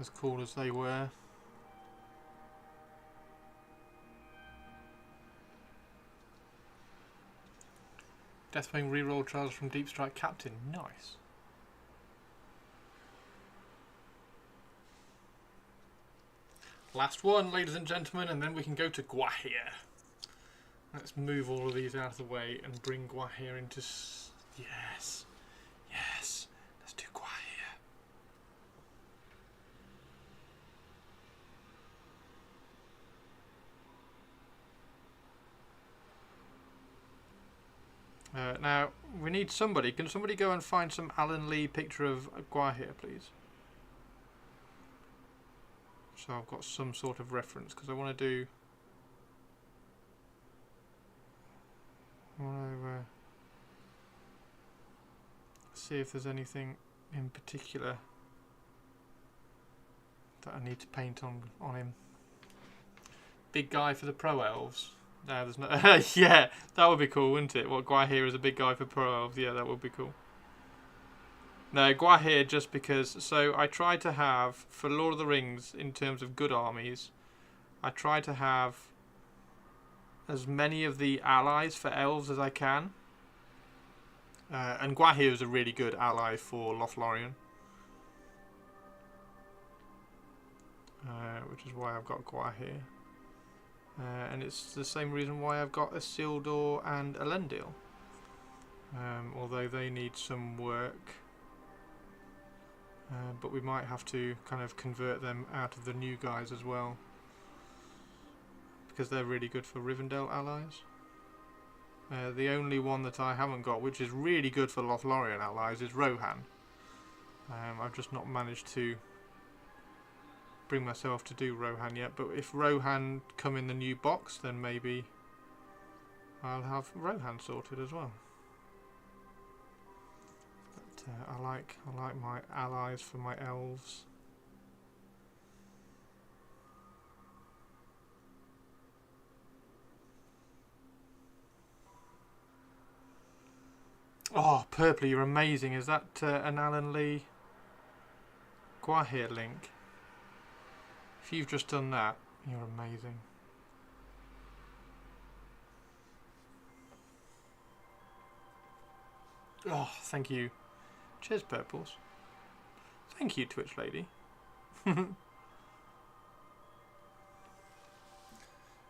As cool as they were. Deathwing reroll trials from Deep Strike Captain. Nice. Last one, ladies and gentlemen, and then we can go to Gwahir. Let's move all of these out of the way and bring Gwahir into... Yes. Yes. Let's do Gwahir. Now, we need somebody. Can somebody go and find some Alan Lee picture of Gwahir, please? So I've got some sort of reference, because I want to do... I want to see if there's anything in particular that I need to paint on him. Big guy for the Pro Elves. No, there's no... yeah, that would be cool, wouldn't it? What, Gwahir is a big guy for Pro Elves? Yeah, that would be cool. No, Gwahir just because... So, I try to have, for Lord of the Rings, in terms of good armies, I try to have as many of the allies for elves as I can. And Gwahir is a really good ally for Lothlorien. Which is why I've got Gwahir. And it's the same reason why I've got Isildur and Elendil. Although they need some work. But we might have to kind of convert them out of the new guys as well. Because they're really good for Rivendell allies. The only one that I haven't got, which is really good for Lothlorien allies, is Rohan. I've just not managed to bring myself to do Rohan yet, but if Rohan come in the new box, then maybe I'll have Rohan sorted as well. But I like my allies for my elves. Oh, Purpley, you're amazing. Is that an Alan Lee Gwahir link? If you've just done that, you're amazing. Oh, thank you. Cheers, Purples. Thank you, Twitch lady.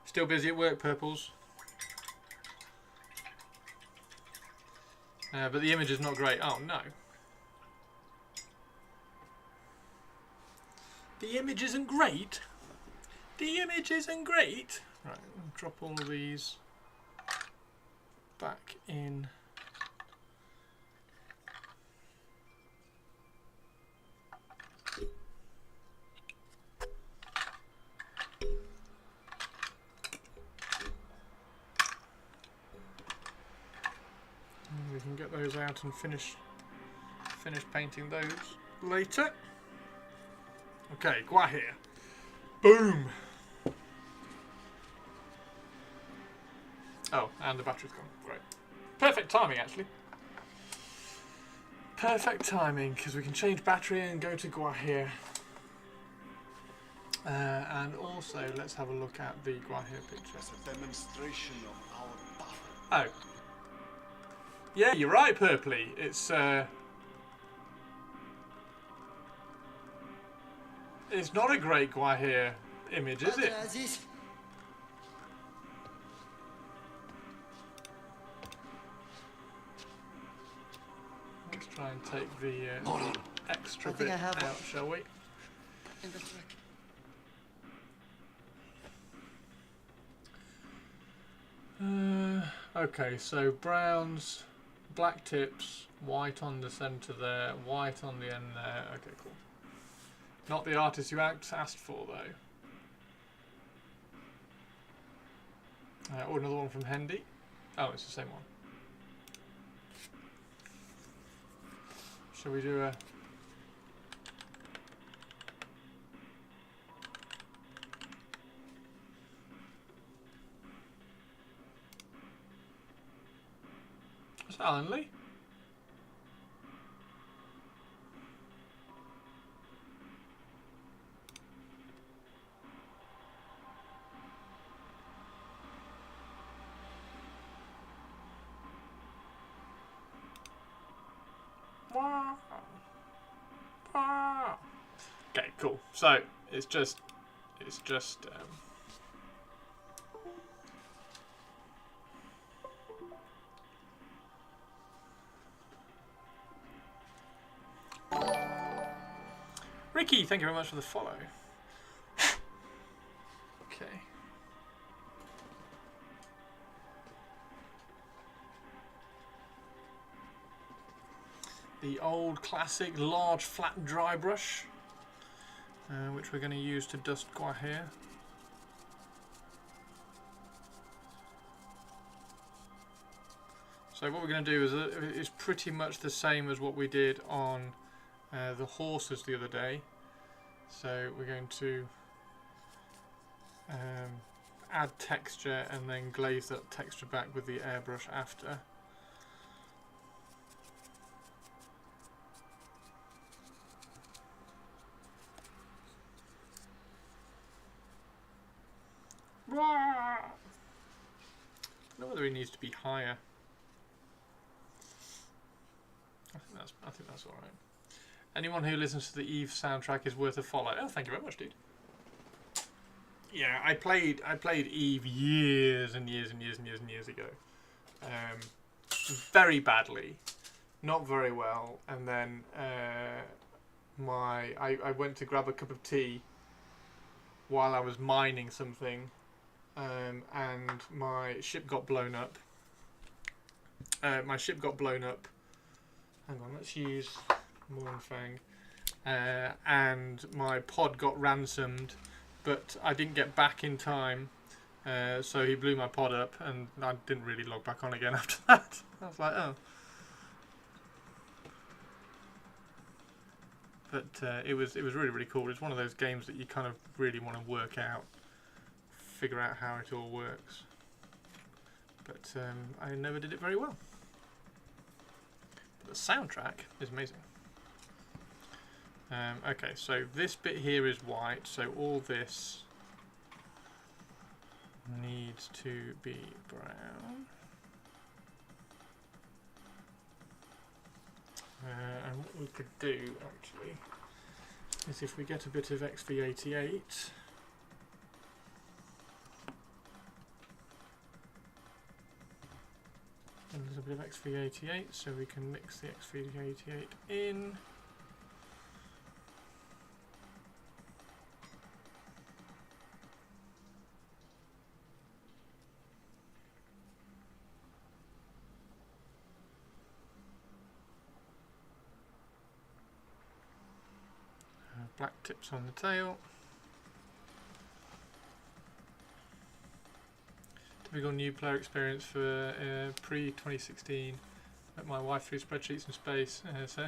Still busy at work, Purples. But the image is not great. Oh, no. The image isn't great. The image isn't great. Right, I'll drop all of these back in. And we can get those out and finish painting those later. Okay, Guahir. Boom! Oh, and the battery's gone. Great. Perfect timing, actually. Perfect timing, because we can change battery and go to Guahir. And also, let's have a look at the Guahir picture. As a demonstration of our power. Oh. Yeah, you're right, Purpley. It's not a great Guahir image, is Father it? Aziz, Let's try and take the extra I think bit I have out, shall we? in the truck. Okay, so browns, black tips, white on the centre there, white on the end there. Okay, cool. Not the artist you asked for, though. Or another one from Hendy. Oh, it's the same one. Shall we do a... Is that Alan Lee? Okay, cool. So it's just Ricky, thank you very much for the follow. Okay. The old classic large flat dry brush, which we're going to use to dust Guahir. So what we're going to do is pretty much the same as what we did on the horses the other day. So we're going to add texture and then glaze that texture back with the airbrush after. I don't know whether he needs to be higher. I think that's all right. Anyone who listens to the Eve soundtrack is worth a follow. Oh, thank you very much, dude. Yeah, I played Eve years and years and years and years and years ago. Very badly, not very well, and then I went to grab a cup of tea while I was mining something, and my ship got blown up. Hang on, let's use Mornfang. And my pod got ransomed, but I didn't get back in time, so he blew my pod up, and I didn't really log back on again after that. I was like, oh. But it was really, really cool. It's one of those games that you kind of really want to work out, figure out how it all works. But I never did it very well. But the soundtrack is amazing. Okay, so this bit here is white, so all this needs to be brown. And what we could do, actually, is if we get a bit of XV88, and there's a bit of XV88, so we can mix the XV88 in. Black tips on the tail. Typical new player experience for pre-2016 Put my wife through spreadsheets in space. So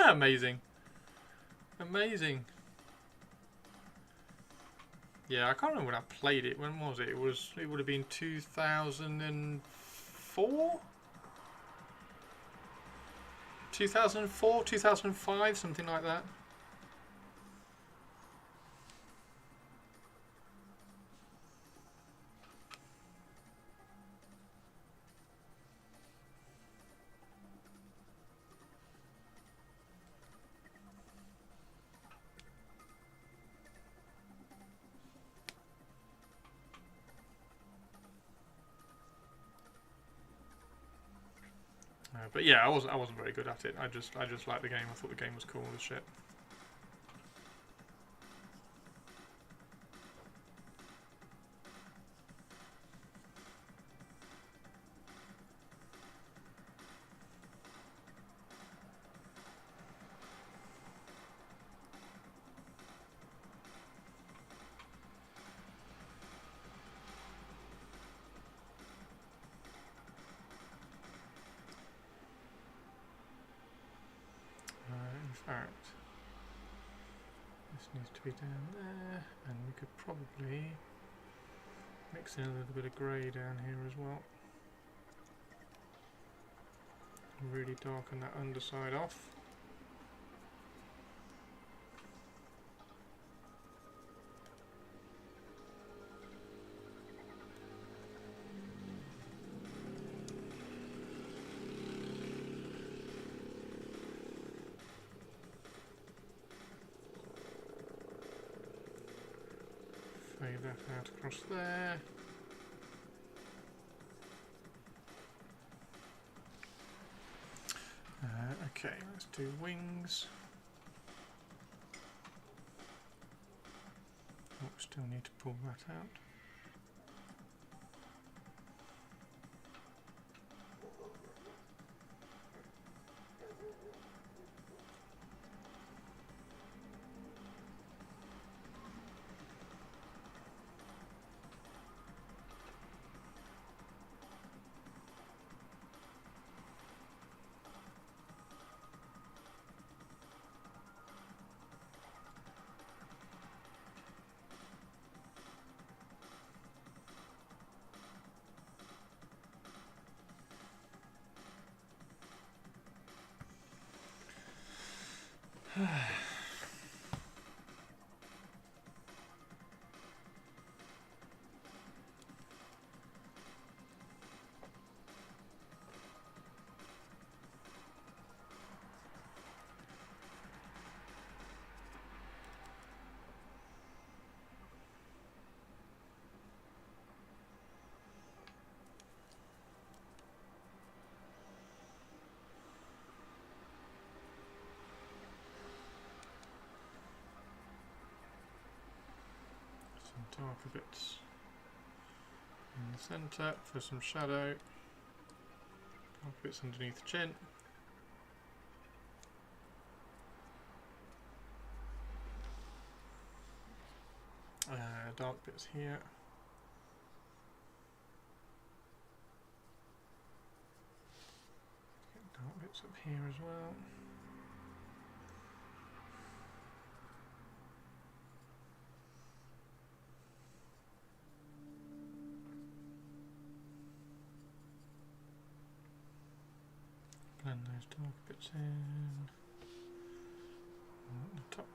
amazing. Amazing. Yeah, I can't remember when I played it. When was it? It would have been 2004? 2004, 2005, something like that. But yeah, I wasn't very good at it. I just liked the game. I thought the game was cool as shit. In fact, this needs to be down there, and we could probably mix in a little bit of grey down here as well. Really darken that underside off. Fade that out across there. Okay, let's do wings. Oh, still need to pull that out. Darker bits in the centre for some shadow, dark bits underneath the chin. Dark bits here. Dark bits up here as well. Blend those dark bits in at the top.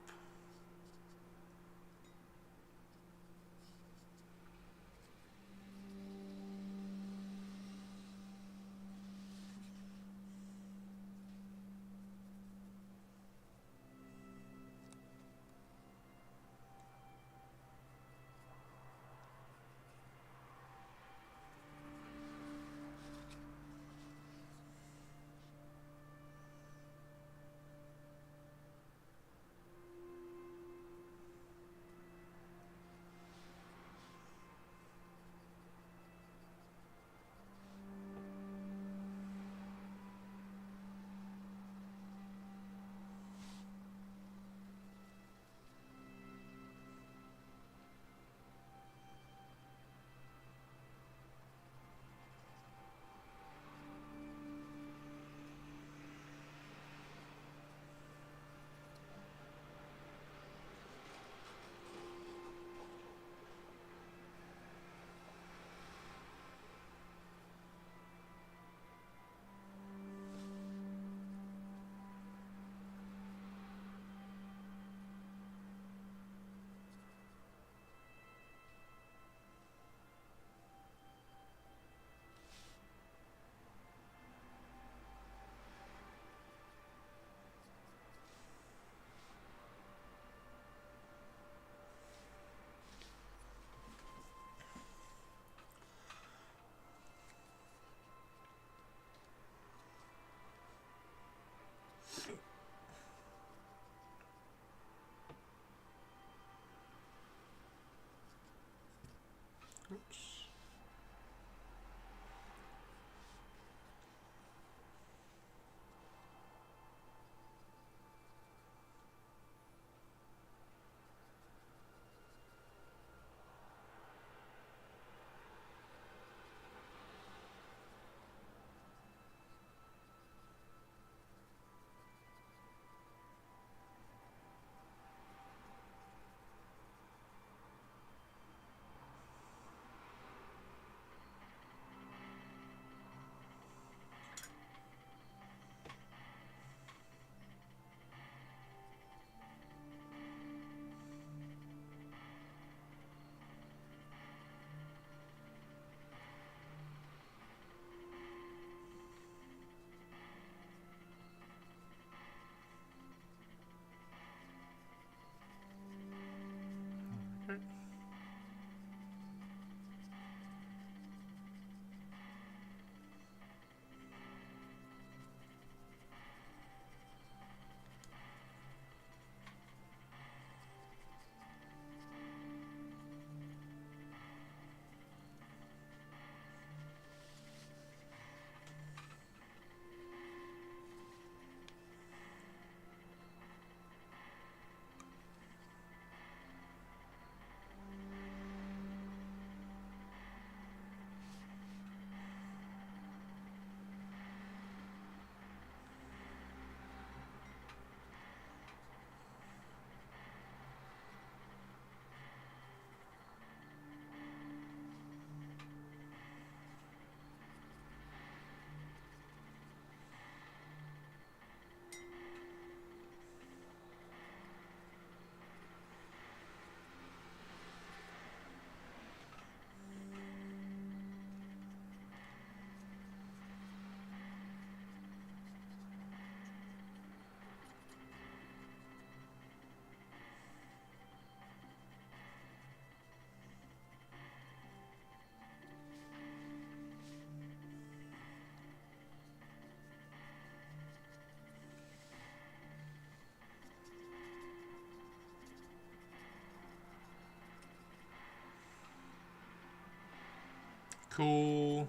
Cool.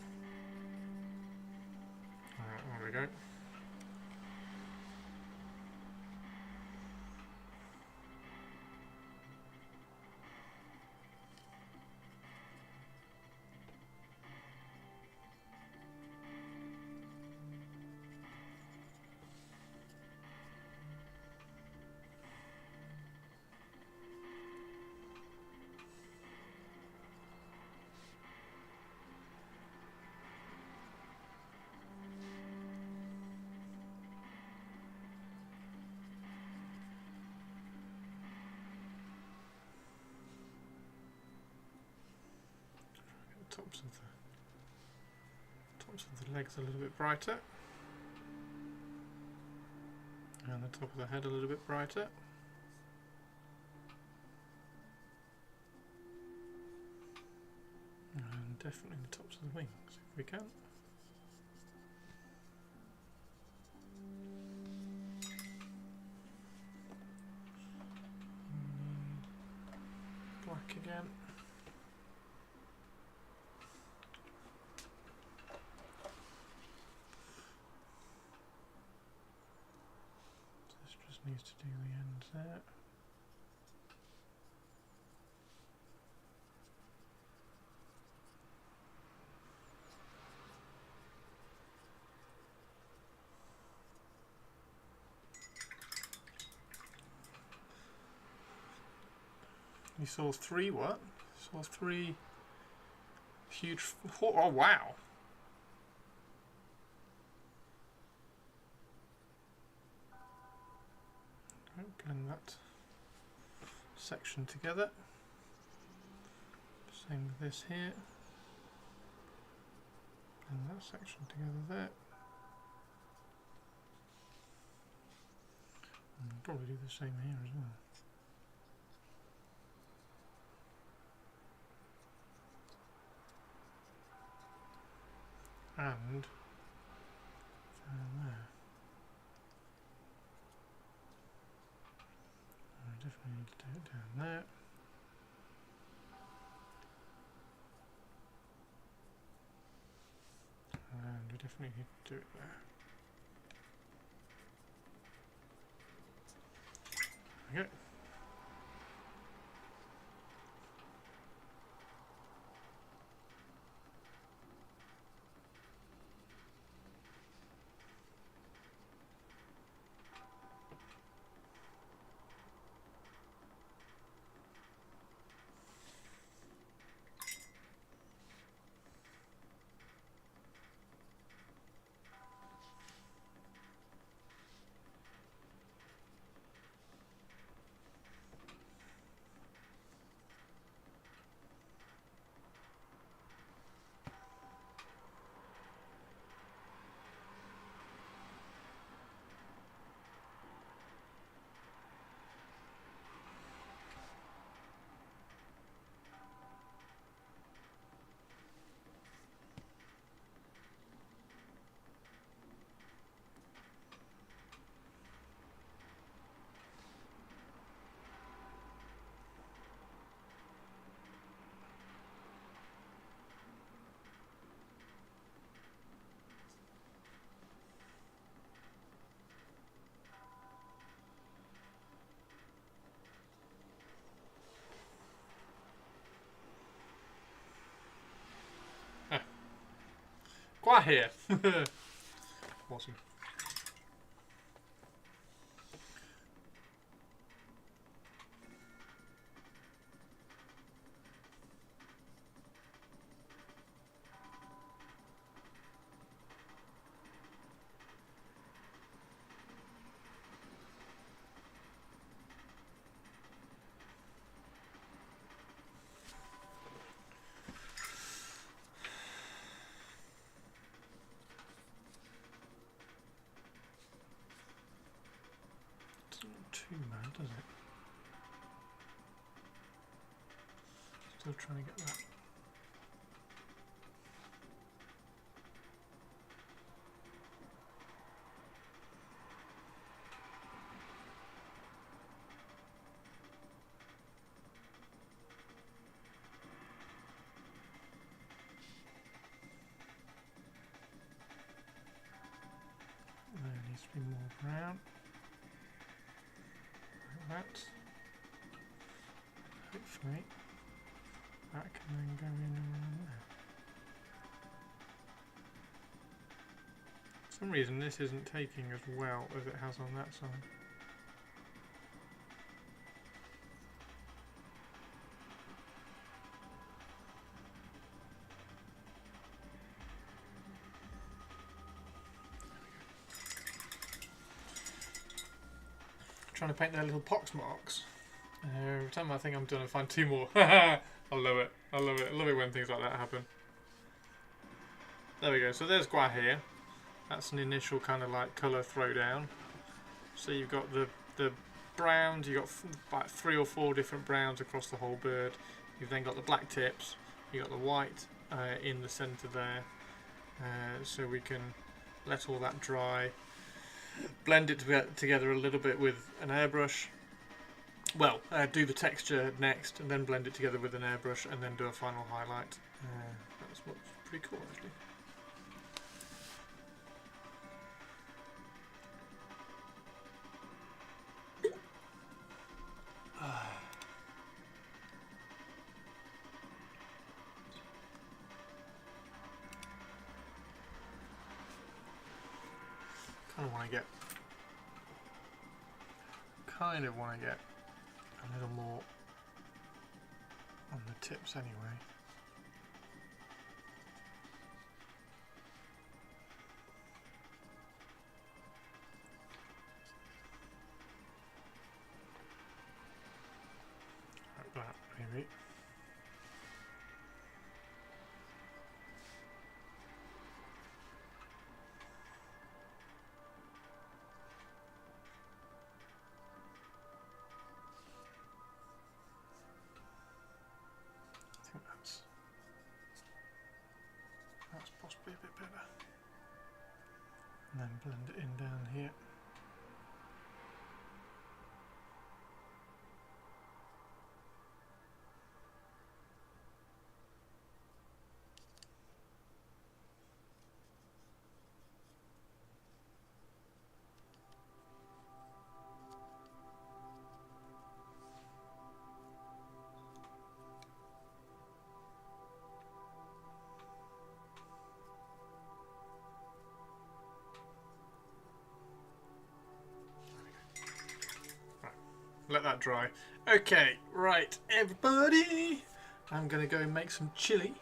Alright, there we go. Tops of the legs a little bit brighter, and the top of the head a little bit brighter. And definitely the tops of the wings, if we can. Black again. Needs to do the ends there. You saw three what? Saw three huge. Oh wow! Blend that section together. Same with this here. Blend that section together there. And I'll probably do the same here as well. And there. Definitely need to do it down there. And we definitely need to do it there. There we go. Quiet here. Awesome. Too bad, does it? Still trying to get that. that. Hopefully that can then go in around there. For some reason this isn't taking as well as it has on that side. Trying to paint their little pox marks. Every time I think I'm done, I find 2 more. I love it. I love it. I love it when things like that happen. There we go. So there's Guahir. That's an initial kind of like colour throwdown. So you've got the browns. You've got like 3 or 4 different browns across the whole bird. You've then got the black tips. You've got the white in the centre there. So we can let all that dry. Blend it together a little bit with an airbrush. Well, do the texture next and then blend it together with an airbrush and then do a final highlight. That's what's pretty cool actually. Kind of want to get a little more on the tips anyway. Like that maybe. That's possibly a bit better. And then blend it in down here. Let that dry. Okay, right, everybody. I'm gonna go make some chili.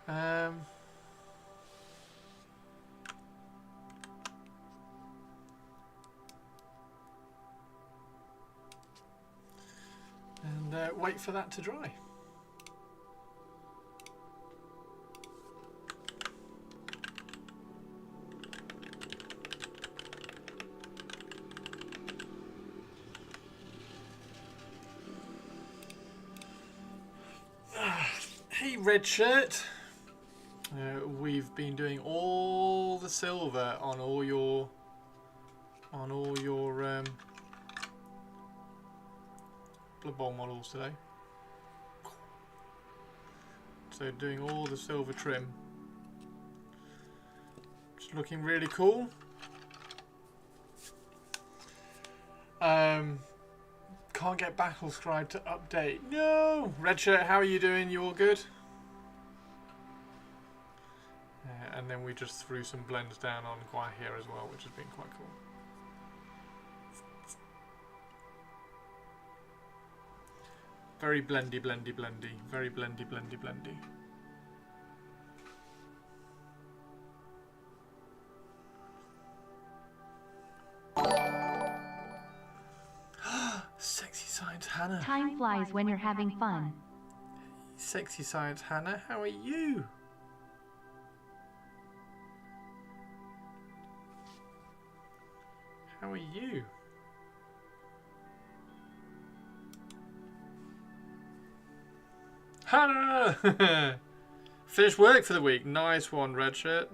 And wait for that to dry. Hey, Red Shirt. We've been doing all the silver on all your Blood Bowl models today. So doing all the silver trim. It's looking really cool. Can't get Battlescribe to update. No! Red Shirt, how are you doing? You all good? And then we just threw some blends down on Guahir as well, which has been quite cool. Very blendy, blendy, blendy. Very blendy, blendy, blendy. Sexy Science Hannah. Time flies when you're having fun. Sexy Science Hannah, how are you? How are you? Hannah! Finished work for the week. Nice one, Red Shirt.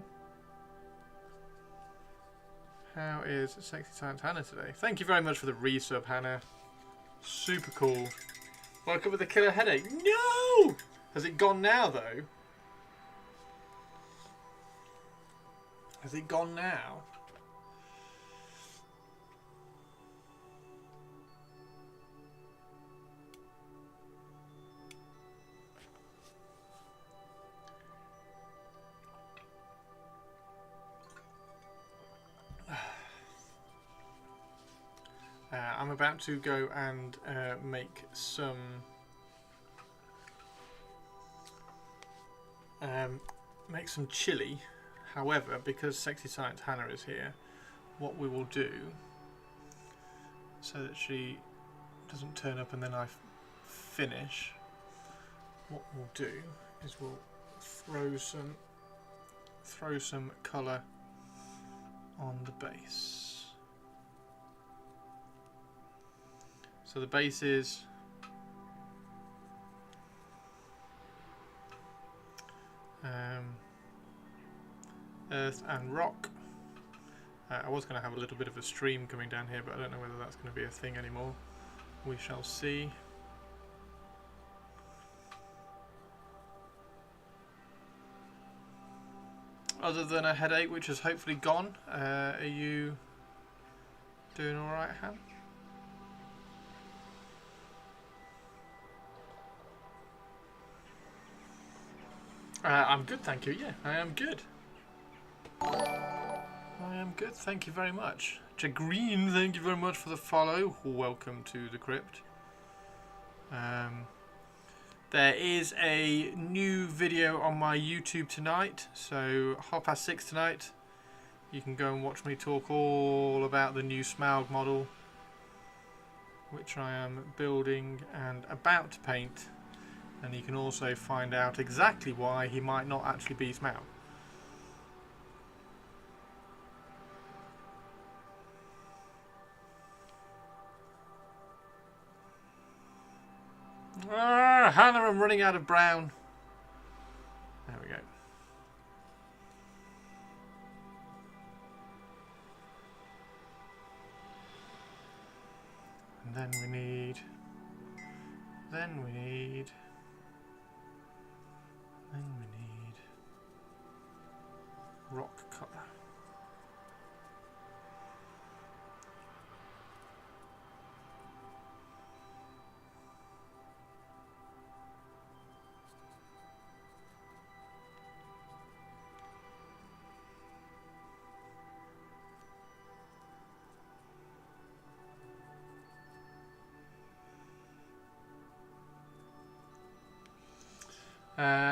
How is Sexy Science Hannah today? Thank you very much for the resub, Hannah. Super cool. Woke up with a killer headache. No! Has it gone now, though? Has it gone now? about to go and make some chili. However, because Sexy Science Hannah is here, what we will do, so that she doesn't turn up and then I finish, what we'll do is we'll throw some colour on the base. So the base is earth and rock. I was going to have a little bit of a stream coming down here, but I don't know whether that's going to be a thing anymore. We shall see. Other than a headache, which has hopefully gone, are you doing alright, Han? I'm good, thank you. Yeah, I am good. I am good, thank you very much. Jagreen, thank you very much for the follow. Welcome to the crypt. There is a new video on my YouTube tonight, so 6:30 tonight. You can go and watch me talk all about the new Smaug model, which I am building and about to paint. And you can also find out exactly why he might not actually be Smaug. Hannah, I'm running out of brown. There we go. And then we need rock colour.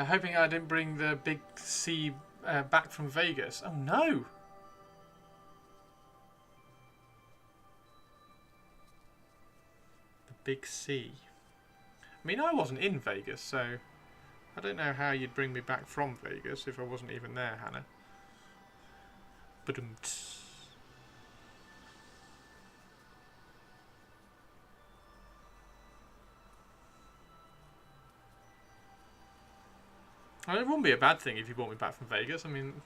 Hoping I didn't bring the big C back from Vegas. Oh no! The big C. I mean, I wasn't in Vegas, so I don't know how you'd bring me back from Vegas if I wasn't even there, Hannah. But it wouldn't be a bad thing if you brought me back from Vegas. I mean,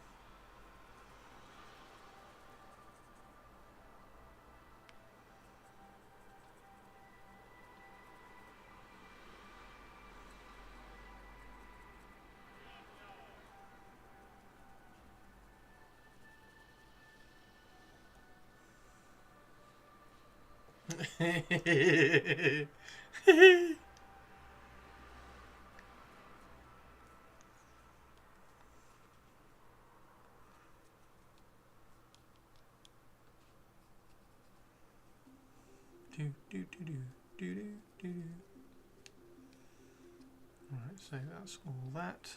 Alright, so that's all that.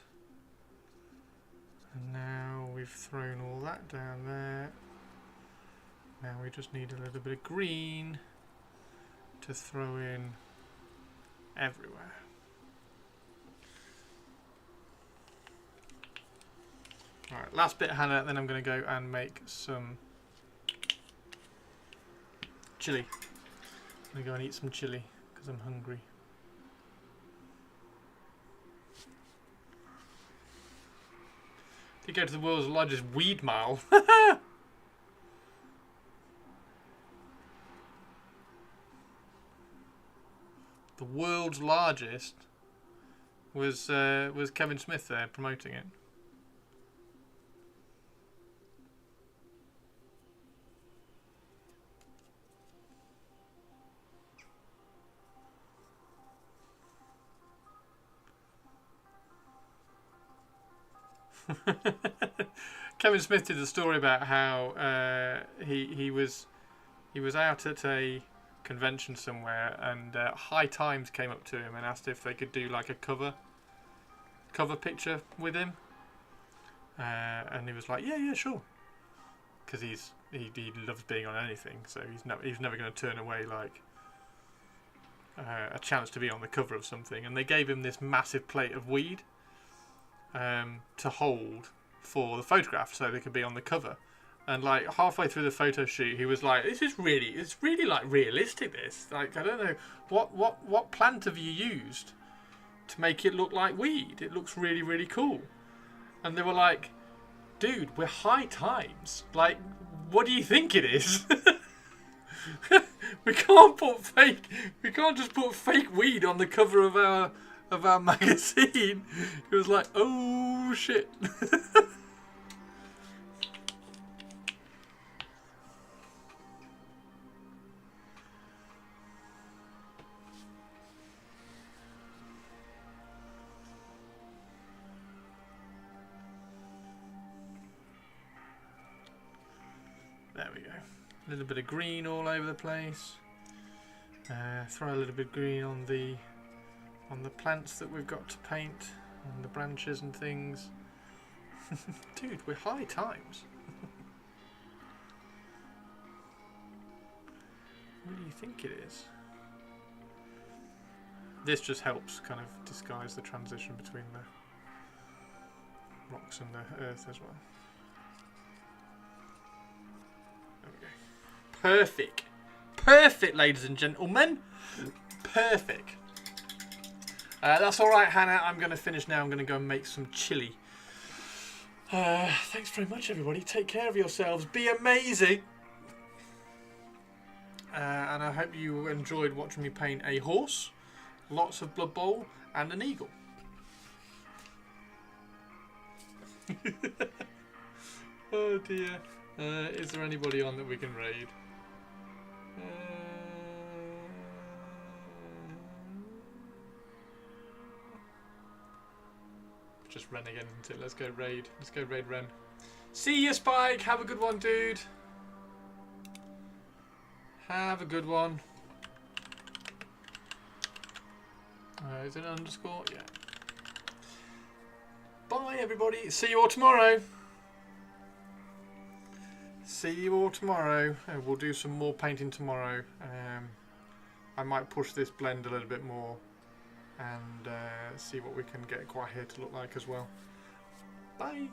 And now we've thrown all that down there. Now we just need a little bit of green to throw in everywhere. Alright, last bit, Hannah, then I'm going to go and make some chili. I'm going to go and eat some chili because I'm hungry. Did go to the world's largest weed mile. The world's largest was Kevin Smith there promoting it. Kevin Smith did a story about how he was out at a convention somewhere, and High Times came up to him and asked if they could do like a cover picture with him, and he was like, yeah, sure, because he loves being on anything, so he's never going to turn away like a chance to be on the cover of something. And they gave him this massive plate of weed to hold for the photograph, so they could be on the cover. And like halfway through the photo shoot, he was like, it's really like realistic. This, like, I don't know what plant have you used to make it look like weed? It looks really, really cool. And they were like, dude, we're High Times. Like, what do you think it is? We can't just put fake weed on the cover of our magazine. It was like, oh shit. There we go. A little bit of green all over the place. Throw a little bit of green on the plants that we've got to paint, on the branches and things. Dude, we're High Times. What do you think it is? This just helps kind of disguise the transition between the rocks and the earth as well. There we go. Perfect. Perfect, ladies and gentlemen. Perfect. That's alright, Hannah. I'm going to finish now. I'm going to go and make some chili. Thanks very much, everybody. Take care of yourselves. Be amazing. And I hope you enjoyed watching me paint a horse, lots of Blood Bowl, and an eagle. Oh dear. Is there anybody on that we can raid? Just Ren again, isn't it? Let's go raid. Let's go raid Ren. See you, Spike. Have a good one, dude. Have a good one. Is it an underscore? Yeah. Bye, everybody. See you all tomorrow. See you all tomorrow. We'll do some more painting tomorrow. I might push this blend a little bit more and see what we can get Gwaihir to look like as well. Bye.